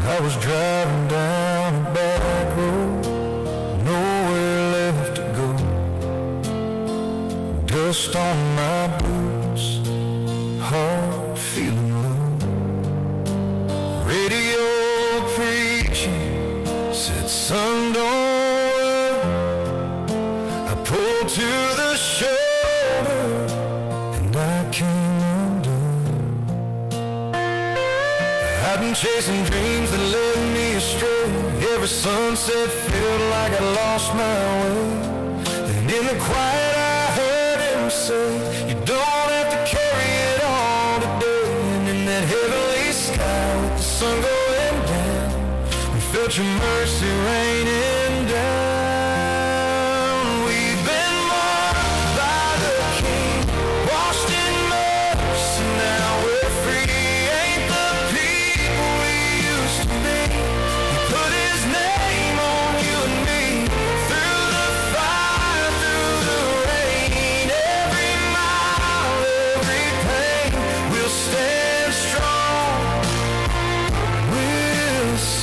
I was driving down a back road, nowhere left to go. Dust on my boots, heart feeling low. Radio preaching said, son, don't worry. I pulled to the shoulder and I came undone. I've been chasing dreams that led me astray. Every sunset felt like I lost my way. Then in the quiet I heard him say, you don't have to carry it all today. And in that heavenly sky with the sun going down, we felt your mercy raining down. We've been marked by the King, washed in mercy, now we're free. Ain't the people we used to be.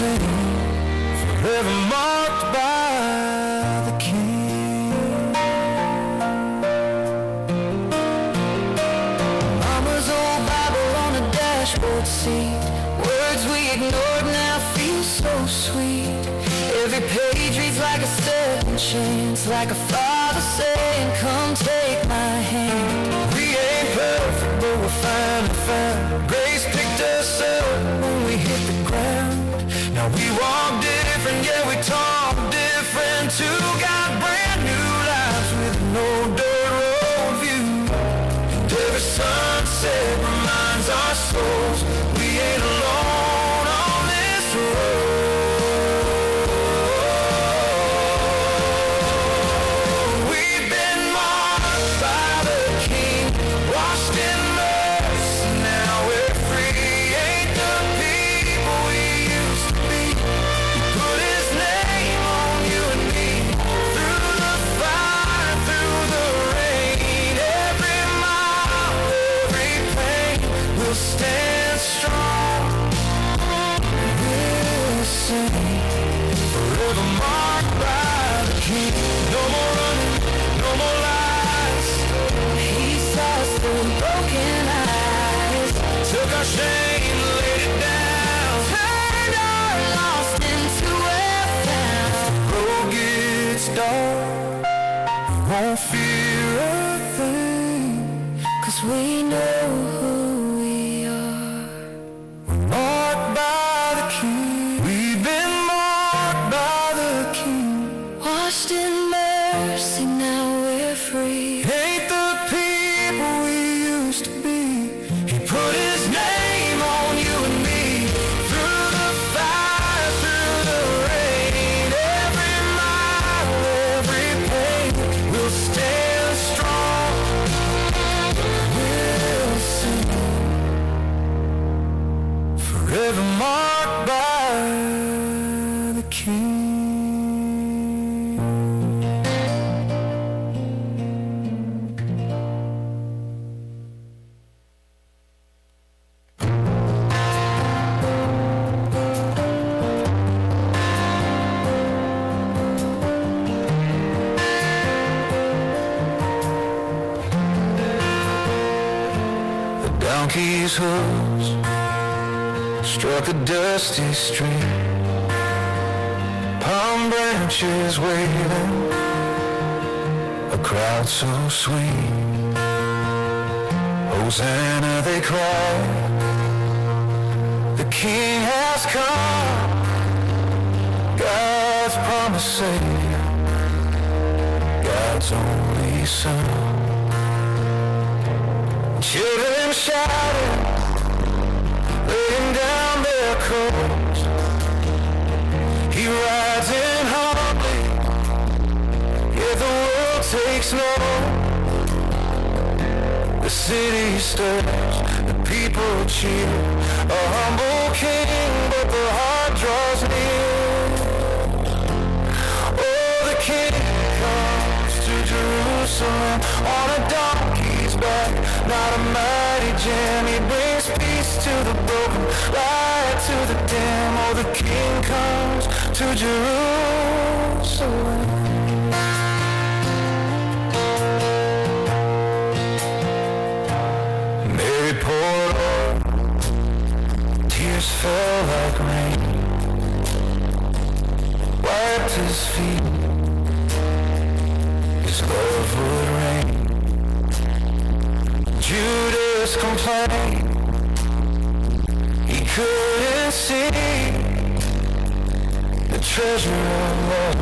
sing, forever marked by the King. Mama's old Bible on the dashboard seat, words we ignored now feel so sweet. Every page reads like a second chance, like a father saying, come take my hand. We ain't perfect, but we're finally found. Grace picked us up when we hit the ground. Now we walk different, yeah, we talk different too. Got brand new lives with no dirt road view. And every sunset reminds our souls we ain't alone on this road. We've been marked by the King, washed in mercy, now we're free. Ain't the people we used to be. He put his name on you and me, through the fire, through the rain. Every mile, every pain, we'll stand strong. We'll sing, forever marked by the King. No more running, no more lies. He saw us through broken eyes, took our shame, laid it down, turned our lost into wealth found. Road gets dark, we won't fear a thing, 'cause we know who we are. We're marked by the King. We've been marked by the King, washed in mercy, now we're free. Ain't the people we used to be. He put his name on you and me, through the fire, through the rain. Every mile, every pain, we'll stand strong. We'll sing, forever marked by the King. The donkey's hooves struck a dusty street, palm branches waving, a crowd so sweet. Hosanna, they cry, the King has come, God's promised Savior, God's only Son. Children shouting, laying down their coats. He rides in humbly, yet the world takes note. The city stirs, the people cheer. A humble king, but the heart draws near. Oh, the King comes to Jerusalem on a donkey's back, not a mighty jam. He brings peace to the broken, light to the dim. Oh, the King comes to Jerusalem. Mary poured oil, tears fell like rain, wiped his feet, his love would rain. Judas complained, he couldn't see the treasure of love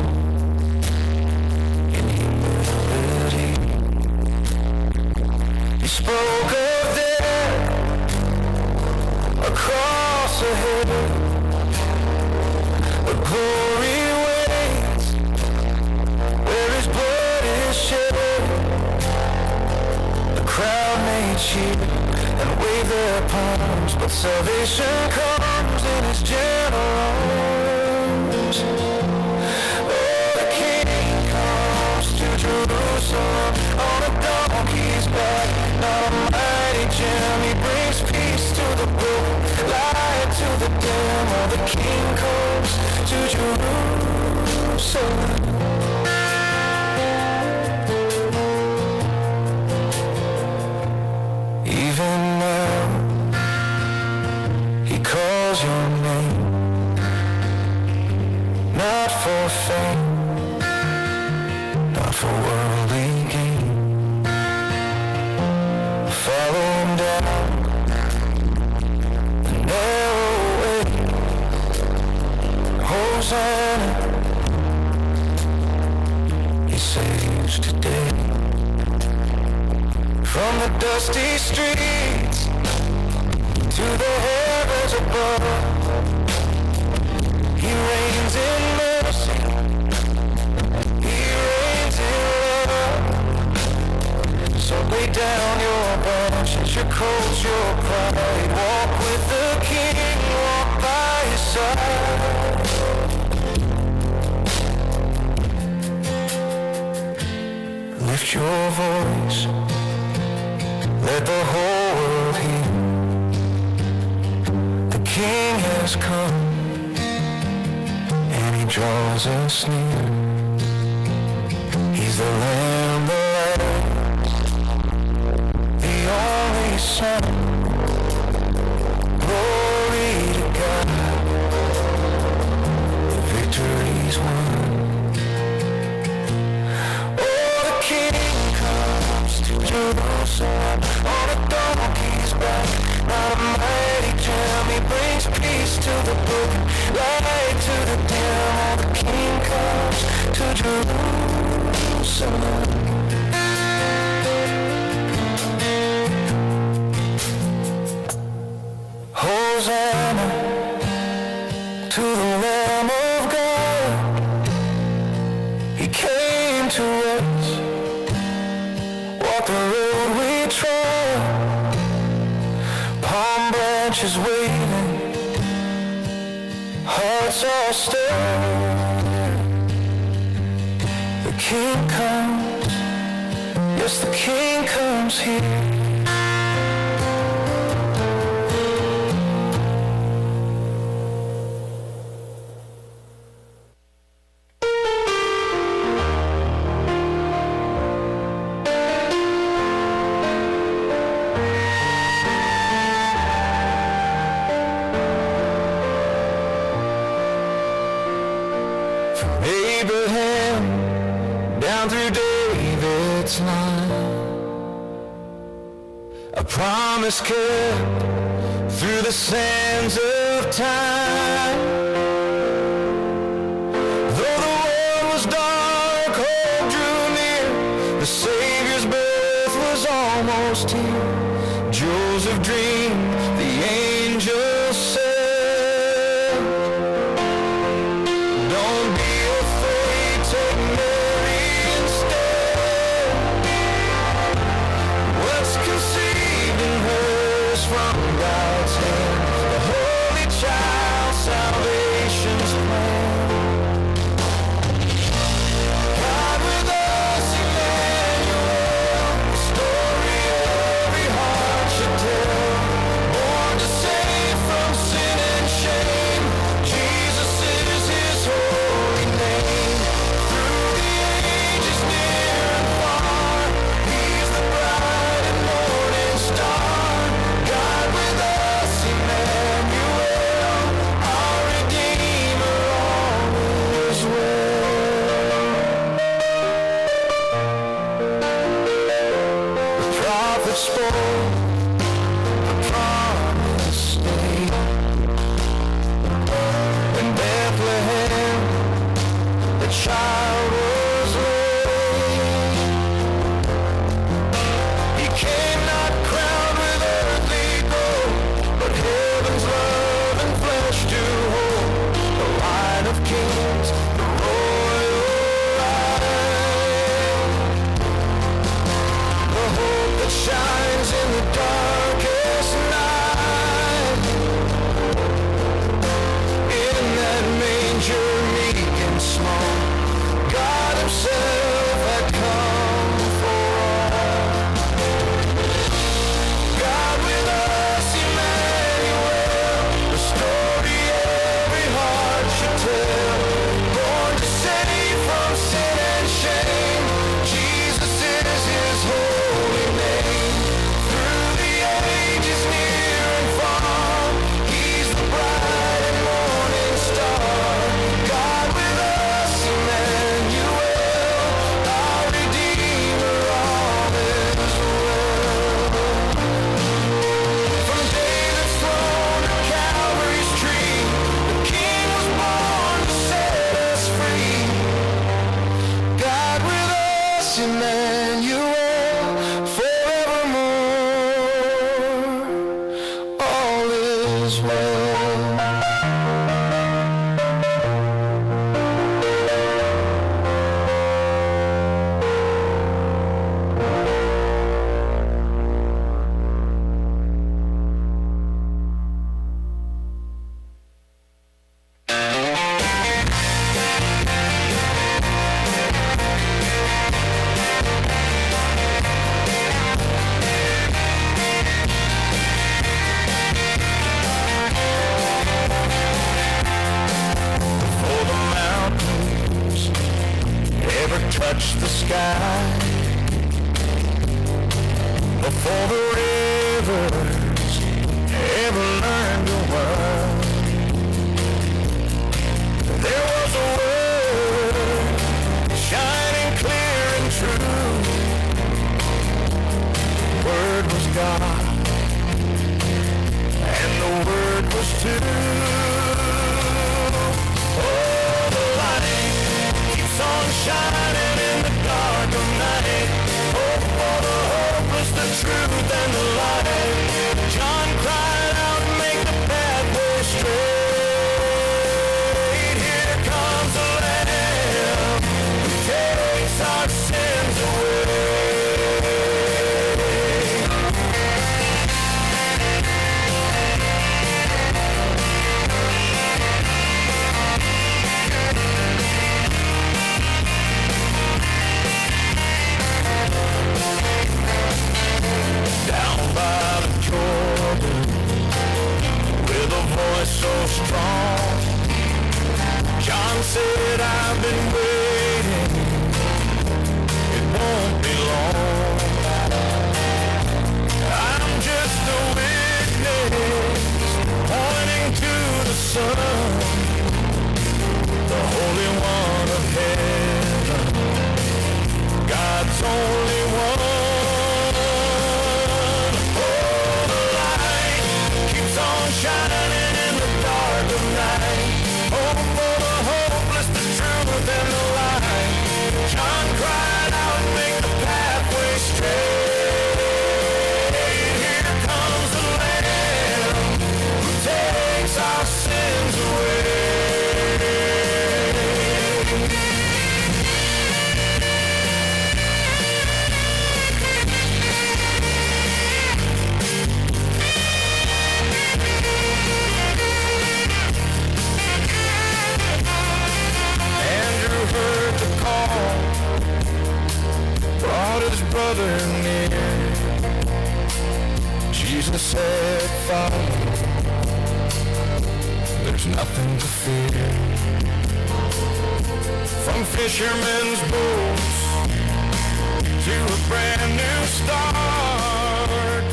in humility. He spoke of death across ahead, but glory waits where his blood is shed. The crowd may cheer and wave their palms, but salvation comes in his gentle arms. Oh, the King comes to Jerusalem on a donkey's back, not a mighty gem. He brings peace to the broken, light to the dim. Oh, the King comes to Jerusalem. Even now, he calls your name, not for fame, not for worldly gain. Follow him down the narrow way. Hosanna, he saves today. From the dusty streets to the heavens above, he reigns in mercy, he reigns in love. So lay down your branches, your coats, your pride. Walk with the King, walk by his side. Lift your voice, let the whole world hear. The King has come, and he draws us near. He's the Lamb, the Lamb, the only Son. Glory to God, the victory's won. Oh, the King comes to Jerusalem on a donkey's back, not a mighty jam. He brings peace to the broken, light to the dim. Oh, the King comes to Jerusalem. Hosanna to the Lamb of God. He came to us, walk the road we trod. Palm branches waving, hearts are stirred. The King comes, yes, the King comes here. Abraham down through David's line, a promise kept through the sands of time. Though the world was dark, hope drew near. The Savior's birth was almost here. Joseph dreamed, the angels said, from God's hand, the Holy Child, salvation. love. Before the mountains ever touch the sky, before the rivers ever learn to run, there was a word shining clear and true. The word was God, and the word was true. Oh, the light keeps on shining in the dark of night. Hope for the hopeless, the truth and the light. John cried out, make the pathway straight. Here comes the Lamb who takes our sins away. Down by the Jordan, with a voice so strong, John said, I've been waiting, it won't be long. I'm just a witness, pointing to the Son, the Holy One of heaven, God's only one. Shining in the dark of night. Hope for the hopeless, the truth and the light. John cried out, make the pathway straight. Here comes the Lamb who takes our sins away. Heard the call, brought his brother near. Jesus said, Father, there's nothing to fear. From fishermen's boats to a brand new start,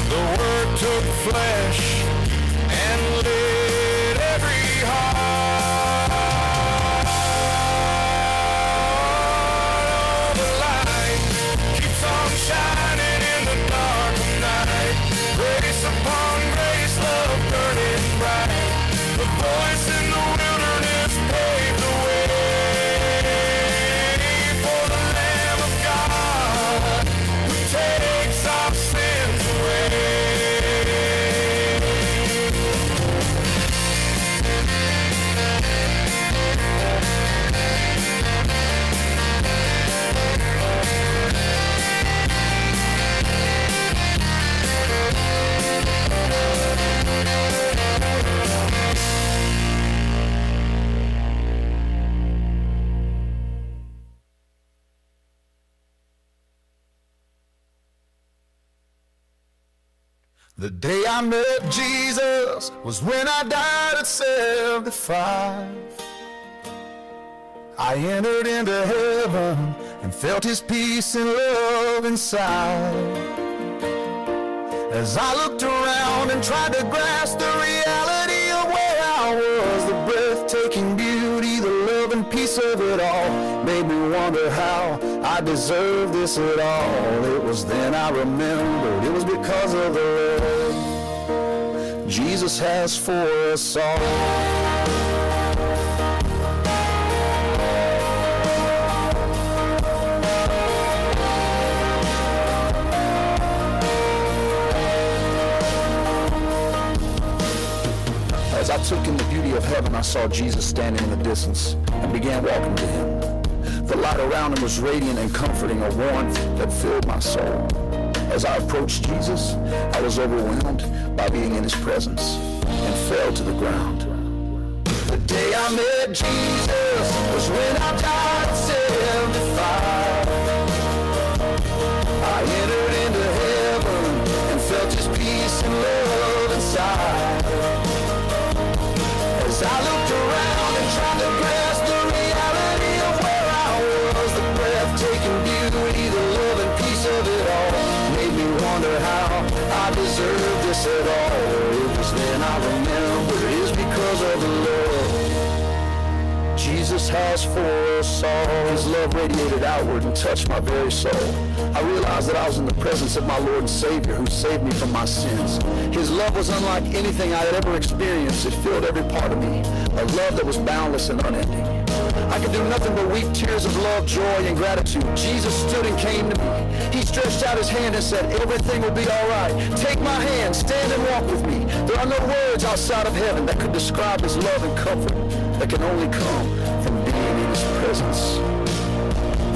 the Word took flesh and lit every heart. Shining in the dark of night, grace upon grace, love burning bright. The voice in the wilderness paved the way for the Lamb of God who takes our sins away. The day I met Jesus was when I died at 75. I entered into heaven and felt his peace and love inside. As I looked around and tried to grasp the reality of where I was, the breathtaking beauty, the love and peace of it all made me wonder how I deserved this at all. It was then I remembered it was because of the love Jesus has for us all. As I took in the beauty of heaven, I saw Jesus standing in the distance and began walking to him. The light around him was radiant and comforting, a warmth that filled my soul. As I approached Jesus, I was overwhelmed by being in his presence and fell to the ground. The day I met Jesus was when I died at 75. I entered into heaven and felt his peace and love inside. As I looked around and tried to grasp the reality of where I was, the breathtaking beauty, the love and peace of it all made me wonder how I deserved this at all. It was then I remembered it is because of the love Jesus has for us all. His love radiated outward and touched my very soul. I realized that I was in the presence of my Lord and Savior who saved me from my sins. His love was unlike anything I had ever experienced. It filled every part of me, a love that was boundless and unending. I could do nothing but weep tears of love, joy, and gratitude. Jesus stood and came to me. He stretched out his hand and said, everything will be all right. Take my hand, stand and walk with me. There are no words outside of heaven that could describe his love and comfort that can only come from being in his presence.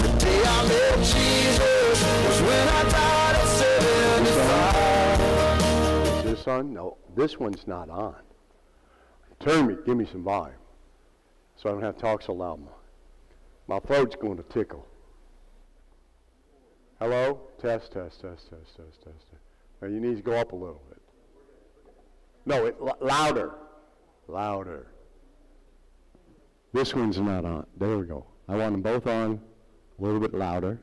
The day I met Jesus was when I died at 75. Is this on? No, this one's not on. Turn me, give me some volume, so I don't have to talk so loud. My throat's going to tickle. Hello? Test, test, test, test, test, test. Now you need to go up a little bit. No, louder. Louder. This one's not on. There we go. I want them both on, a little bit louder.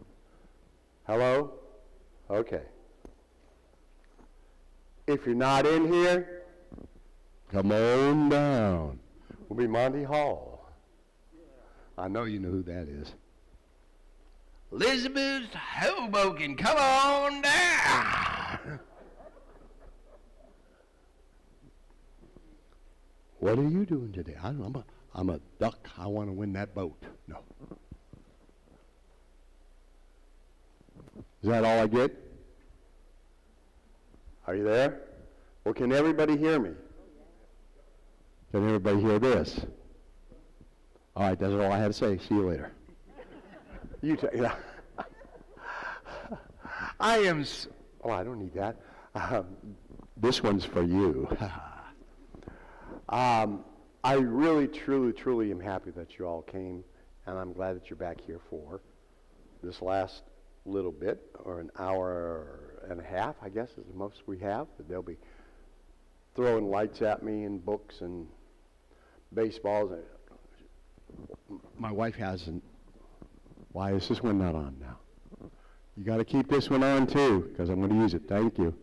Hello? Okay. If you're not in here, come on down. We'll be Monty Hall. I know you know who that is. Elizabeth Hoboken, come on down. What are you doing today? I don't know. I'm a duck. I want to win that boat. No. Is that all I get? Are you there? Well, can everybody hear me? Can everybody hear this? All right, that's all I had to say. See you later. You take it. I am. Oh, I don't need that. This one's for you. I really, truly, truly am happy that you all came, and I'm glad that you're back here for this last little bit, or an hour and a half, I guess, is the most we have. But they'll be throwing lights at me and books and baseballs. My wife hasn't. Why is this one not on now? You got to keep this one on too, because I'm going to use it. Thank you.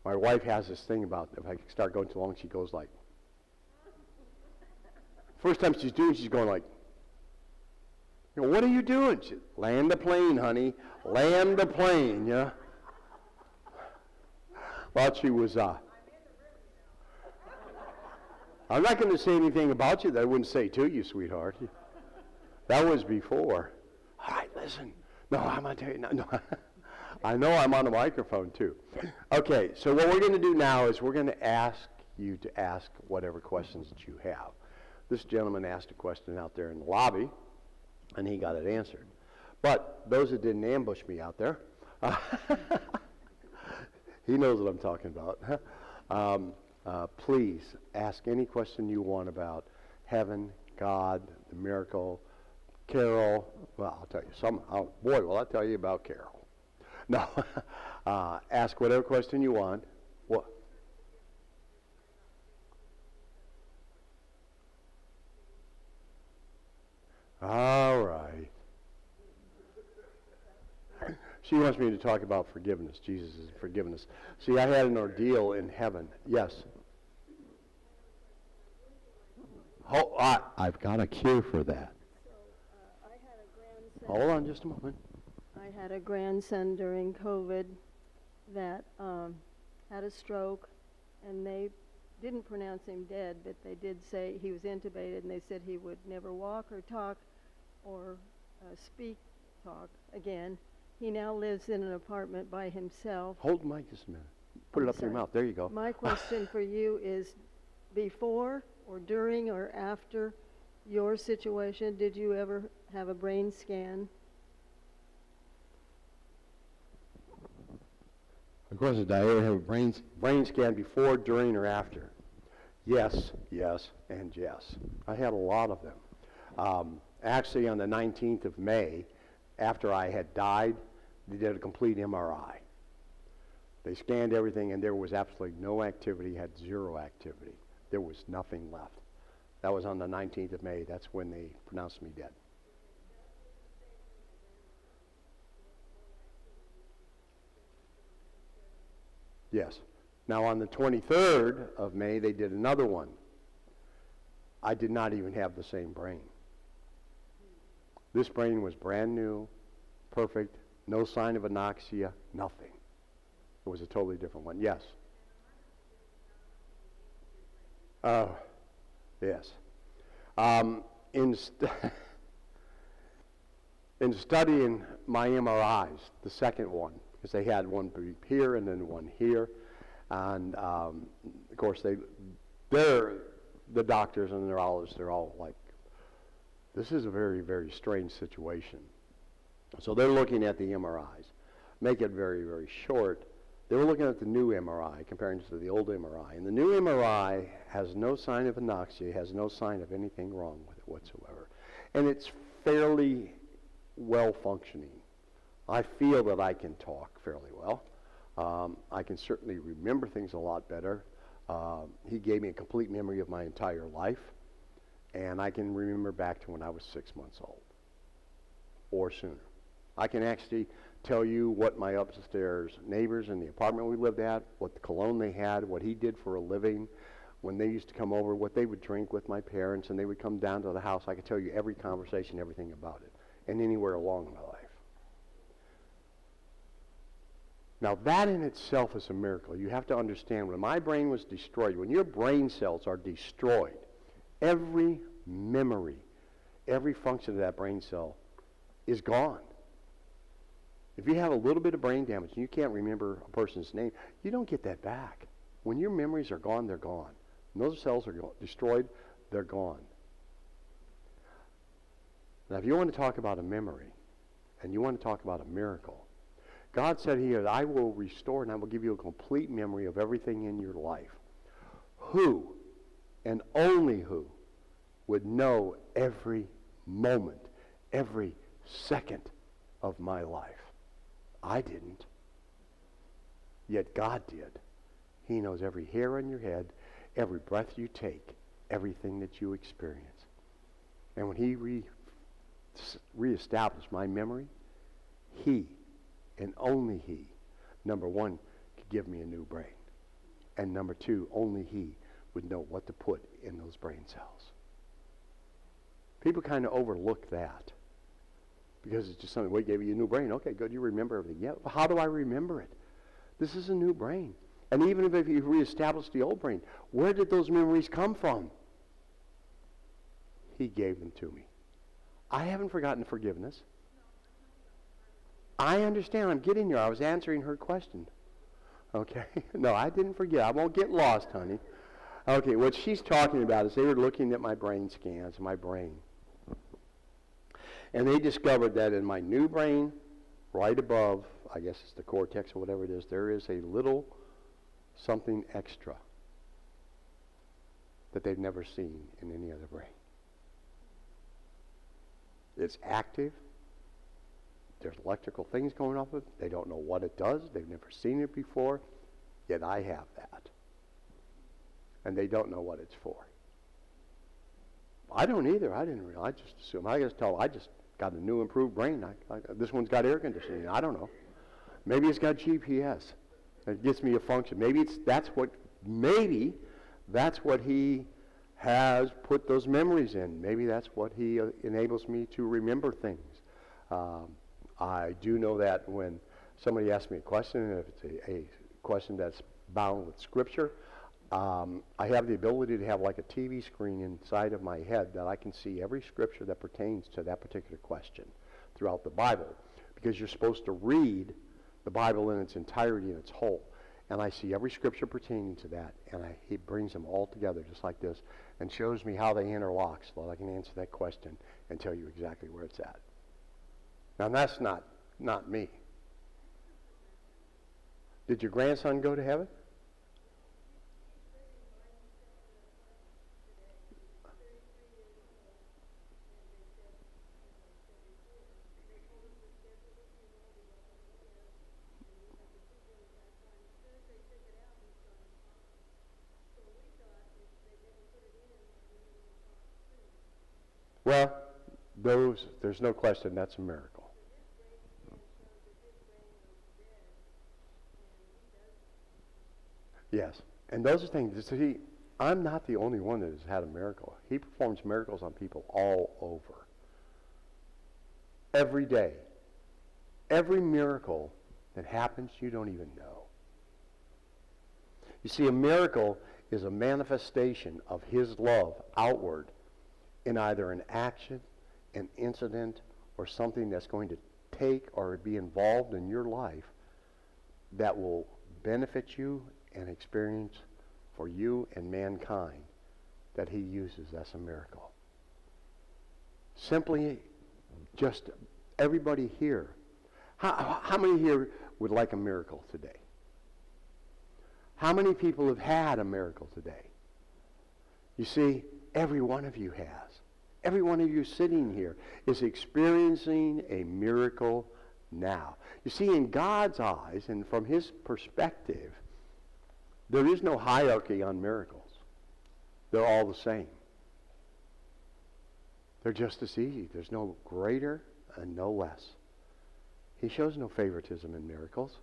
My wife has this thing about if I start going too long, she goes like. First time she's doing, she's going like. You know, what are you doing? She, land the plane, honey. Land the plane, yeah. Thought she was. I'm not going to say anything about you that I wouldn't say to you, sweetheart. That was before. All right, listen. No, I'm going to tell you. No. I know I'm on a microphone, too. Okay, so what we're going to do now is we're going to ask you to ask whatever questions that you have. This gentleman asked a question out there in the lobby, and he got it answered. But those that didn't ambush me out there, he knows what I'm talking about. Please ask any question you want about heaven, God, the miracle, Carol. Well, I'll tell you some. Boy, will I tell you about Carol. No, ask whatever question you want. What? All right. She wants me to talk about forgiveness. Jesus is forgiveness. See, I had an ordeal in heaven. Yes. Oh, I've got a cue for that. I had a grandson. Hold on just a moment. I had a grandson during COVID that had a stroke, and they didn't pronounce him dead, but they did say he was intubated, and they said he would never walk or talk or talk again. He now lives in an apartment by himself. Hold the mic just a minute. Put it I'm up to your sorry. mouth. There you go. My question for you is, before or during or after your situation, did you ever have a brain scan? Of course, did I ever have a brain scan before, during, or after? Yes, yes, and yes. I had a lot of them. Actually, on the 19th of May, after I had died, they did a complete MRI. They scanned everything, and there was absolutely no activity, had zero activity. There was nothing left. That was on the 19th of May. That's when they pronounced me dead. Yes. Now, on the 23rd of May, they did another one. I did not even have the same brain. This brain was brand new, perfect, no sign of anoxia, nothing. It was a totally different one. Yes. Oh, yes. In studying my MRIs, the second one, because they had one here and then one here, and of course they're the doctors and the neurologists. They're all like, this is a very, very strange situation. So they're looking at the MRIs. Make it very, very short. They were looking at the new MRI, comparing to the old MRI. And the new MRI has no sign of anoxia, has no sign of anything wrong with it whatsoever. And it's fairly well functioning. I feel that I can talk fairly well. I can certainly remember things a lot better. He gave me a complete memory of my entire life. And I can remember back to when I was 6 months old or sooner. I can actually tell you what my upstairs neighbors in the apartment we lived at, what the cologne they had, what he did for a living, when they used to come over, what they would drink with my parents, and they would come down to the house. I could tell you every conversation, everything about it, and anywhere along my life. Now that in itself is a miracle. You have to understand, when my brain was destroyed, when your brain cells are destroyed, every memory, every function of that brain cell is gone. If you have a little bit of brain damage and you can't remember a person's name, you don't get that back. When your memories are gone, they're gone. When those cells are destroyed, they're gone. Now, if you want to talk about a memory and you want to talk about a miracle, God said here, I will restore and I will give you a complete memory of everything in your life. Who, and only who, would know every moment, every second of my life? I didn't. Yet God did. He knows every hair on your head, every breath you take, everything that you experience. And when he reestablished my memory, he, and only he, number one, could give me a new brain. And number two, only he would know what to put in those brain cells. People kind of overlook that. Because it's just something, we gave you a new brain. Okay, good, you remember everything. Yeah, well, how do I remember it? This is a new brain. And even if you reestablish the old brain, where did those memories come from? He gave them to me. I haven't forgotten forgiveness. I understand. I'm getting there. I was answering her question. Okay? No, I didn't forget. I won't get lost, honey. Okay, what she's talking about is they were looking at my brain scans, my brain. And they discovered that in my new brain, right above, I guess it's the cortex or whatever it is, there is a little something extra that they've never seen in any other brain. It's active. There's electrical things going off of it. They don't know what it does. They've never seen it before. Yet I have that. And they don't know what it's for. I don't either. I didn't realize. I just assume. I just tell them, I just got a new improved brain. This one's got air conditioning. I don't know. Maybe it's got GPS. It gets me a function. Maybe that's what he has put those memories in. Maybe that's what he enables me to remember things. I do know that when somebody asks me a question, and if it's a question that's bound with Scripture, I have the ability to have like a TV screen inside of my head that I can see every Scripture that pertains to that particular question throughout the Bible, because you're supposed to read the Bible in its entirety, in its whole. and I see every scripture pertaining to that, and he brings them all together just like this and shows me how they interlock so that I can answer that question and tell you exactly where it's at. Now, that's not me. Did your grandson go to heaven? Well, there's no question that's a miracle. Yes, and those are things. See, I'm not the only one that has had a miracle. He performs miracles on people all over. Every day. Every miracle that happens, you don't even know. You see, a miracle is a manifestation of his love outward in either an action, an incident, or something that's going to take or be involved in your life that will benefit you and experience for you and mankind that he uses as a miracle. Simply, just everybody here. How many here would like a miracle today? How many people have had a miracle today? You see, every one of you has. Every one of you sitting here is experiencing a miracle now. You see, in God's eyes and from his perspective, there is no hierarchy on miracles. They're all the same. They're just as easy. There's no greater and no less. He shows no favoritism in miracles.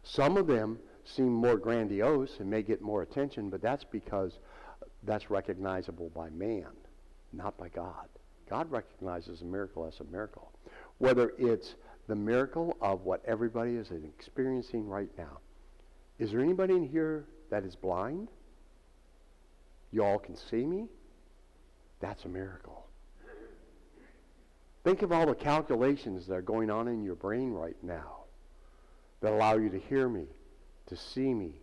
Some of them seem more grandiose and may get more attention, but that's because that's recognizable by man, not by God. God recognizes a miracle as a miracle. Whether it's the miracle of what everybody is experiencing right now. Is there anybody in here that is blind? You all can see me? That's a miracle. Think of all the calculations that are going on in your brain right now that allow you to hear me, to see me,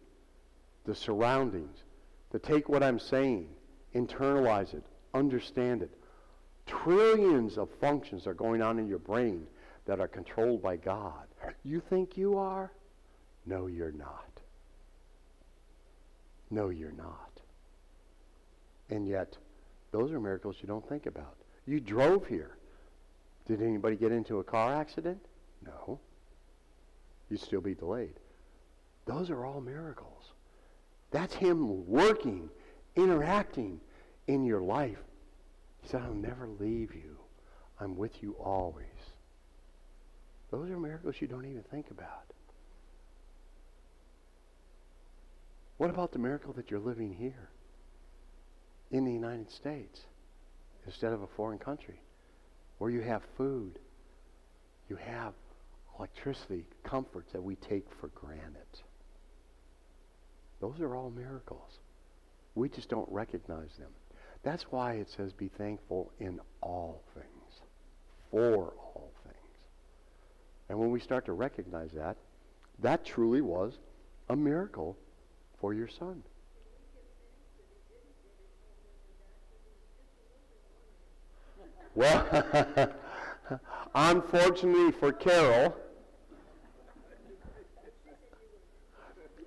the surroundings, to take what I'm saying, internalize it, understand it. Trillions of functions are going on in your brain that are controlled by God. You think you are? No, you're not. No, you're not. And yet, those are miracles you don't think about. You drove here. Did anybody get into a car accident? No. You'd still be delayed. Those are all miracles. That's him working, interacting in your life. He said, I'll never leave you. I'm with you always. Those are miracles you don't even think about. What about the miracle that you're living here in the United States instead of a foreign country where you have food, you have electricity, comforts that we take for granted? Those are all miracles. We just don't recognize them. That's why it says be thankful in all things, for all things. And when we start to recognize that, that truly was a miracle for your son. Well, unfortunately for Carol,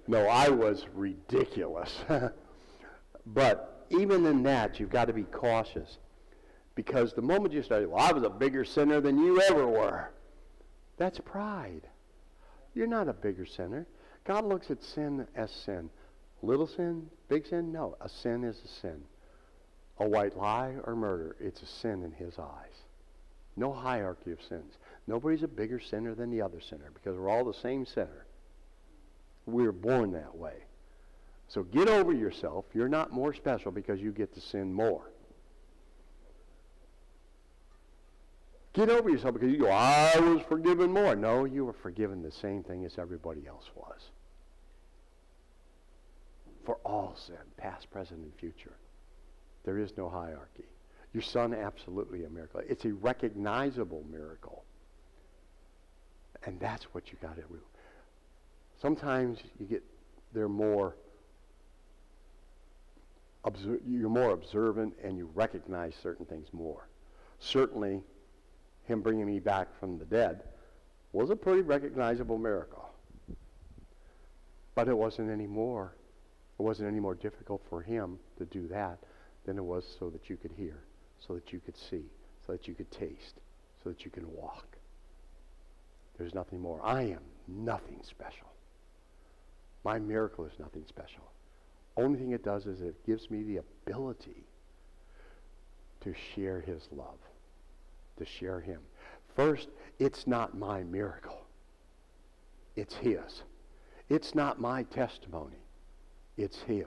no, I was ridiculous. But even in that, you've got to be cautious. Because the moment you start, well, I was a bigger sinner than you ever were. That's pride. You're not a bigger sinner. God looks at sin as sin. Little sin, big sin? No, a sin is a sin. A white lie or murder, it's a sin in his eyes. No hierarchy of sins. Nobody's a bigger sinner than the other sinner because we're all the same sinner. We're born that way. So get over yourself. You're not more special because you get to sin more. Get over yourself because you go, I was forgiven more. No, you were forgiven the same thing as everybody else was. For all sin, past, present, and future. There is no hierarchy. Your son, absolutely a miracle. It's a recognizable miracle. And that's what you got to do. Sometimes you get you're more observant and you recognize certain things more. Certainly, him bringing me back from the dead was a pretty recognizable miracle. But it wasn't any more difficult for him to do that than it was so that you could hear, so that you could see, so that you could taste, so that you can walk. There's nothing more. I am nothing special. My miracle is nothing special. Only thing it does is it gives me the ability to share his love, to share him. First, it's not my miracle. It's his. It's not my testimony. It's his.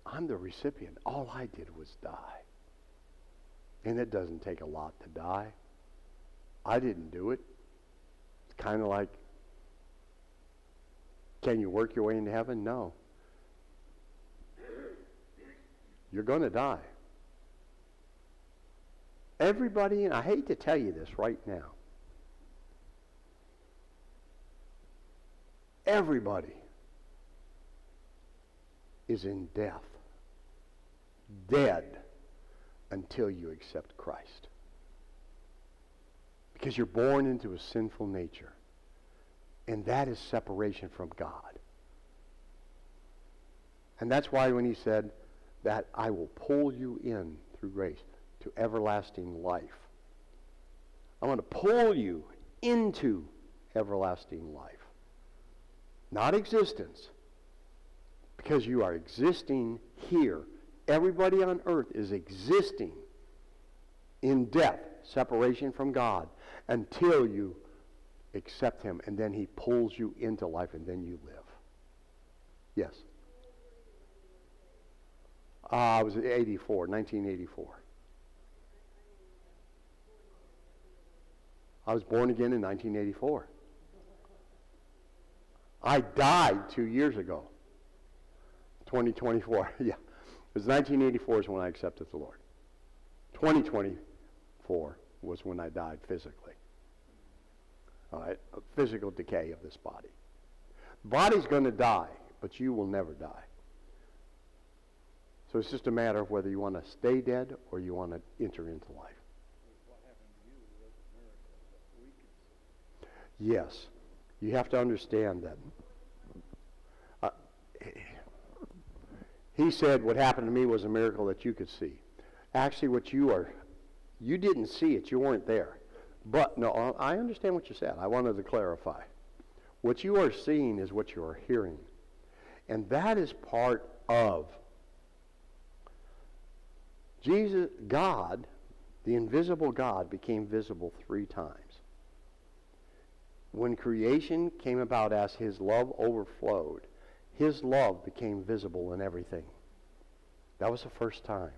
I'm the recipient. All I did was die. And it doesn't take a lot to die. I didn't do it. It's kind of like, can you work your way into heaven? No. You're going to die. Everybody, and I hate to tell you this right now, everybody is in death, dead, until you accept Christ. Because you're born into a sinful nature. And that is separation from God. And that's why when he said that I will pull you in through grace to everlasting life. I want to pull you into everlasting life. Not existence. Because you are existing here. Everybody on earth is existing in death, separation from God, until you accept him, and then he pulls you into life, and then you live. Yes? I was 1984. I was born again in 1984. I died 2 years ago. 2024, yeah. It was 1984 is when I accepted the Lord. 2024 was when I died physically. All right, a physical decay of this body. The body's going to die, but you will never die. So it's just a matter of whether you want to stay dead or you want to enter into life. Yes, you have to understand that. He said what happened to me was a miracle that you could see. Actually, you didn't see it. You weren't there. But, no, I understand what you said. I wanted to clarify. What you are seeing is what you are hearing. And that is part of Jesus, God, the invisible God, became visible 3 times. When creation came about as his love overflowed, his love became visible in everything. That was the first time.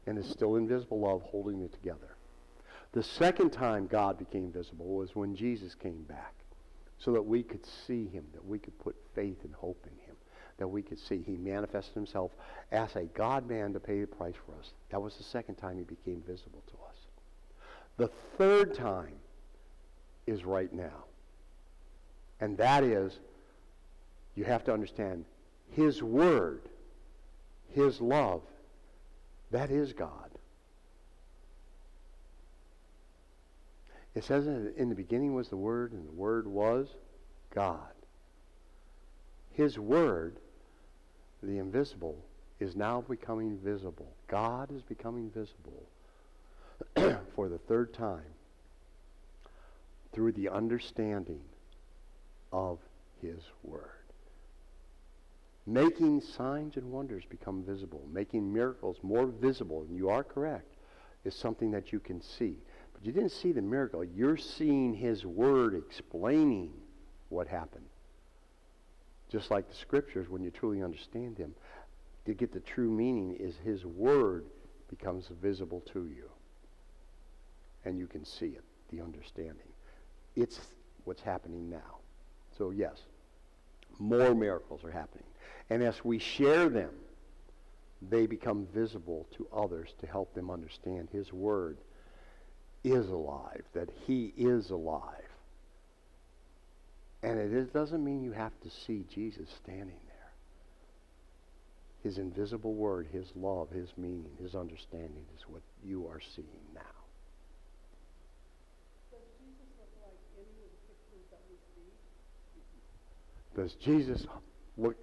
And it's still invisible love holding it together. The second time God became visible was when Jesus came back, so that we could see him, that we could put faith and hope in him, that we could see. He manifested himself as a God-man to pay the price for us. That was the second time he became visible to us. The third time is right now. And that is, you have to understand, his word, his love, that is God. It says in the beginning was the Word, and the Word was God. His Word, the invisible, is now becoming visible. God is becoming visible for the third time through the understanding of his Word. Making signs and wonders become visible, making miracles more visible, and you are correct, is something that you can see. But you didn't see the miracle. You're seeing his Word explaining what happened. Just like the Scriptures, when you truly understand them, to get the true meaning is his Word becomes visible to you. And you can see it, the understanding. It's what's happening now. So yes, more miracles are happening. And as we share them, they become visible to others to help them understand his Word is alive, that he is alive. And doesn't mean you have to see Jesus standing there. His invisible word, his love, his meaning, his understanding is what you are seeing now. Does Jesus look?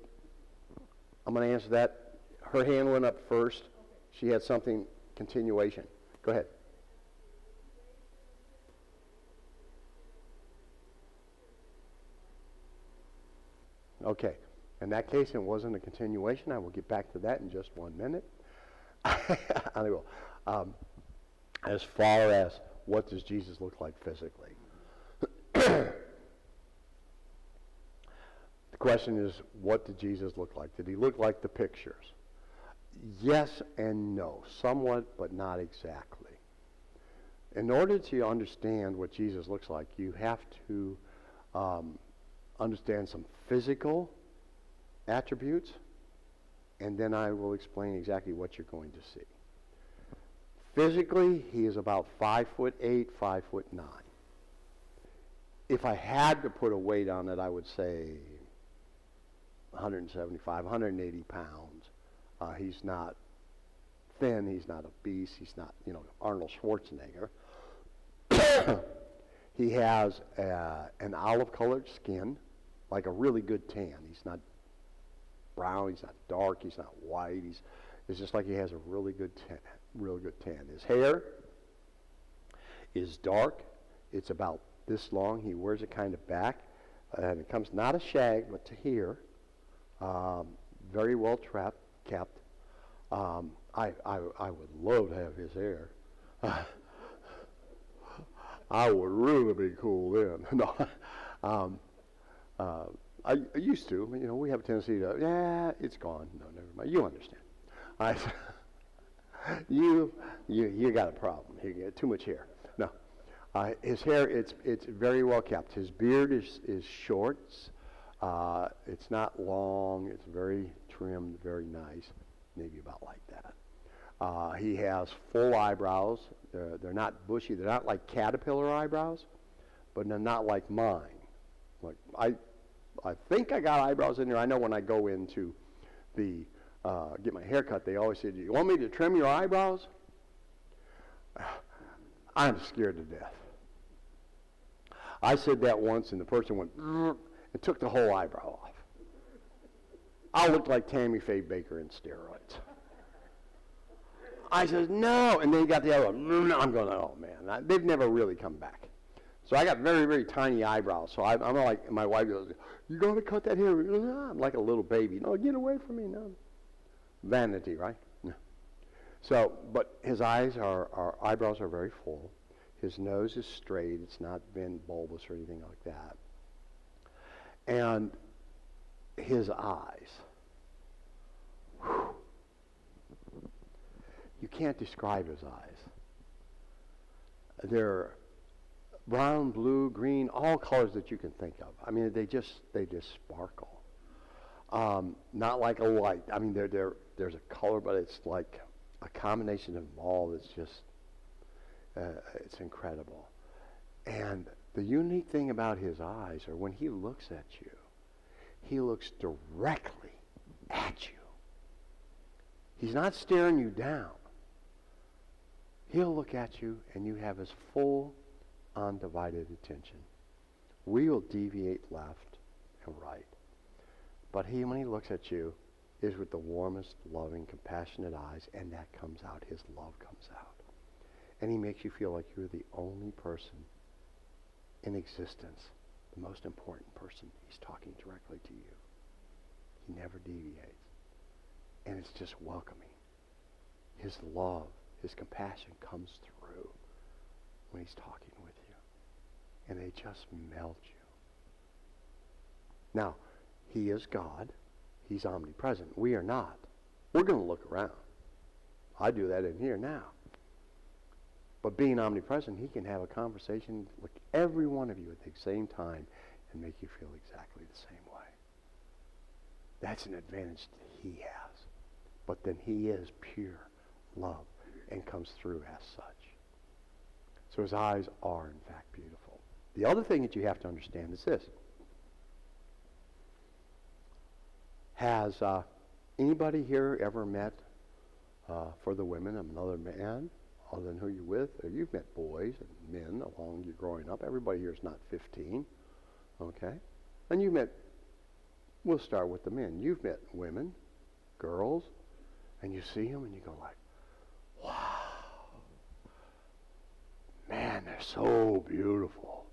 I'm going to answer that. Her hand went up first. She had something, continuation. Go ahead. Okay. In that case, it wasn't a continuation. I will get back to that in just 1 minute. I will. As far as what does Jesus look like physically? The question is, what did Jesus look like? Did he look like the pictures? Yes and no. Somewhat, but not exactly. In order to understand what Jesus looks like, you have to understand some physical attributes, and then I will explain exactly what you're going to see. Physically, he is about 5'8", 5'9". If I had to put a weight on it, I would say 175, 180 pounds. He's not thin. He's not obese. He's not, Arnold Schwarzenegger. He has an olive-colored skin, like a really good tan. He's not brown. He's not dark. He's not white. It's just like he has a really good tan. His hair is dark. It's about this long. He wears it kind of back, and it comes not a shag, but to here. Very well kept. I would love to have his hair. I would really be cool then. No, I used to. We have a tendency to, it's gone. No, never mind. You understand. You got a problem. You get too much hair. No, his hair, it's very well kept. His beard is short. It's not long. It's very trimmed, very nice. Maybe about like that. He has full eyebrows. They're not bushy. They're not like caterpillar eyebrows, but they're not like mine. Like I think I got eyebrows in there. I know when I go into the get my hair cut, they always say, "Do you want me to trim your eyebrows?" I'm scared to death. I said that once, and the person went and took the whole eyebrow off. I looked like Tammy Faye Baker in steroids. I said, no, and then he got the other one. No, I'm going, oh man, they've never really come back. So I got very, very tiny eyebrows. So I'm like, my wife goes, you going to cut that hair? No, I'm like a little baby. No, get away from me. No. Vanity, right? No. So, but his eyebrows are very full. His nose is straight. It's not bent, bulbous, or anything like that. And his eyes. Whew. You can't describe his eyes. They're brown, blue, green, all colors that you can think of. I mean, they just sparkle. Not like a light. I mean, there's a color, but it's like a combination of them all that's just, it's incredible. And the unique thing about his eyes are when he looks at you, he looks directly at you. He's not staring you down. He'll look at you and you have his full, undivided attention. We will deviate left and right. But when he looks at you, is with the warmest, loving, compassionate eyes, and that comes out. His love comes out. And he makes you feel like you're the only person in existence, the most important person. He's talking directly to you. He never deviates. And it's just welcoming. His love, his compassion comes through when he's talking with you. And they just melt you. Now, he is God. He's omnipresent. We are not. We're going to look around. I do that in here now. But being omnipresent, he can have a conversation with every one of you at the same time and make you feel exactly the same way. That's an advantage that he has. But then he is pure love and comes through as such. So his eyes are, in fact, beautiful. The other thing that you have to understand is this. Has anybody here ever met, for the women, another man other than who you're with? Or you've met boys and men along your growing up. Everybody here is not 15, okay? And you've met, we'll start with the men. You've met women, girls, and you see them and you go like, wow, man, they're so beautiful.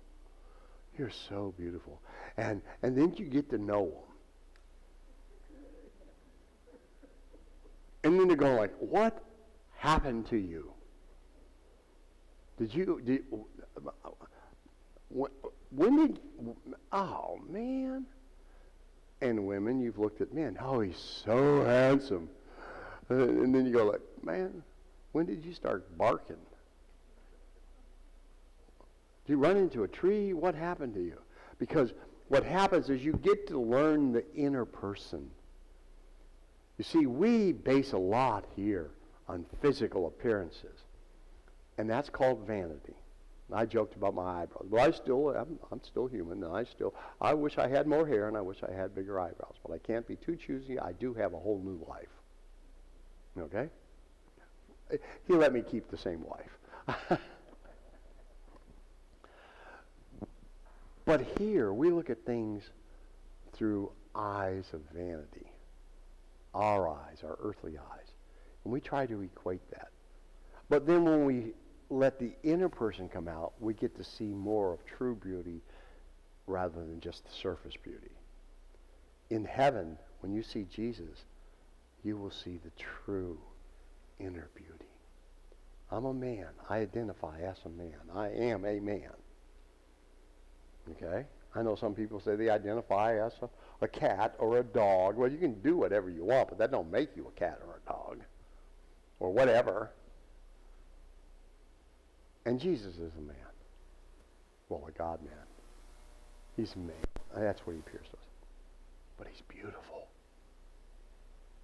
You're so beautiful. And then you get to know them. And then they're going like, what happened to you? When did, oh man. And women, you've looked at men, oh, he's so handsome. And then you go like, man, when did you start barking? Did you run into a tree? What happened to you? Because what happens is you get to learn the inner person. You see, we base a lot here on physical appearances, and that's called vanity. I joked about my eyebrows, but I'm still human, and I wish I had more hair, and I wish I had bigger eyebrows, but I can't be too choosy. I do have a whole new life. Okay? He let me keep the same wife. But here, we look at things through eyes of vanity. Our eyes, our earthly eyes. And we try to equate that. But then when we let the inner person come out, we get to see more of true beauty rather than just the surface beauty. In heaven, when you see Jesus, you will see the true inner beauty. I'm a man. I identify as a man. I am a man. Okay? I know some people say they identify as a cat or a dog. Well, you can do whatever you want, but that don't make you a cat or a dog or whatever. And Jesus is a man. Well, a God-man. He's a man. That's what he appears to us. But he's beautiful.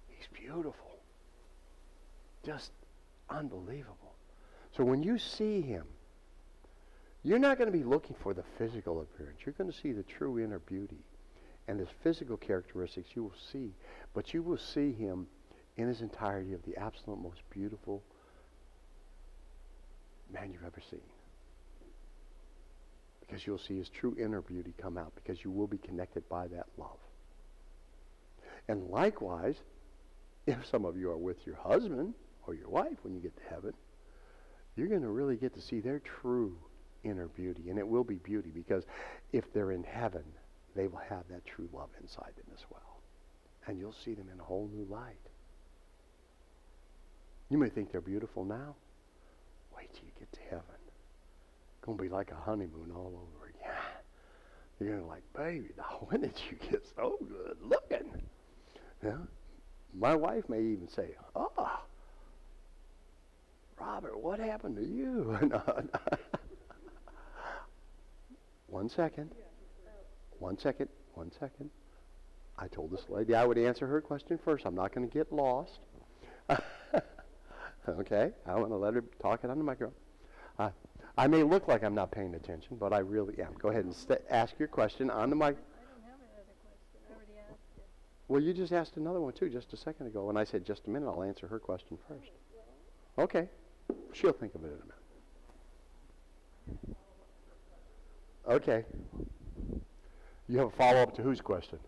He's beautiful. Just unbelievable. So when you see him, you're not going to be looking for the physical appearance. You're going to see the true inner beauty. And his physical characteristics you will see. But you will see him in his entirety of the absolute most beautiful man you've ever seen. Because you'll see his true inner beauty come out. Because you will be connected by that love. And likewise, if some of you are with your husband or your wife when you get to heaven, you're going to really get to see their true inner beauty. And it will be beauty, because if they're in heaven, they will have that true love inside them as well. And you'll see them in a whole new light. You may think they're beautiful now. Wait till you get to heaven. It's going to be like a honeymoon all over again. You're going to like, baby, now when did you get so good looking? Yeah? My wife may even say, oh, Robert, what happened to you? One second. I told this lady I would answer her question first. I'm not going to get lost. Okay? I want to let her talk it on the microphone. I may look like I'm not paying attention, but I really am. Go ahead and ask your question on the mic. I don't have another question. I already asked it. Well, you just asked another one, too, just a second ago. And I said, just a minute, I'll answer her question first. Okay. She'll think of it in a minute. Okay. You have a follow-up to whose question?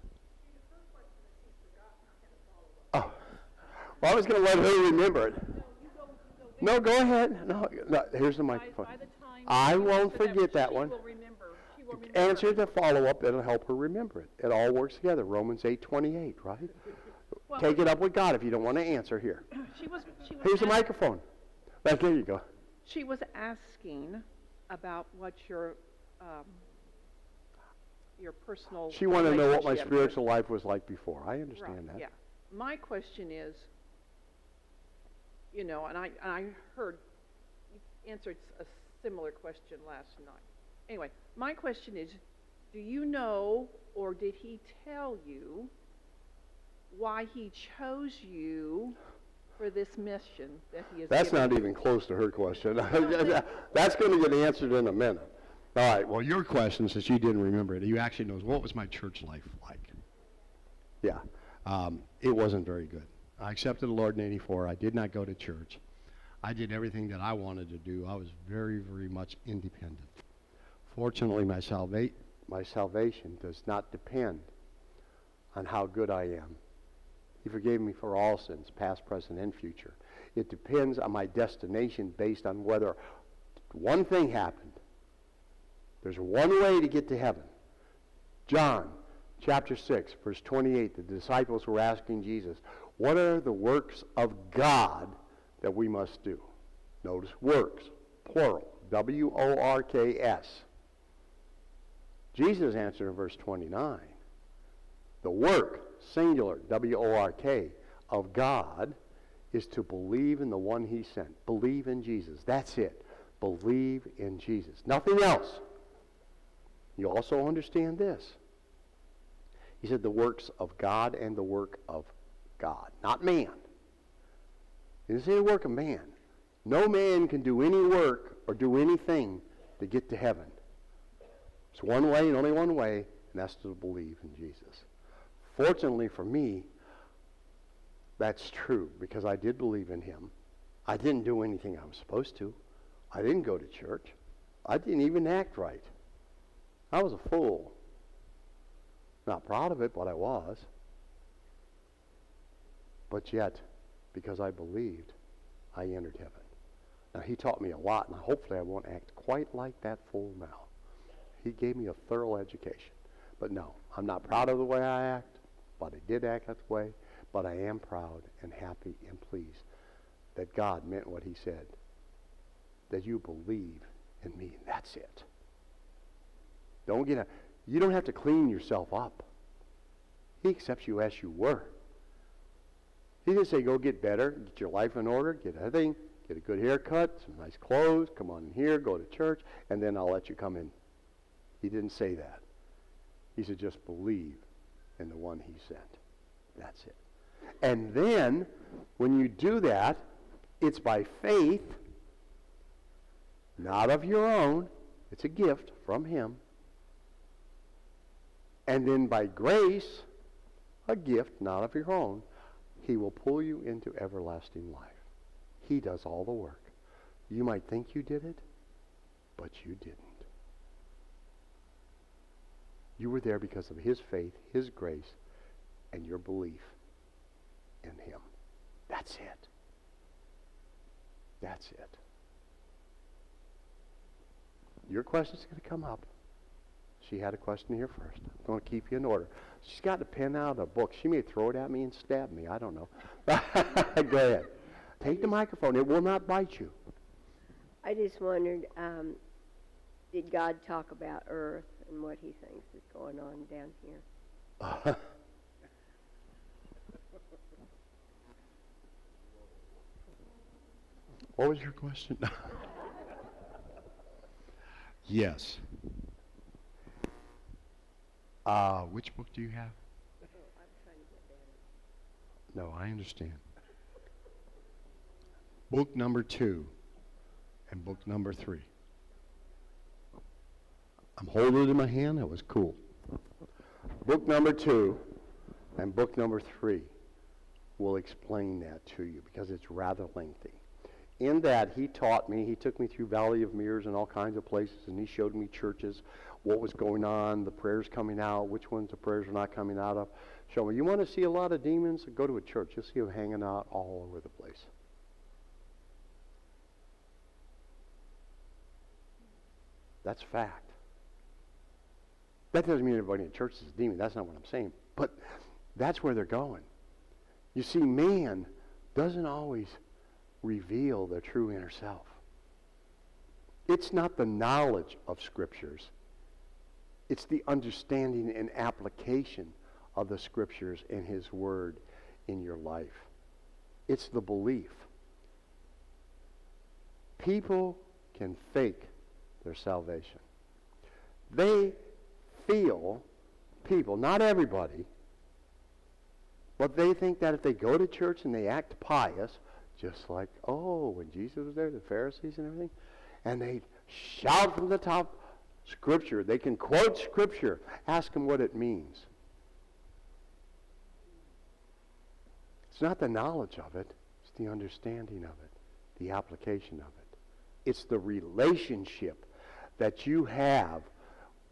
Oh. Well, I was going to let her remember it. No, go ahead. No, here's the microphone. I won't forget that one. Answer the follow-up. It'll help her remember it. It all works together. Romans 8:28, right? Well, Take it up with God if you don't want to answer here. She was Here's the microphone. Right, there you go. She was asking about what your personal. She wanted to know what my relationship- spiritual life was like before. I understand Right, that. yeah. My question is, and I heard you answered a similar question last night. Anyway, my question is, do you know, or did he tell you why he chose you for this mission that he has That's given not you? even close to her question. That's going to get answered in a minute. All right, well, your question, since you didn't remember it, you actually knows, what was my church life like? Yeah. It wasn't very good. I accepted the Lord in 84. I did not go to church. I did everything that I wanted to do. I was very, very much independent. Fortunately, my salvation does not depend on how good I am. He forgave me for all sins, past, present, and future. It depends on my destination based on whether one thing happened. There's one way to get to heaven. John chapter 6, verse 28, the disciples were asking Jesus, what are the works of God that we must do? Notice works, plural, W-O-R-K-S. Jesus answered in verse 29, the work, singular, W-O-R-K, of God is to believe in the one he sent. Believe in Jesus. That's it. Believe in Jesus. Nothing else. You also understand this. He said the works of God and the work of God, not man. He didn't say the work of man. No man can do any work or do anything to get to heaven. It's one way and only one way, and that's to believe in Jesus. Fortunately for me, that's true because I did believe in him. I didn't do anything I was supposed to. I didn't go to church. I didn't even act right. I was a fool. Not proud of it, but I was. But yet, because I believed, I entered heaven. Now, he taught me a lot, and hopefully I won't act quite like that fool now. He gave me a thorough education. But no, I'm not proud of the way I act, but I did act that way. But I am proud and happy and pleased that God meant what he said, that you believe in me, and that's it. You don't have to clean yourself up. He accepts you as you were. He didn't say, go get better, get your life in order, get everything, get a good haircut, some nice clothes, come on in here, go to church, and then I'll let you come in. He didn't say that. He said, just believe in the one he sent. That's it. And then, when you do that, it's by faith, not of your own. It's a gift from him. And then by grace, a gift not of your own, he will pull you into everlasting life. He does all the work. You might think you did it, but you didn't. You were there because of his faith, his grace, and your belief in him. That's it. That's it. Your question's going to come up. She had a question here first. I'm going to keep you in order. She's got a pen out, a book. She may throw it at me and stab me. I don't know. Go ahead. Take the microphone. It will not bite you. I just wondered, did God talk about Earth and what he thinks is going on down here? What was your question? Yes. Which book do you have? No, I understand. Book number 2 and book number 3. I'm holding it in my hand. That was cool. Book number 2 and book number 3 will explain that to you because it's rather lengthy. In that, he taught me, he took me through Valley of Mirrors and all kinds of places, and he showed me churches, what was going on, the prayers coming out, which ones the prayers were not coming out of. Show me, you want to see a lot of demons? Go to a church. You'll see them hanging out all over the place. That's fact. That doesn't mean everybody in church is a demon. That's not what I'm saying. But that's where they're going. You see, man doesn't always reveal their true inner self. It's not the knowledge of scriptures. It's the understanding and application of the scriptures and his word in your life. It's the belief. People can fake their salvation. They feel, people, not everybody, but they think that if they go to church and they act pious, just like, oh, when Jesus was there, the Pharisees and everything, and they shout from the top Scripture. They can quote Scripture. Ask them what it means. It's not the knowledge of it, it's the understanding of it, the application of it. It's the relationship that you have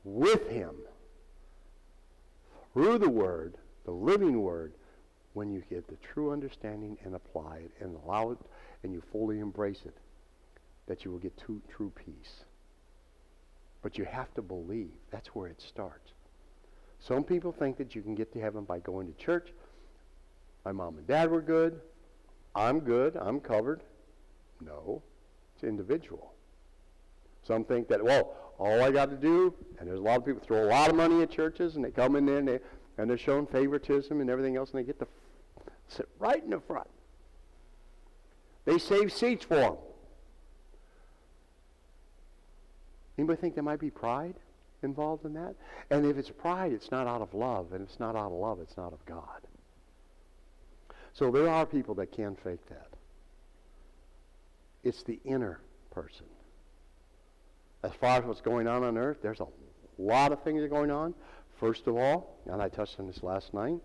with him through the Word, the living Word, when you get the true understanding and apply it and allow it and you fully embrace it, that you will get true peace. But you have to believe. That's where it starts. Some people think that you can get to heaven by going to church. My mom and dad were good. I'm good. I'm covered. No. It's individual. Some think that, well, all I got to do, and there's a lot of people throw a lot of money at churches, and they come in there, and they're shown favoritism and everything else, and they get to sit right in the front. They save seats for them. Anybody think there might be pride involved in that? And if it's pride, it's not out of love. And if it's not out of love, it's not of God. So there are people that can fake that. It's the inner person. As far as what's going on earth, there's a lot of things that are going on. First of all, and I touched on this last night,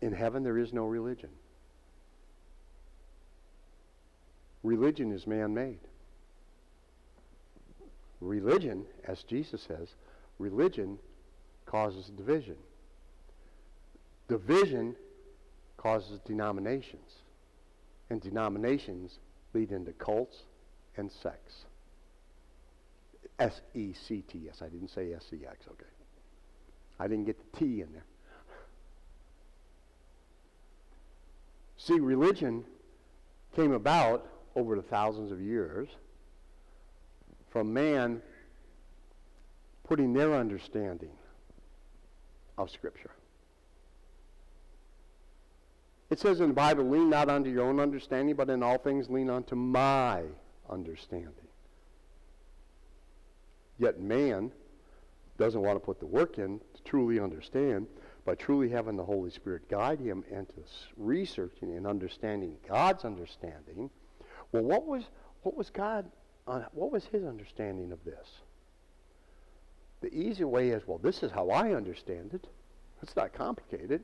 in heaven there is no religion. Religion is man-made. Religion, as Jesus says, religion causes division. Division causes denominations. And denominations lead into cults and sects. S-E-C-T-S. I didn't say S-E-X, okay. I didn't get the T in there. See, religion came about over the thousands of years from man putting their understanding of Scripture. It says in the Bible, lean not unto your own understanding, but in all things lean unto my understanding. Yet man doesn't want to put the work in to truly understand, by truly having the Holy Spirit guide him into researching and understanding God's understanding. Well, what was his understanding of this? The easy way is, well, this is how I understand it. It's not complicated,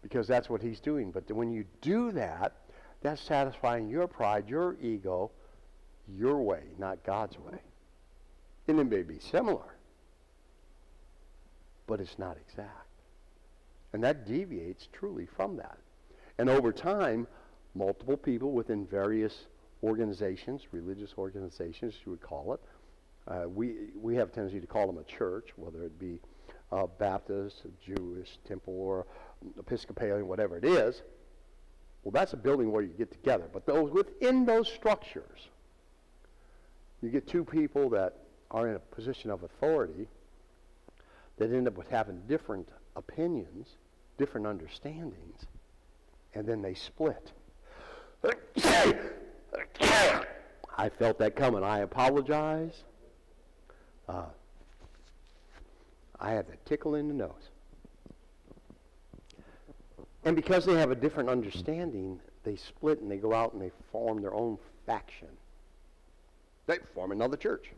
because that's what he's doing. But when you do that, that's satisfying your pride, your ego, your way, not God's way. And it may be similar, but it's not exact. And that deviates truly from that. And over time, multiple people within various organizations, religious organizations, you would call it. We have a tendency to call them a church, whether it be Baptist, Jewish, temple, or Episcopalian, whatever it is. Well, that's a building where you get together. But within those structures, you get two people that are in a position of authority that end up with having different opinions, different understandings, and then they split. I felt that coming. I apologize. I had that tickle in the nose. And because they have a different understanding, they split and they go out and they form their own faction. They form another church.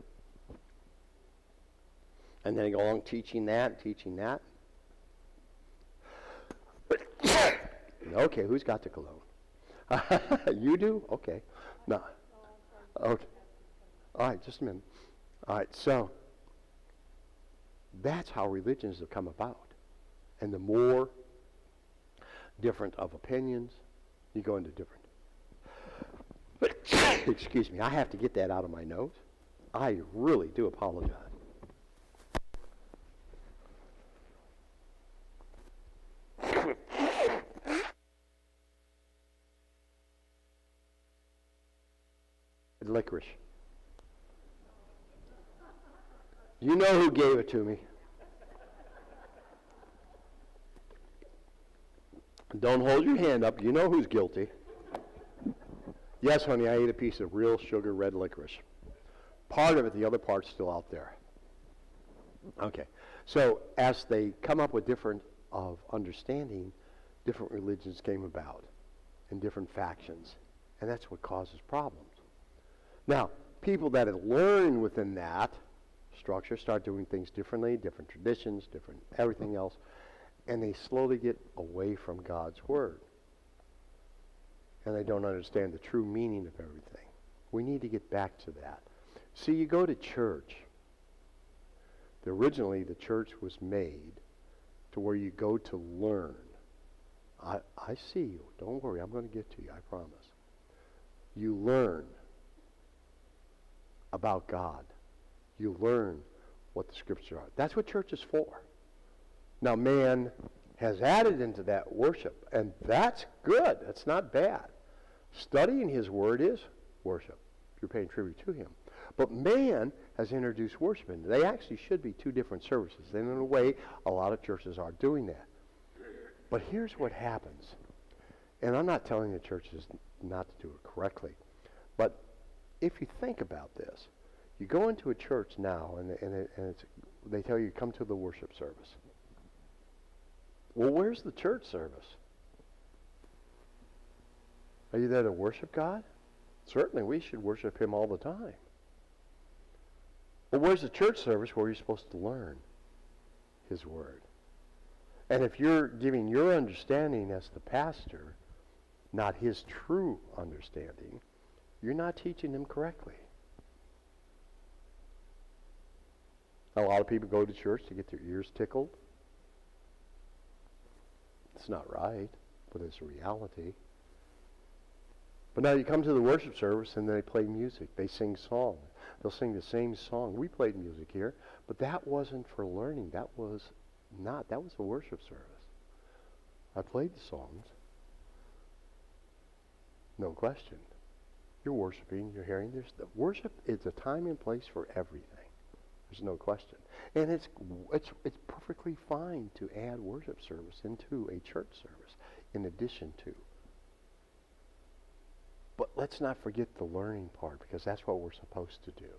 And then they go along teaching that, teaching that. Okay, who's got the cologne? You do? Okay. No. Okay. All right, just a minute. All right, so that's how religions have come about. And the more different of opinions, you go into different. Excuse me, I have to get that out of my nose. I really do apologize. Licorice. You know who gave it to me. Don't hold your hand up. You know who's guilty. Yes, honey, I ate a piece of real sugar red licorice. Part of it, the other part's still out there. Okay. So as they come up with different of understanding, different religions came about and different factions. And that's what causes problems. Now, people that have learned within that structure start doing things differently, different traditions, different everything else. and they slowly get away from God's Word. And they don't understand the true meaning of everything. We need to get back to that. See, you go to church. Originally, the church was made to where you go to learn. I see you. Don't worry. I'm going to get to you. I promise. You learn about God. You learn what the Scriptures are. That's what church is for. Now, man has added into that worship, and that's good. That's not bad. Studying His Word is worship. You're paying tribute to Him. But man has introduced worship in. They actually should be two different services. And in a way, a lot of churches are doing that. But here's what happens. And I'm not telling the churches not to do it correctly. But if you think about this, you go into a church now, and they tell you, come to the worship service. Well, where's the church service? Are you there to worship God? Certainly, we should worship Him all the time. But where's the church service where you're supposed to learn His Word? And if you're giving your understanding as the pastor, not his true understanding, you're not teaching them correctly. A lot of people go to church to get their ears tickled. It's not right, but it's a reality. But now you come to the worship service and they play music. They sing songs. They'll sing the same song. We played music here, but that wasn't for learning. That was a worship service. I played the songs. No question. You're worshiping, you're hearing. Worship is a time and place for everything. There's no question. And it's perfectly fine to add worship service into a church service in addition to. But let's not forget the learning part, because that's what we're supposed to do.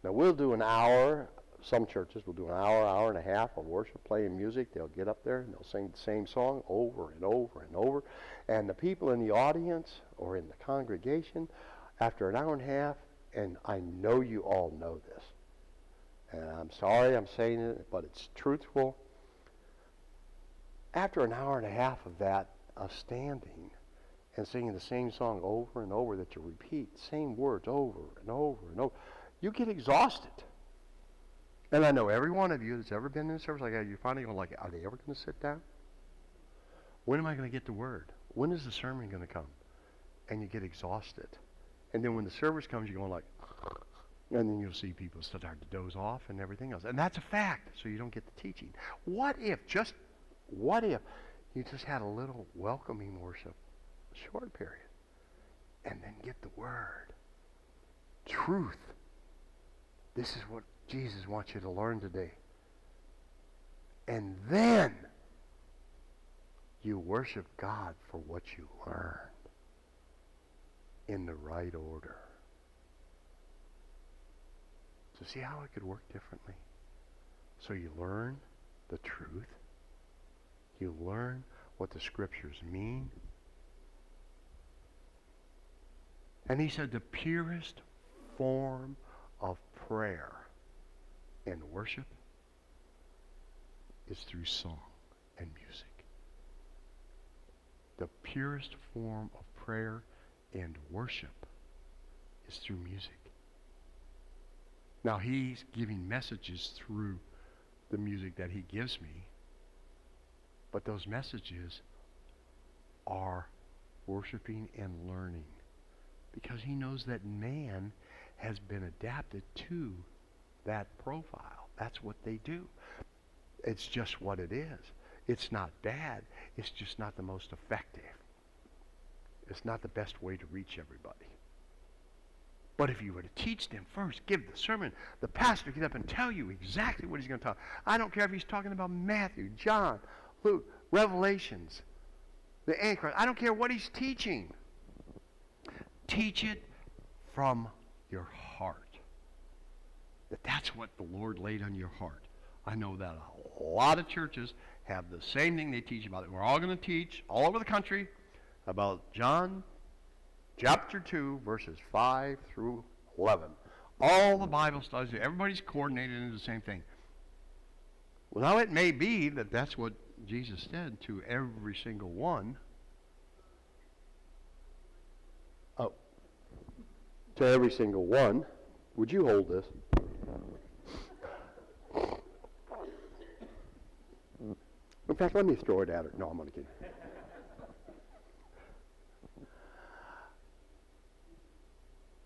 Now, we'll do an hour. Some churches will do an hour and a half of worship, playing music. They'll get up there and they'll sing the same song over and over and over. And the people in the audience or in the congregation, after an hour and a half, and I know you all know this, and I'm sorry I'm saying it, but it's truthful. After an hour and a half of that, of standing and singing the same song over and over that you repeat, same words over and over and over, you get exhausted. And I know every one of you that's ever been in a service like that, you're finally going like, are they ever going to sit down? When am I going to get the word? When is the sermon going to come? And you get exhausted. And then when the service comes, you're going like, and then you'll see people start to doze off and everything else. And that's a fact, so you don't get the teaching. What if you just had a little welcoming worship, short period, and then get the word? Truth. This is what Jesus wants you to learn today. And then you worship God for what you learned in the right order. So see how it could work differently? So you learn the truth. You learn what the Scriptures mean. And he said the purest form of prayer and worship is through song and music. The purest form of prayer and worship is through music. Now, he's giving messages through the music that he gives me, but those messages are worshiping and learning, because he knows that man has been adapted to that profile. That's what they do. It's just what it is. It's not bad. It's just not the most effective. It's not the best way to reach everybody. But if you were to teach them first, give the sermon, the pastor get up and tell you exactly what he's going to talk. I don't care if he's talking about Matthew, John, Luke, Revelations, the Antichrist. I don't care what he's teaching. Teach it from your heart. That's what the Lord laid on your heart. I know that a lot of churches have the same thing they teach about it. We're all going to teach all over the country about John chapter 2, verses 5 through 11. All the Bible studies, everybody's coordinated into the same thing. Well, now it may be that that's what Jesus said to every single one, to every single one, would you hold this? In fact, let me throw it at her. No, I'm going to kid.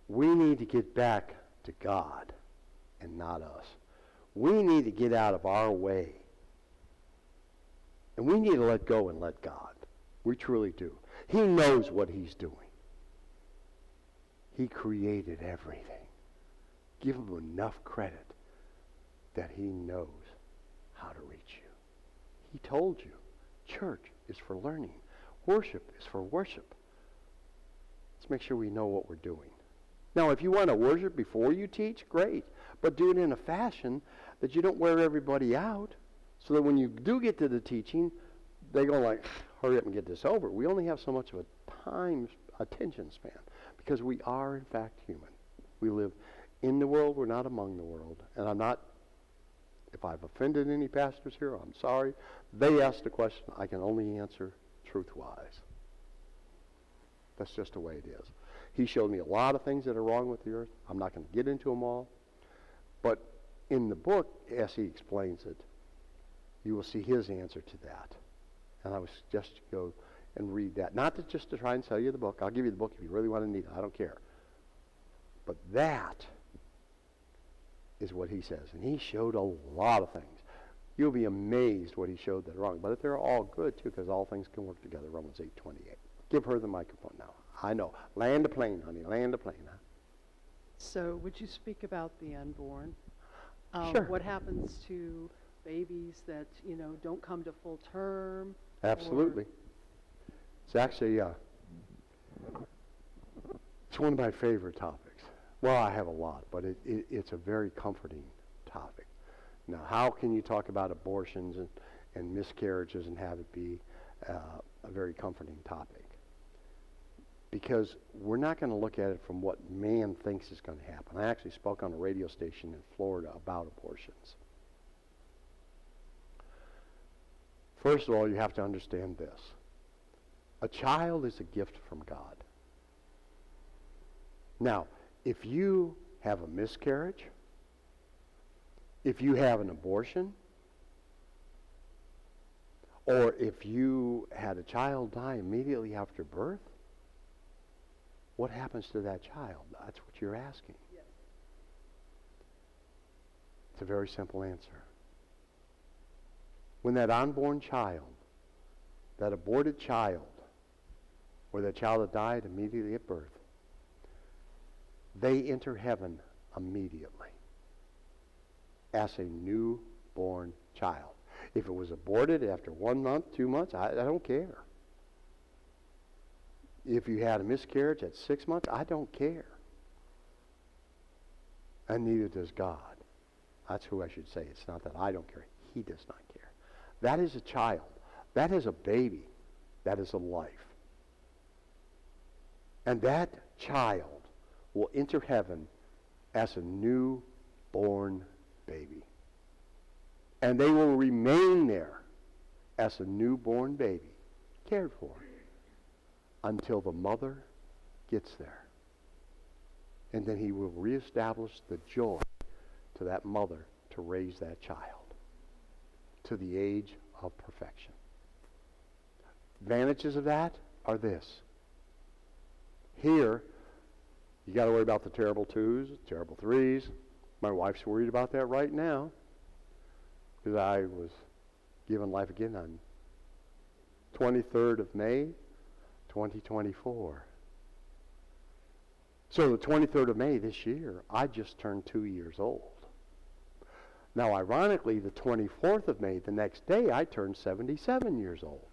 We need to get back to God and not us. We need to get out of our way. And we need to let go and let God. We truly do. He knows what he's doing. He created everything. Give him enough credit that he knows how to reach you. He told you, church is for learning. Worship is for worship. Let's make sure we know what we're doing. Now, if you want to worship before you teach, great. But do it in a fashion that you don't wear everybody out, so that when you do get to the teaching, they go like, hurry up and get this over. We only have so much of a time attention span because we are, in fact, human. We live in the world. We're not among the world. And I'm not, if I've offended any pastors here, I'm sorry. They asked a question. I can only answer truth-wise. That's just the way it is. He showed me a lot of things that are wrong with the earth. I'm not going to get into them all. But in the book, as he explains it, you will see his answer to that. And I would suggest you go and read that. Not to just to try and sell you the book. I'll give you the book if you really want to need it. I don't care. But that is what he says. And he showed a lot of things. You'll be amazed what he showed that are wrong. But they're all good, too, because all things can work together. Romans 8:28. Give her the microphone now. I know. Land a plane, honey. Land a plane. Huh? So would you speak about the unborn? Sure. What happens to babies that, don't come to full term? Absolutely. It's actually, it's one of my favorite topics. Well, I have a lot, but it's a very comforting topic. Now, how can you talk about abortions and miscarriages and have it be a very comforting topic? Because we're not going to look at it from what man thinks is going to happen. I actually spoke on a radio station in Florida about abortions. First of all, you have to understand this. A child is a gift from God. Now, if you have a miscarriage, if you have an abortion, or if you had a child die immediately after birth, what happens to that child? That's what you're asking. Yes. It's a very simple answer. When that unborn child, that aborted child, or that child that died immediately at birth, they enter heaven immediately as a newborn child. If it was aborted after 1 month, 2 months, I don't care. If you had a miscarriage at 6 months, I don't care. And neither does God. That's who I should say. It's not that I don't care. He does not care. That is a child. That is a baby. That is a life. And that child will enter heaven as a newborn baby. And they will remain there as a newborn baby, cared for, until the mother gets there. And then he will reestablish the joy to that mother to raise that child to the age of perfection. Advantages of that are this. Here, you got to worry about the terrible 2s, terrible 3s. My wife's worried about that right now because I was given life again on 23rd of May, 2024. So the 23rd of May this year, I just turned 2 years old. Now, ironically, the 24th of May, the next day, I turned 77 years old.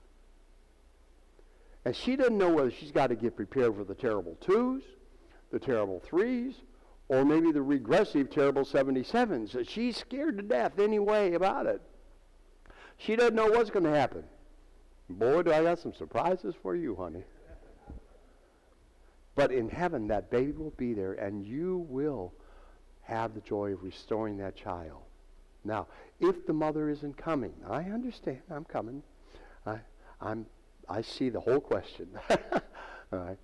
And she doesn't know whether she's got to get prepared for the terrible 2s, the terrible 3s, or maybe the regressive terrible 77s. So she's scared to death anyway about it. She doesn't know what's going to happen. Boy, do I got some surprises for you, honey. But in heaven, that baby will be there, and you will have the joy of restoring that child. Now, if the mother isn't coming, I understand, I'm coming. I see the whole question. All right.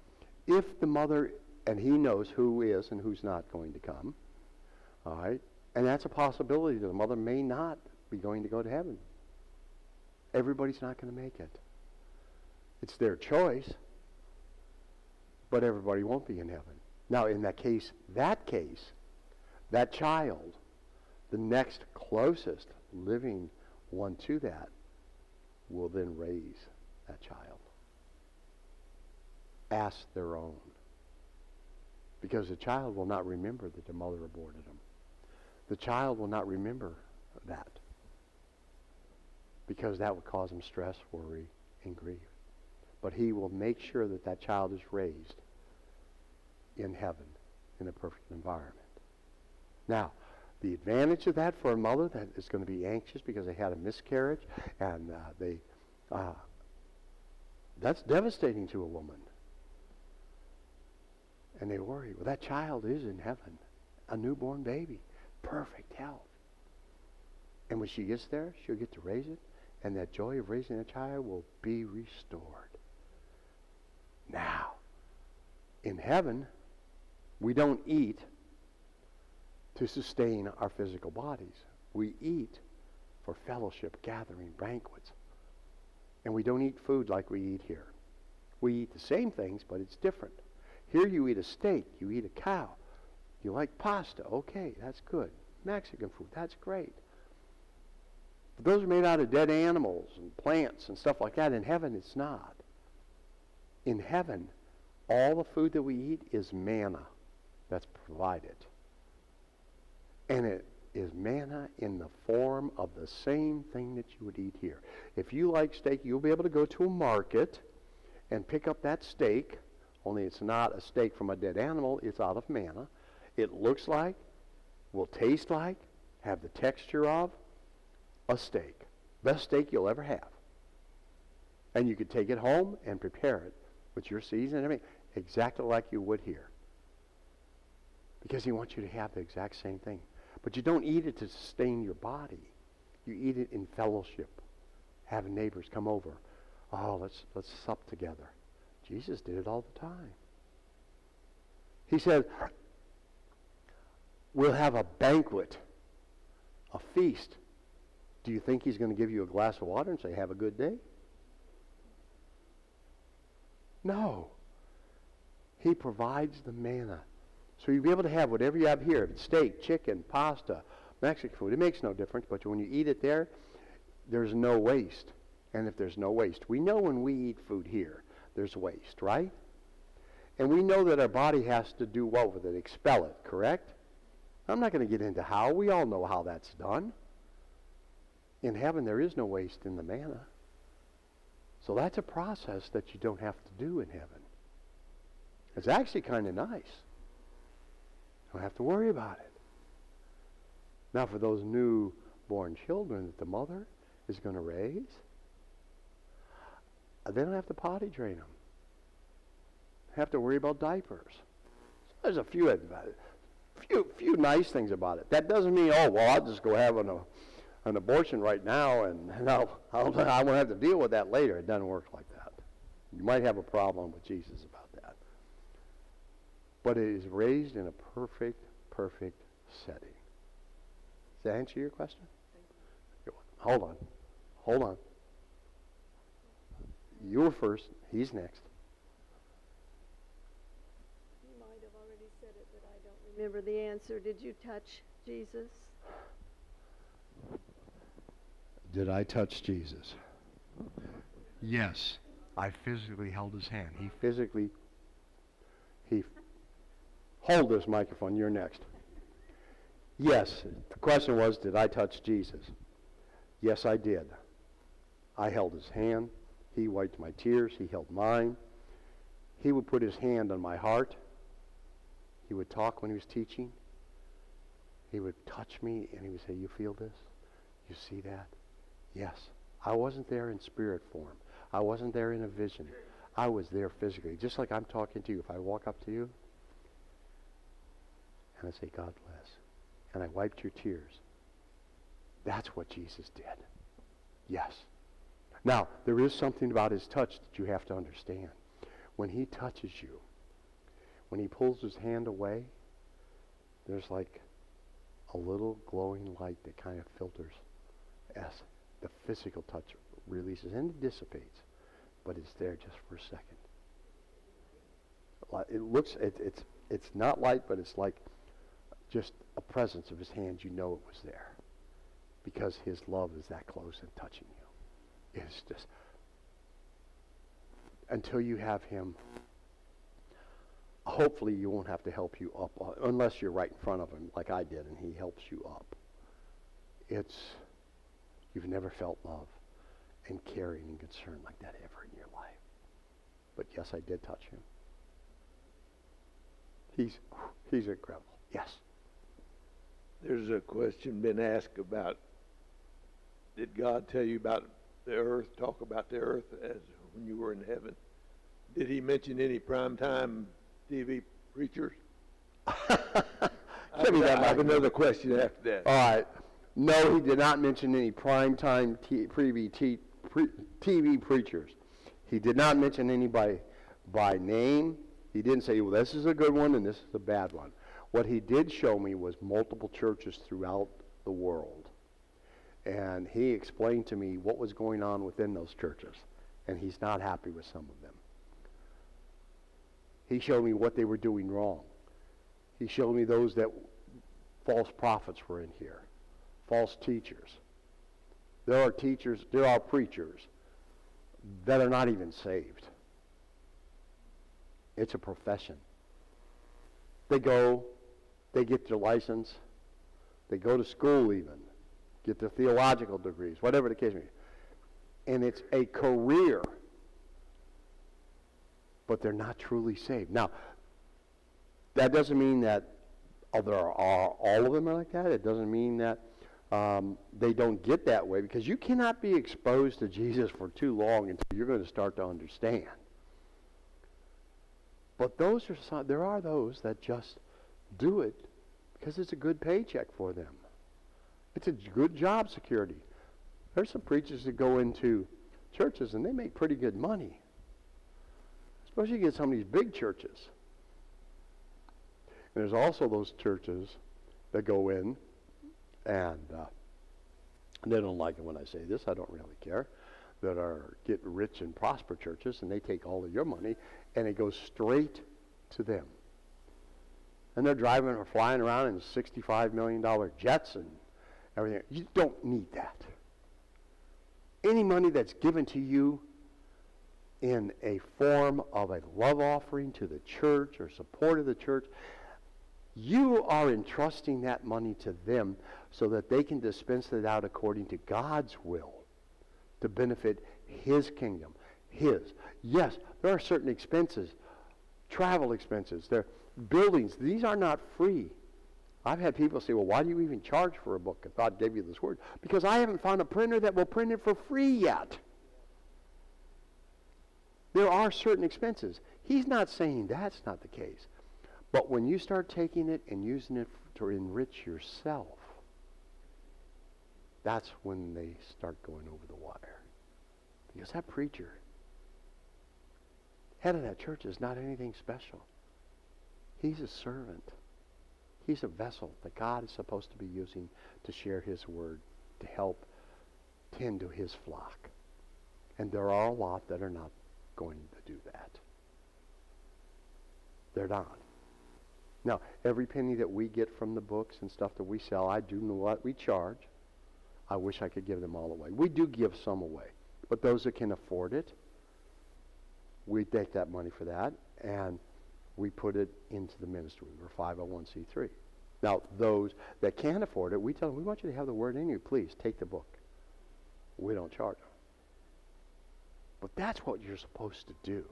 If the mother, and he knows who is and who's not going to come, all right, and that's a possibility that the mother may not be going to go to heaven. Everybody's not going to make it. It's their choice, but everybody won't be in heaven. Now, in that case, that child, the next closest living one to that, will then raise that child. Ask their own. Because the child will not remember that their mother aborted them. The child will not remember that. Because that would cause him stress, worry, and grief. But he will make sure that that child is raised in heaven, in a perfect environment. Now, the advantage of that for a mother that is going to be anxious because they had a miscarriage, and that's devastating to a woman. And they worry, well, that child is in heaven, a newborn baby, perfect health. And when she gets there, she'll get to raise it, and that joy of raising a child will be restored. Now, in heaven, we don't eat to sustain our physical bodies. We eat for fellowship, gathering, banquets. And we don't eat food like we eat here. We eat the same things, but it's different. Here you eat a steak, you eat a cow. You like pasta, okay, that's good. Mexican food, that's great. But those are made out of dead animals and plants and stuff like that. In heaven, it's not. In heaven, all the food that we eat is manna that's provided. And it is manna in the form of the same thing that you would eat here. If you like steak, you'll be able to go to a market and pick up that steak, only it's not a steak from a dead animal, it's out of manna. It looks like, will taste like, have the texture of a steak. Best steak you'll ever have. And you could take it home and prepare it with your seasoning and everything, exactly like you would here. Because he wants you to have the exact same thing. But you don't eat it to sustain your body. You eat it in fellowship. Have neighbors come over. Oh, let's sup together. Jesus did it all the time. He said, we'll have a banquet, a feast. Do you think he's going to give you a glass of water and say, have a good day? No. He provides the manna. So you'll be able to have whatever you have here. If it's steak, chicken, pasta, Mexican food, it makes no difference. But when you eat it there, there's no waste. And if there's no waste, we know when we eat food here, there's waste, right? And we know that our body has to do what with it? Expel it, correct? I'm not going to get into how. We all know how that's done. In heaven, there is no waste in the manna. So that's a process that you don't have to do in heaven. It's actually kind of nice. You don't have to worry about it. Now, for those newborn children that the mother is going to raise, they don't have to potty train them. They have to worry about diapers. So there's a few nice things about it. That doesn't mean, oh, well, I'll just go have an abortion right now and I won't have to deal with that later. It doesn't work like that. You might have a problem with Jesus about that. But it is raised in a perfect setting. Does that answer your question? Hold on. You were first. He's next. You might have already said it, but I don't remember the answer. Did you touch Jesus? Did I touch Jesus? Yes. I physically held his hand. Hold this microphone. You're next. Yes. The question was, did I touch Jesus? Yes, I did. I held his hand. He wiped my tears. He held mine. He would put his hand on my heart. He would talk when he was teaching. He would touch me and he would say, you feel this? You see that? Yes. I wasn't there in spirit form. I wasn't there in a vision. I was there physically. Just like I'm talking to you. If I walk up to you and I say, God bless, and I wiped your tears, that's what Jesus did. Yes. Now, there is something about his touch that you have to understand. When he touches you, when he pulls his hand away, there's like a little glowing light that kind of filters as the physical touch releases, and it dissipates, but it's there just for a second. It looks, it's not light, but it's like just a presence of his hand. You know it was there because his love is that close and touching you. It's just, until you have him, hopefully you won't have to help you up, unless you're right in front of him like I did and he helps you up. You've never felt love and caring and concern like that ever in your life. But yes, I did touch him. He's incredible. Yes. There's a question been asked about, did God tell you about the earth, talk about the earth as when you were in heaven? Did he mention any primetime TV preachers? Give me that I have mic. another question after that. All right. No, he did not mention any primetime TV preachers. He did not mention anybody by name. He didn't say, well, this is a good one and this is a bad one. What he did show me was multiple churches throughout the world. And he explained to me what was going on within those churches. And he's not happy with some of them. He showed me what they were doing wrong. He showed me those that false prophets were in here, false teachers. There are teachers, there are preachers that are not even saved. It's a profession. They go, they get their license, they go to school even, get their theological degrees, whatever the case may be. And it's a career, but they're not truly saved. Now, that doesn't mean that there are all of them are like that. It doesn't mean that they don't get that way, because you cannot be exposed to Jesus for too long until you're going to start to understand. But there are those that just do it because it's a good paycheck for them. It's a good job security. There's some preachers that go into churches and they make pretty good money. Especially you get some of these big churches. And there's also those churches that go in and they don't like it when I say this, I don't really care, that are get rich and prosper churches, and they take all of your money and it goes straight to them. And they're driving or flying around in $65 million jets and everything. You don't need that. Any money that's given to you in a form of a love offering to the church or support of the church, you are entrusting that money to them so that they can dispense it out according to God's will to benefit His kingdom. His. Yes, there are certain expenses, travel expenses, there are buildings. These are not free. I've had people say, well, why do you even charge for a book if God gave you this word? Because I haven't found a printer that will print it for free yet. There are certain expenses. He's not saying that's not the case. But when you start taking it and using it to enrich yourself, that's when they start going over the wire. Because that preacher, head of that church, is not anything special. He's a servant. He's a vessel that God is supposed to be using to share His word, to help tend to His flock. And there are a lot that are not going to do that. They're not. Now, every penny that we get from the books and stuff that we sell, I do know what we charge. I wish I could give them all away. We do give some away. But those that can afford it, we take that money for that, and we put it into the ministry. We're 501c3. Now, those that can't afford it, we tell them, we want you to have the word in you. Please, take the book. We don't charge them. But that's what you're supposed to do.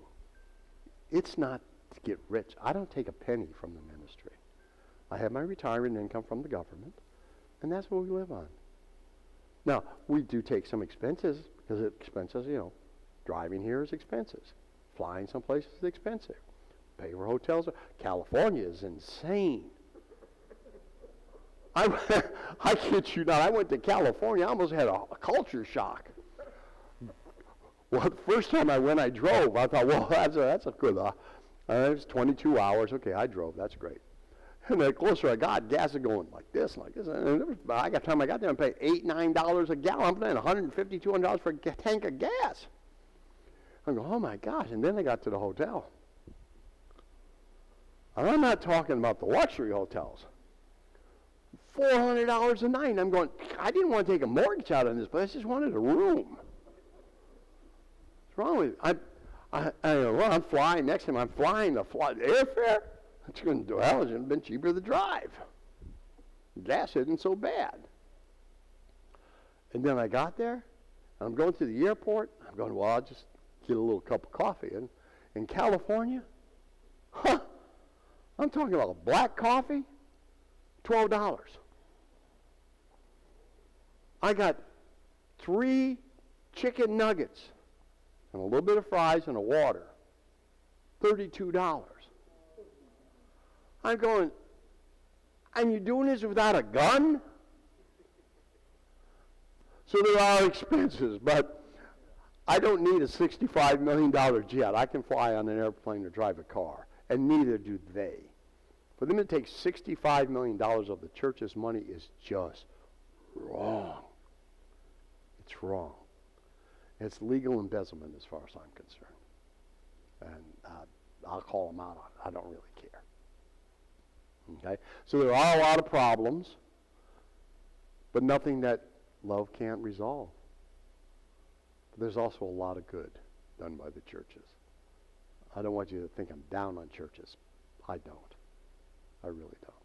It's not to get rich. I don't take a penny from the ministry. I have my retirement income from the government, and that's what we live on. Now, we do take some expenses, because expenses, driving here is expenses. Flying someplace is expensive. Pay for hotels. California is insane. I kid you not. I went to California. I almost had a culture shock. Well, the first time I went, I drove. I thought, well, that's a good, it was 22 hours. Okay, I drove. That's great. And the closer I got, gas is going like this, and like this. And by the time I got there, I'm paying $8, $9 a gallon. I'm paying $150, $200 for a tank of gas. I go, oh my gosh. And then I got to the hotel. And I'm not talking about the luxury hotels. $400 a night. I'm going, I didn't want to take a mortgage out on this place. I just wanted a room. What's wrong with it? I'm flying. Next time I'm flying the airfare. It's going to hell. It's been cheaper to drive. Gas isn't so bad. And then I got there. And I'm going to the airport. I'm going, well, I'll just get a little cup of coffee. And in California, I'm talking about black coffee, $12. I got 3 chicken nuggets and a little bit of fries and a water, $32. I'm going, and you're doing this without a gun? So there are expenses, but I don't need a $65 million jet. I can fly on an airplane or drive a car, and neither do they. For them to take $65 million of the church's money is just wrong. It's wrong. It's legal embezzlement as far as I'm concerned. And I'll call them out on it. I don't really care. Okay? So there are a lot of problems, but nothing that love can't resolve. But there's also a lot of good done by the churches. I don't want you to think I'm down on churches. I don't. I really don't.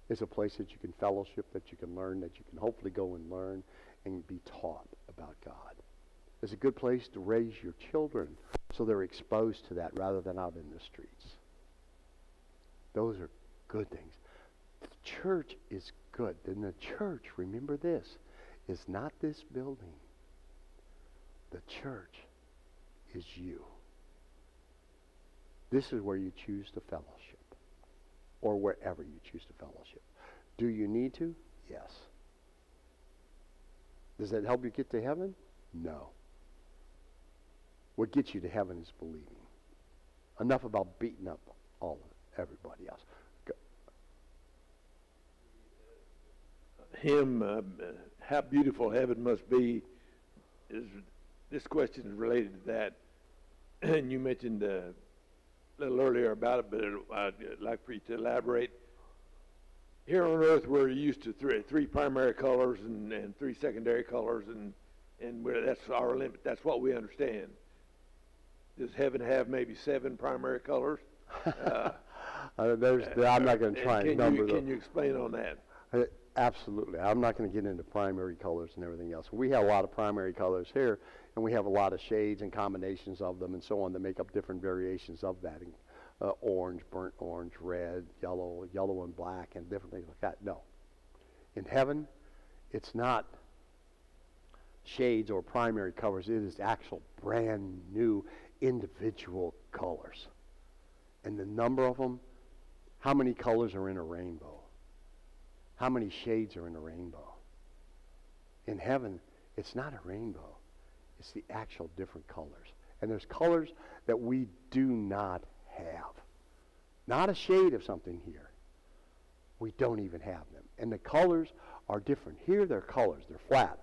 It's a place that you can fellowship, that you can learn, that you can hopefully go and learn and be taught about God. It's a good place to raise your children so they're exposed to that rather than out in the streets. Those are good things. The church is good. And the church, remember this, is not this building. The church is you. This is where you choose to fellowship, or wherever you choose to fellowship. Do you need to? Yes. Does that help you get to heaven? No. What gets you to heaven is believing. Enough about beating up everybody else. Go. How beautiful heaven must be, this question is related to that. And you mentioned a little earlier about it, but I'd like for you to elaborate. Here on earth, we're used to three primary colors and 3 secondary colors, and that's our limit. That's what we understand. Does heaven have maybe 7 primary colors? I'm not going to try and number them. Can you explain on that? Absolutely. I'm not going to get into primary colors and everything else. We have a lot of primary colors here, and we have a lot of shades and combinations of them and so on that make up different variations of that. Orange, burnt orange, red, yellow and black, and different things like that. No. In heaven, it's not shades or primary colors. It is actual brand new individual colors. And the number of them, how many colors are in a rainbow? How many shades are in a rainbow? In heaven, it's not a rainbow. It's the actual different colors. And there's colors that we do not have. Not a shade of something here. We don't even have them. And the colors are different. Here they're colors. They're flat.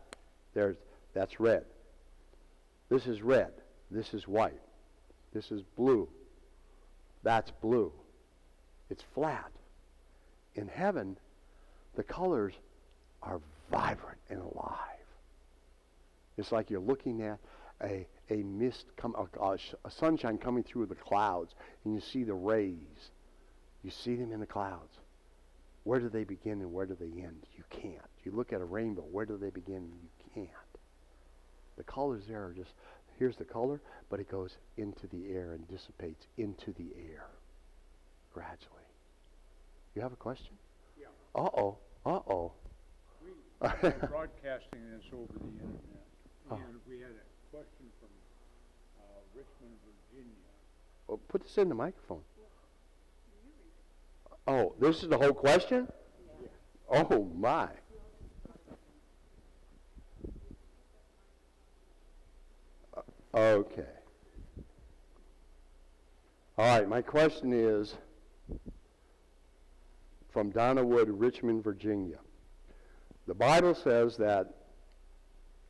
That's red. This is red. This is white. This is blue. That's blue. It's flat. In heaven, the colors are vibrant and alive. It's like you're looking at a mist, a sunshine coming through the clouds, and you see the rays. You see them in the clouds. Where do they begin and where do they end? You can't. You look at a rainbow. Where do they begin? You can't. The colors there are just, here's the color, but it goes into the air and dissipates into the air gradually. You have a question? Yeah. Uh-oh. We're broadcasting this over the internet, and we had a question from Richmond, Virginia. Well, put this in the microphone. Oh, this is the whole question? Yeah. Oh, my. Okay. All right, my question is from Donna Wood, Richmond, Virginia. The Bible says that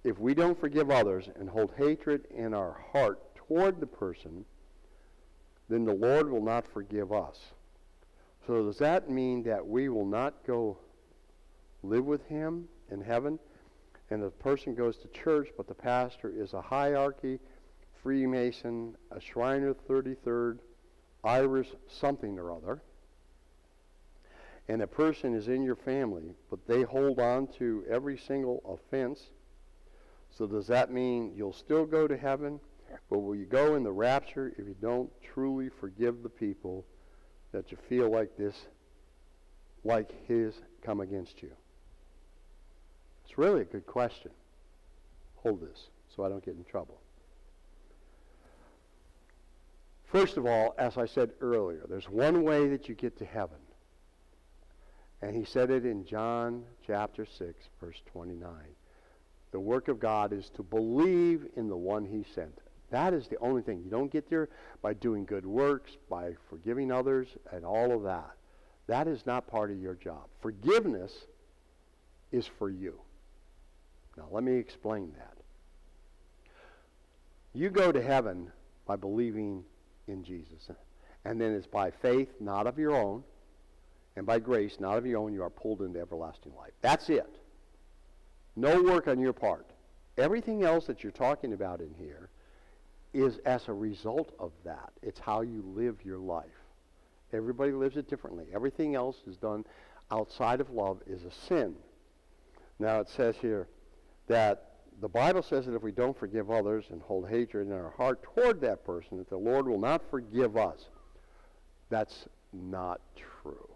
if we don't forgive others and hold hatred in our heart toward the person, then the Lord will not forgive us. So does that mean that we will not go live with him in heaven? And the person goes to church, but the pastor is a hierarchy, Freemason, a Shriner 33rd, Irish something or other, and a person is in your family, but they hold on to every single offense. So does that mean you'll still go to heaven, but will you go in the rapture if you don't truly forgive the people that you feel like his come against you? It's really a good question. Hold this so I don't get in trouble. First of all, as I said earlier, there's one way that you get to heaven. And he said it in John chapter 6, verse 29. The work of God is to believe in the one he sent. That is the only thing. You don't get there by doing good works, by forgiving others, and all of that. That is not part of your job. Forgiveness is for you. Now, let me explain that. You go to heaven by believing in Jesus. And then it's by faith, not of your own, and by grace, not of your own, you are pulled into everlasting life. That's it. No work on your part. Everything else that you're talking about in here is as a result of that. It's how you live your life. Everybody lives it differently. Everything else is done outside of love is a sin. Now it says here that the Bible says that if we don't forgive others and hold hatred in our heart toward that person, that the Lord will not forgive us. That's not true.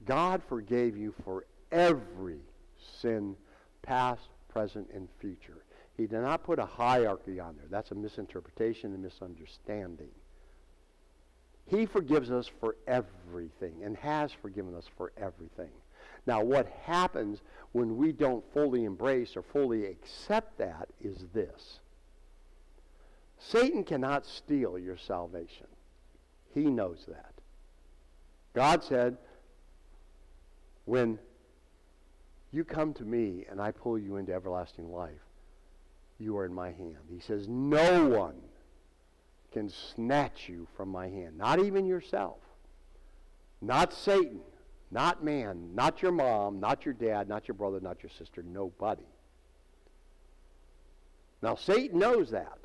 God forgave you for every sin, past, present, and future. He did not put a hierarchy on there. That's a misinterpretation and misunderstanding. He forgives us for everything and has forgiven us for everything. Now, what happens when we don't fully embrace or fully accept that is this. Satan cannot steal your salvation. He knows that. God said, when you come to me and I pull you into everlasting life, you are in my hand. He says, no one can snatch you from my hand. Not even yourself. Not Satan. Not man. Not your mom. Not your dad. Not your brother. Not your sister. Nobody. Now, Satan knows that.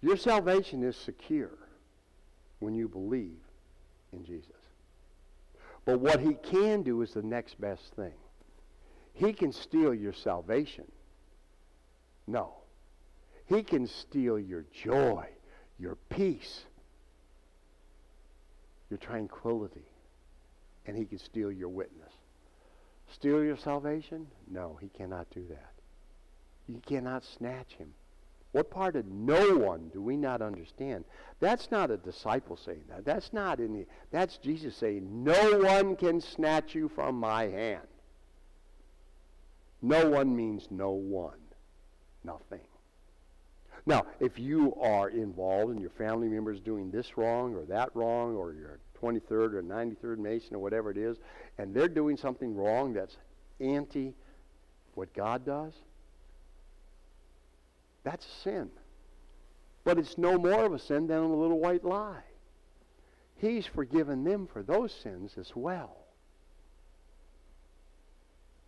Your salvation is secure when you believe in Jesus. But what he can do is the next best thing. He can steal your salvation. No. He can steal your joy, your peace, your tranquility, and he can steal your witness. Steal your salvation? No, he cannot do that. You cannot snatch him. What part of no one do we not understand? That's not a disciple saying that. That's Jesus saying, no one can snatch you from my hand. No one means no one. Nothing. Now, if you are involved and your family member is doing this wrong or that wrong, or you're a 23rd or 93rd Mason or whatever it is, and they're doing something wrong that's anti what God does, that's a sin. But it's no more of a sin than a little white lie. He's forgiven them for those sins as well.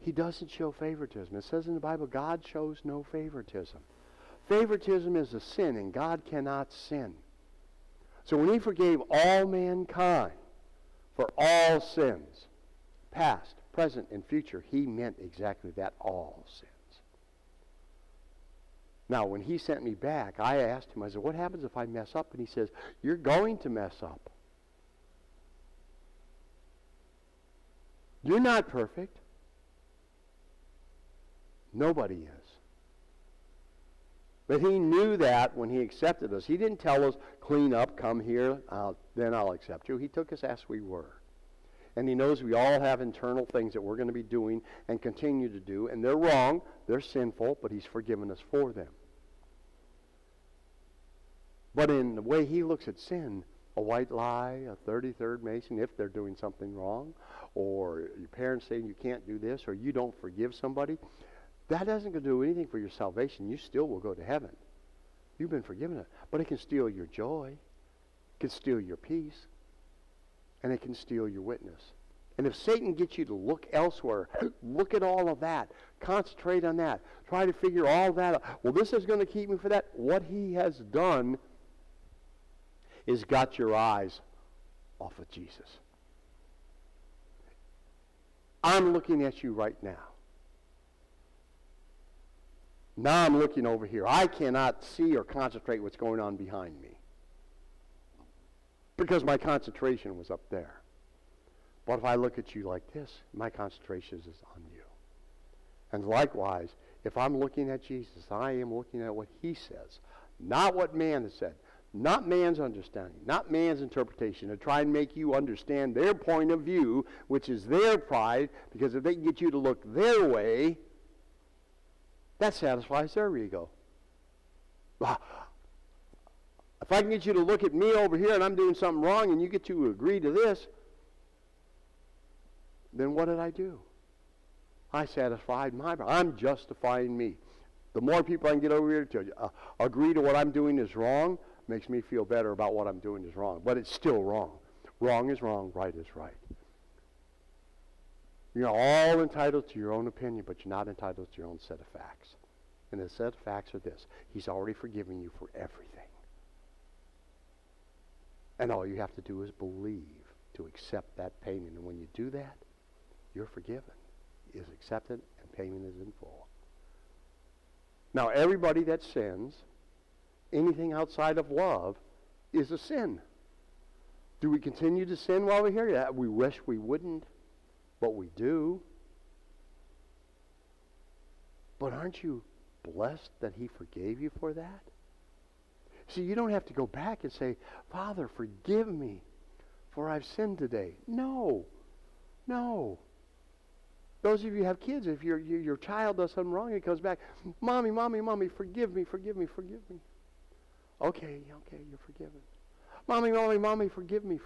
He doesn't show favoritism. It says in the Bible, God shows no favoritism. Favoritism is a sin, and God cannot sin. So when he forgave all mankind for all sins, past, present, and future, he meant exactly that, all sins. Now, when he sent me back, I asked him, I said, what happens if I mess up? And he says, you're going to mess up. You're not perfect. Nobody is. But he knew that when he accepted us. He didn't tell us, clean up, come here, then I'll accept you. He took us as we were. And he knows we all have internal things that we're going to be doing and continue to do. And they're wrong. They're sinful, but he's forgiven us for them. But in the way he looks at sin, a white lie, a 33rd Mason, if they're doing something wrong, or your parents saying you can't do this, or you don't forgive somebody, that doesn't going to do anything for your salvation. You still will go to heaven. You've been forgiven it. But it can steal your joy. It can steal your peace. And it can steal your witness. And if Satan gets you to look elsewhere, look at all of that. Concentrate on that. Try to figure all that out. Well, this is going to keep me for that. What he has done is got your eyes off of Jesus. I'm looking at you right now. Now I'm looking over here. I cannot see or concentrate what's going on behind me because my concentration was up there. But if I look at you like this, my concentration is on you. And likewise, if I'm looking at Jesus, I am looking at what he says, not what man has said. Not man's understanding, not man's interpretation, to try and make you understand their point of view, which is their pride, because if they can get you to look their way, that satisfies their ego. If I can get you to look at me over here and I'm doing something wrong and you get you to agree to this, then what did I do? I satisfied my pride. I'm justifying me. The more people I can get over here to agree to what I'm doing is wrong, makes me feel better about what I'm doing is wrong. But it's still wrong. Wrong is wrong, right is right. You're all entitled to your own opinion, but you're not entitled to your own set of facts. And the set of facts are this. He's already forgiven you for everything. And all you have to do is believe to accept that payment. And when you do that, you're forgiven. Is accepted and payment is in full. Now, everybody that sins, anything outside of love, is a sin. Do we continue to sin while we're here? Yeah, we wish we wouldn't, but we do. But aren't you blessed that he forgave you for that? See, you don't have to go back and say, Father, forgive me, for I've sinned today. No. No. Those of you who have kids, if your child does something wrong, and comes back, Mommy, forgive me. Okay, you're forgiven. Mommy, forgive me.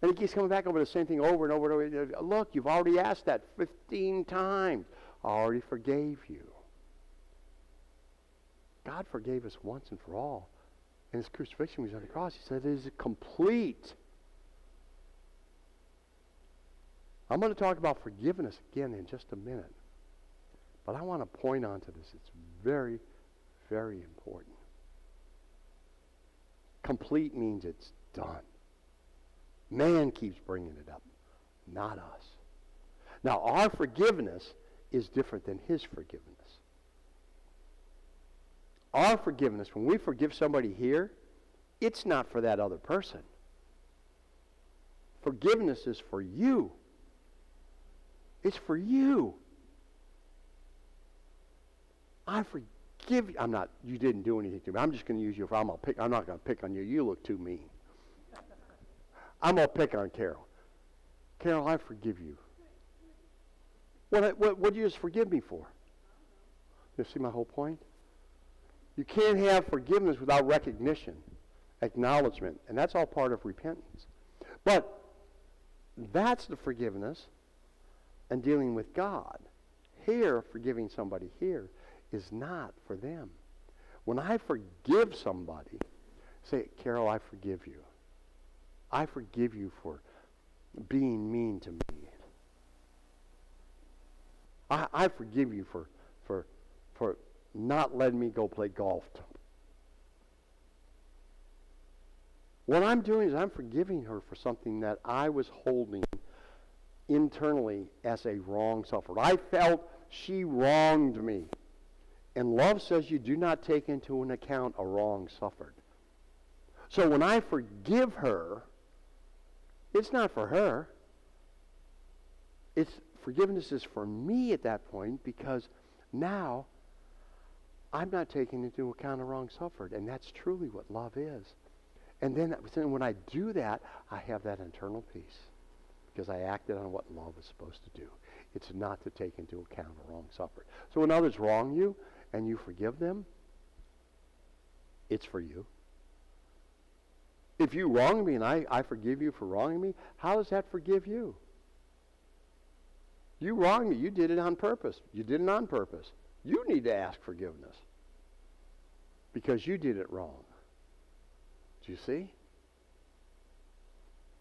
And he keeps coming back over the same thing over and over and over. Look, you've already asked that 15 times. I already forgave you. God forgave us once and for all. In his crucifixion, when he was on the cross, he said, it is complete. I'm going to talk about forgiveness again in just a minute. But I want to point on to this. It's very, very important. Complete means it's done. Man keeps bringing it up, not us. Now, our forgiveness is different than his forgiveness. Our forgiveness, when we forgive somebody here, it's not for that other person. Forgiveness is for you. It's for you. I forgive you. You didn't do anything to me. I'm just going to use you. I'm not going to pick on you. You look too mean. I'm going to pick on Carol. Carol, I forgive you. What did you just forgive me for? You see my whole point? You can't have forgiveness without recognition, acknowledgement, and that's all part of repentance. But that's the forgiveness and dealing with God. Here, forgiving somebody here is not for them. When I forgive somebody, say, Carol, I forgive you. I forgive you for being mean to me. I forgive you for not letting me go play golf. What I'm doing is I'm forgiving her for something that I was holding internally as a wrong suffered. I felt she wronged me. And love says you do not take into an account a wrong suffered. So when I forgive her, it's not for her. Forgiveness is for me at that point, because now I'm not taking into account a wrong suffered. And that's truly what love is. And then when I do that, I have that internal peace. because I acted on what law was supposed to do. It's not to take into account a wrong suffered. So when others wrong you and you forgive them, it's for you. If you wrong me and I forgive you for wronging me, how does that forgive you? You wronged me. You did it on purpose. You did it on purpose. You need to ask forgiveness because you did it wrong. Do you see?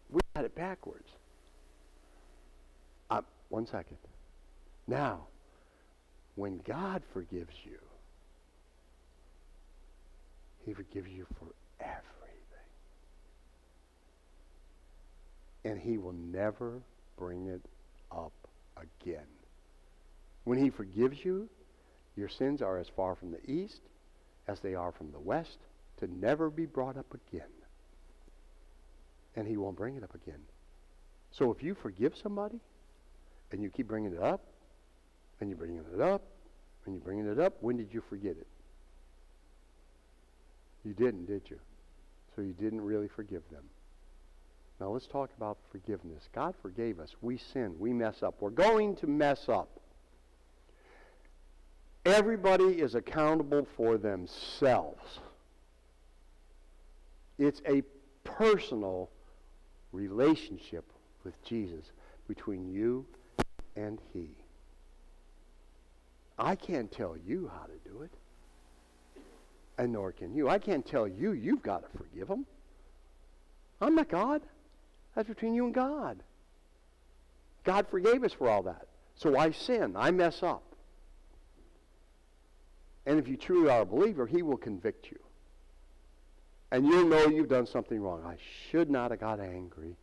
We got it backwards. 1 second. Now, when God forgives you, he forgives you for everything. And he will never bring it up again. When he forgives you, your sins are as far from the east as they are from the west, to never be brought up again. And he won't bring it up again. So if you forgive somebody, and you keep bringing it up, and you're bringing it up, and you're bringing it up, when did you forget it? You didn't, did you? So you didn't really forgive them. Now let's talk about forgiveness. God forgave us. We sin. We mess up. We're going to mess up. Everybody is accountable for themselves. It's a personal relationship with Jesus between you and he. I can't tell you how to do it. And nor can you. I can't tell you you've got to forgive them. I'm not God. That's between you and God. God forgave us for all that. So I sin. I mess up. And if you truly are a believer, he will convict you. And you'll know you've done something wrong. I should not have got angry.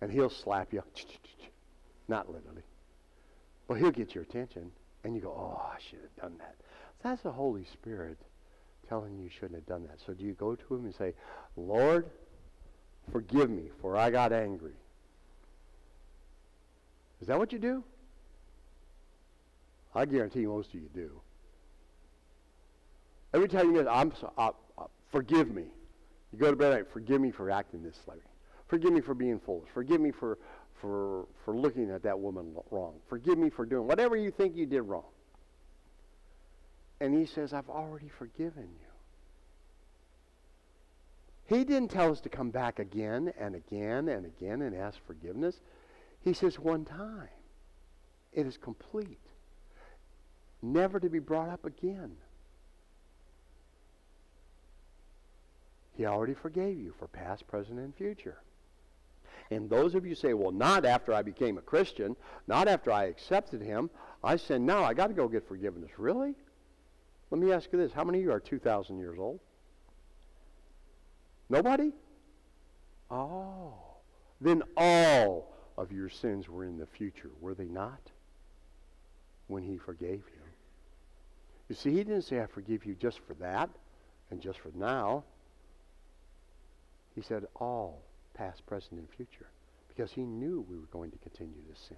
And he'll slap you. Not literally. But he'll get your attention. And you go, oh, I should have done that. That's the Holy Spirit telling you shouldn't have done that. So do you go to him and say, Lord, forgive me, for I got angry? Is that what you do? I guarantee most of you do. Every time you go, forgive me. You go to bed at night, forgive me for acting this way. Forgive me for being foolish. Forgive me for looking at that woman wrong. Forgive me for doing whatever you think you did wrong. And he says, I've already forgiven you. He didn't tell us to come back again and again and again and ask forgiveness. He says one time. It is complete. Never to be brought up again. He already forgave you for past, present, and future. And those of you say, well, not after I became a Christian, not after I accepted him. I said, no, I got to go get forgiveness. Really? Let me ask you this. How many of you are 2,000 years old? Nobody? Oh. Then all of your sins were in the future, were they not? When he forgave you. You see, he didn't say, I forgive you just for that and just for now. He said all, past, present, and future, because he knew we were going to continue to sin.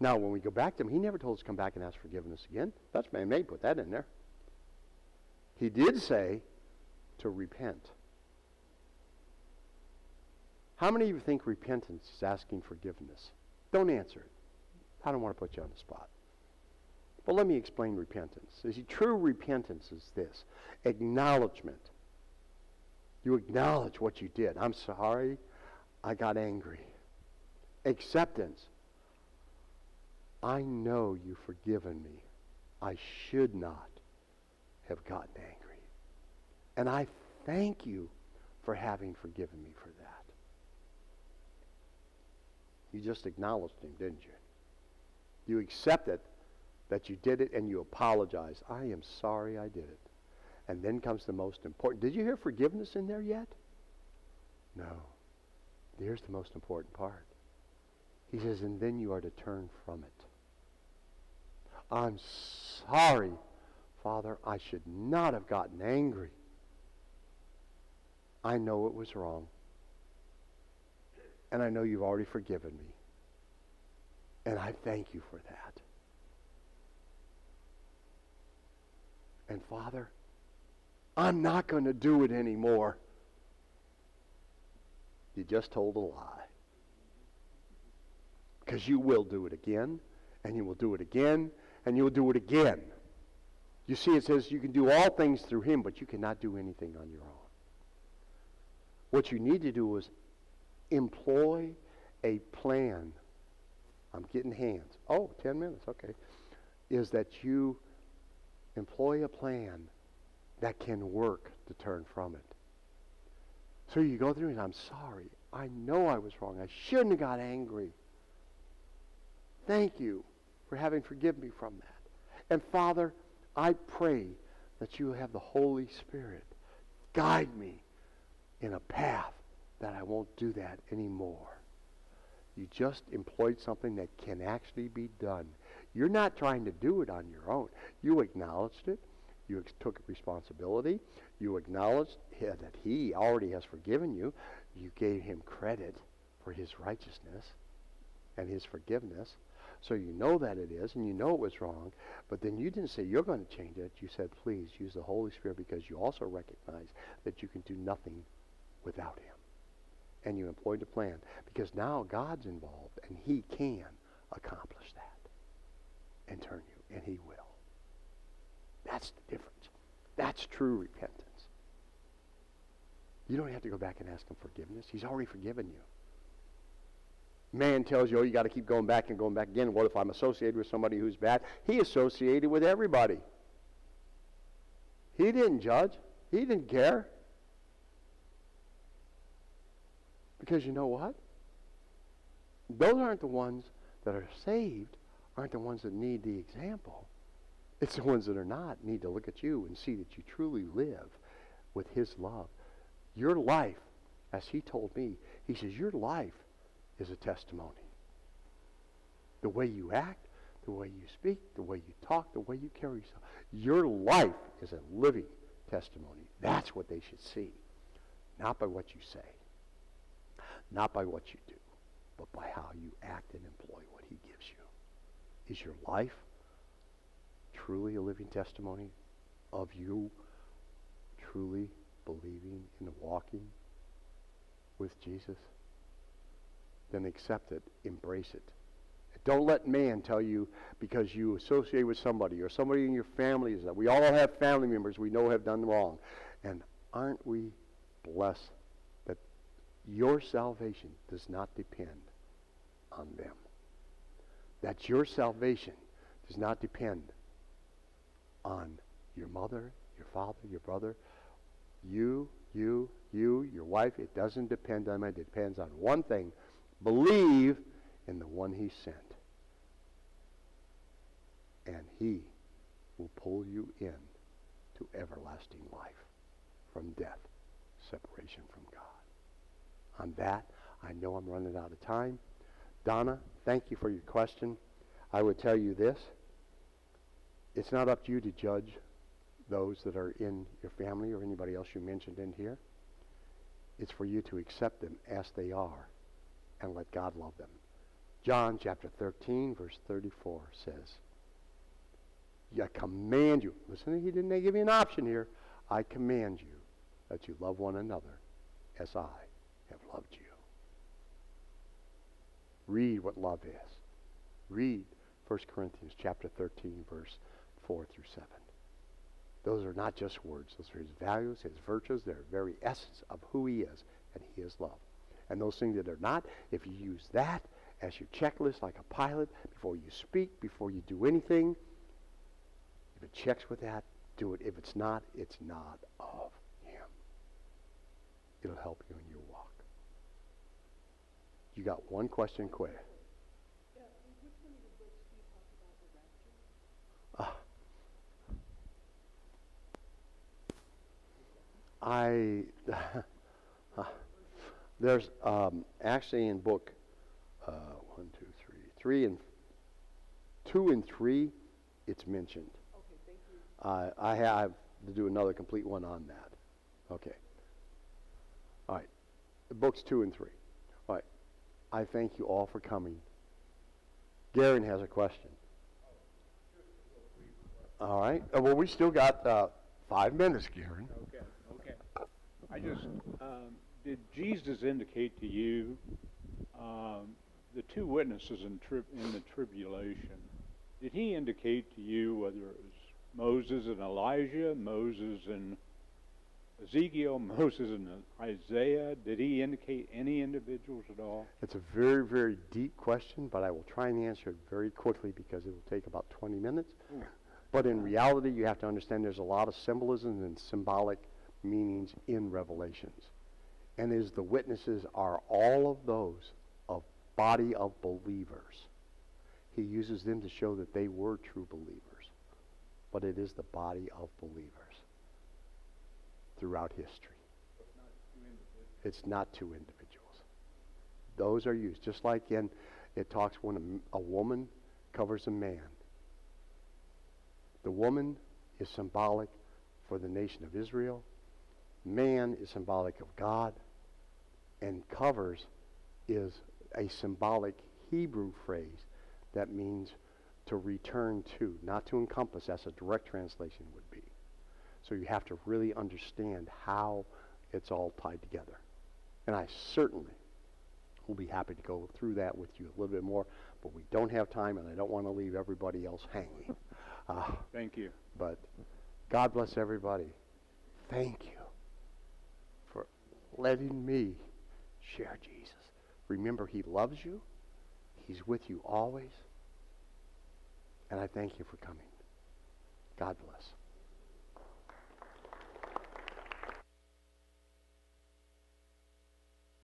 Now, when we go back to him, he never told us to come back and ask forgiveness again. That's man-made, put that in there. He did say to repent. How many of you think repentance is asking forgiveness? Don't answer it. I don't want to put you on the spot. But let me explain repentance. You see, true repentance is this: acknowledgement. You acknowledge what you did. I'm sorry, I got angry. Acceptance. I know you've forgiven me. I should not have gotten angry. And I thank you for having forgiven me for that. You just acknowledged him, didn't you? You accepted that you did it and you apologize. I am sorry I did it. And then comes the most important. Did you hear forgiveness in there yet? No. Here's the most important part. He says, and then you are to turn from it. I'm sorry, Father, I should not have gotten angry. I know it was wrong. And I know you've already forgiven me. And I thank you for that. And Father, I'm not going to do it anymore. you just told a lie. Because you will do it again, and you will do it again, and you will do it again. You see, it says you can do all things through him, but you cannot do anything on your own. What you need to do is employ a plan. I'm getting hands. Oh, 10 minutes, okay. Is that you employ a plan that can work to turn from it. So you go through and I'm sorry. I know I was wrong. I shouldn't have got angry. Thank you for having forgiven me from that. And Father, I pray that you have the Holy Spirit guide me in a path that I won't do that anymore. You just employed something that can actually be done. You're not trying to do it on your own. You acknowledged it. You took responsibility. You acknowledged that he already has forgiven you. You gave him credit for his righteousness and his forgiveness. So you know that it is, and you know it was wrong. But then you didn't say you're going to change it. You said, please use the Holy Spirit, because you also recognize that you can do nothing without him. And you employed a plan, because now God's involved, and he can accomplish that and turn you, and he will. That's the difference. That's true repentance. You don't have to go back and ask him forgiveness. He's already forgiven you. Man tells you, oh, you got to keep going back and going back again. What if I'm associated with somebody who's bad? He associated with everybody. He didn't judge. He didn't care. Because you know what? Those aren't the ones that are saved, aren't the ones that need the example. It's the ones that are not need to look at you and see that you truly live with his love. Your life, as he told me, he says, your life is a testimony. The way you act, the way you speak, the way you talk, the way you carry yourself. Your life is a living testimony. That's what they should see. Not by what you say. Not by what you do. But by how you act and employ what he gives you. Is your life truly a living testimony of you truly believing and walking with Jesus? Then accept it, embrace it. Don't let man tell you because you associate with somebody or somebody in your family is that. We all have family members we know have done wrong. And aren't we blessed that your salvation does not depend on them? That your salvation does not depend on your mother, your father, your brother, you, your wife. It doesn't depend on them. It depends on one thing. Believe in the one he sent. And he will pull you in to everlasting life from death, separation from God. On that, I know I'm running out of time. Donna, thank you for your question. I would tell you this. It's not up to you to judge those that are in your family or anybody else you mentioned in here. It's for you to accept them as they are and let God love them. John chapter 13, verse 34 says, I command you. Listen, he didn't give you an option here. I command you that you love one another as I have loved you. Read what love is. Read 1 Corinthians chapter 13, verse 4 through 7. Those are not just words. Those are his values, his virtues. They're the very essence of who he is, and he is love. And those things that are not, if you use that as your checklist like a pilot, before you speak, before you do anything, if it checks with that, do it. If it's not of him. It'll help you in your walk. You got one question, quick. Yeah, in which one of your books do you talk about the rapture? There's actually in book 2 and 3, it's mentioned. Okay, thank you. I have to do another complete one on that. Okay. All right. Books 2 and 3. All right. I thank you all for coming. Garen has a question. All right. Well, we still got 5 minutes, Garen. Okay. I just did Jesus indicate to you the two witnesses in the tribulation? Did he indicate to you whether it was Moses and Elijah, Moses and Ezekiel, Moses and Isaiah? Did he indicate any individuals at all? It's a very, very deep question, but I will try and answer it very quickly because it will take about 20 minutes. Ooh. But in reality, you have to understand there's a lot of symbolism and symbolic meanings in Revelations. And as the witnesses are all of those of body of believers. He uses them to show that they were true believers. But it is the body of believers throughout history. It's not two individuals. Those are used. Just like it talks when a woman covers a man. The woman is symbolic for the nation of Israel. Man is symbolic of God. And covers is a symbolic Hebrew phrase that means to return to, not to encompass, as a direct translation would be. So you have to really understand how it's all tied together. And I certainly will be happy to go through that with you a little bit more, but we don't have time, and I don't want to leave everybody else hanging. Thank you. But God bless everybody. Thank you for letting me share Jesus. Remember, he loves you. He's with you always. And I thank you for coming. God bless.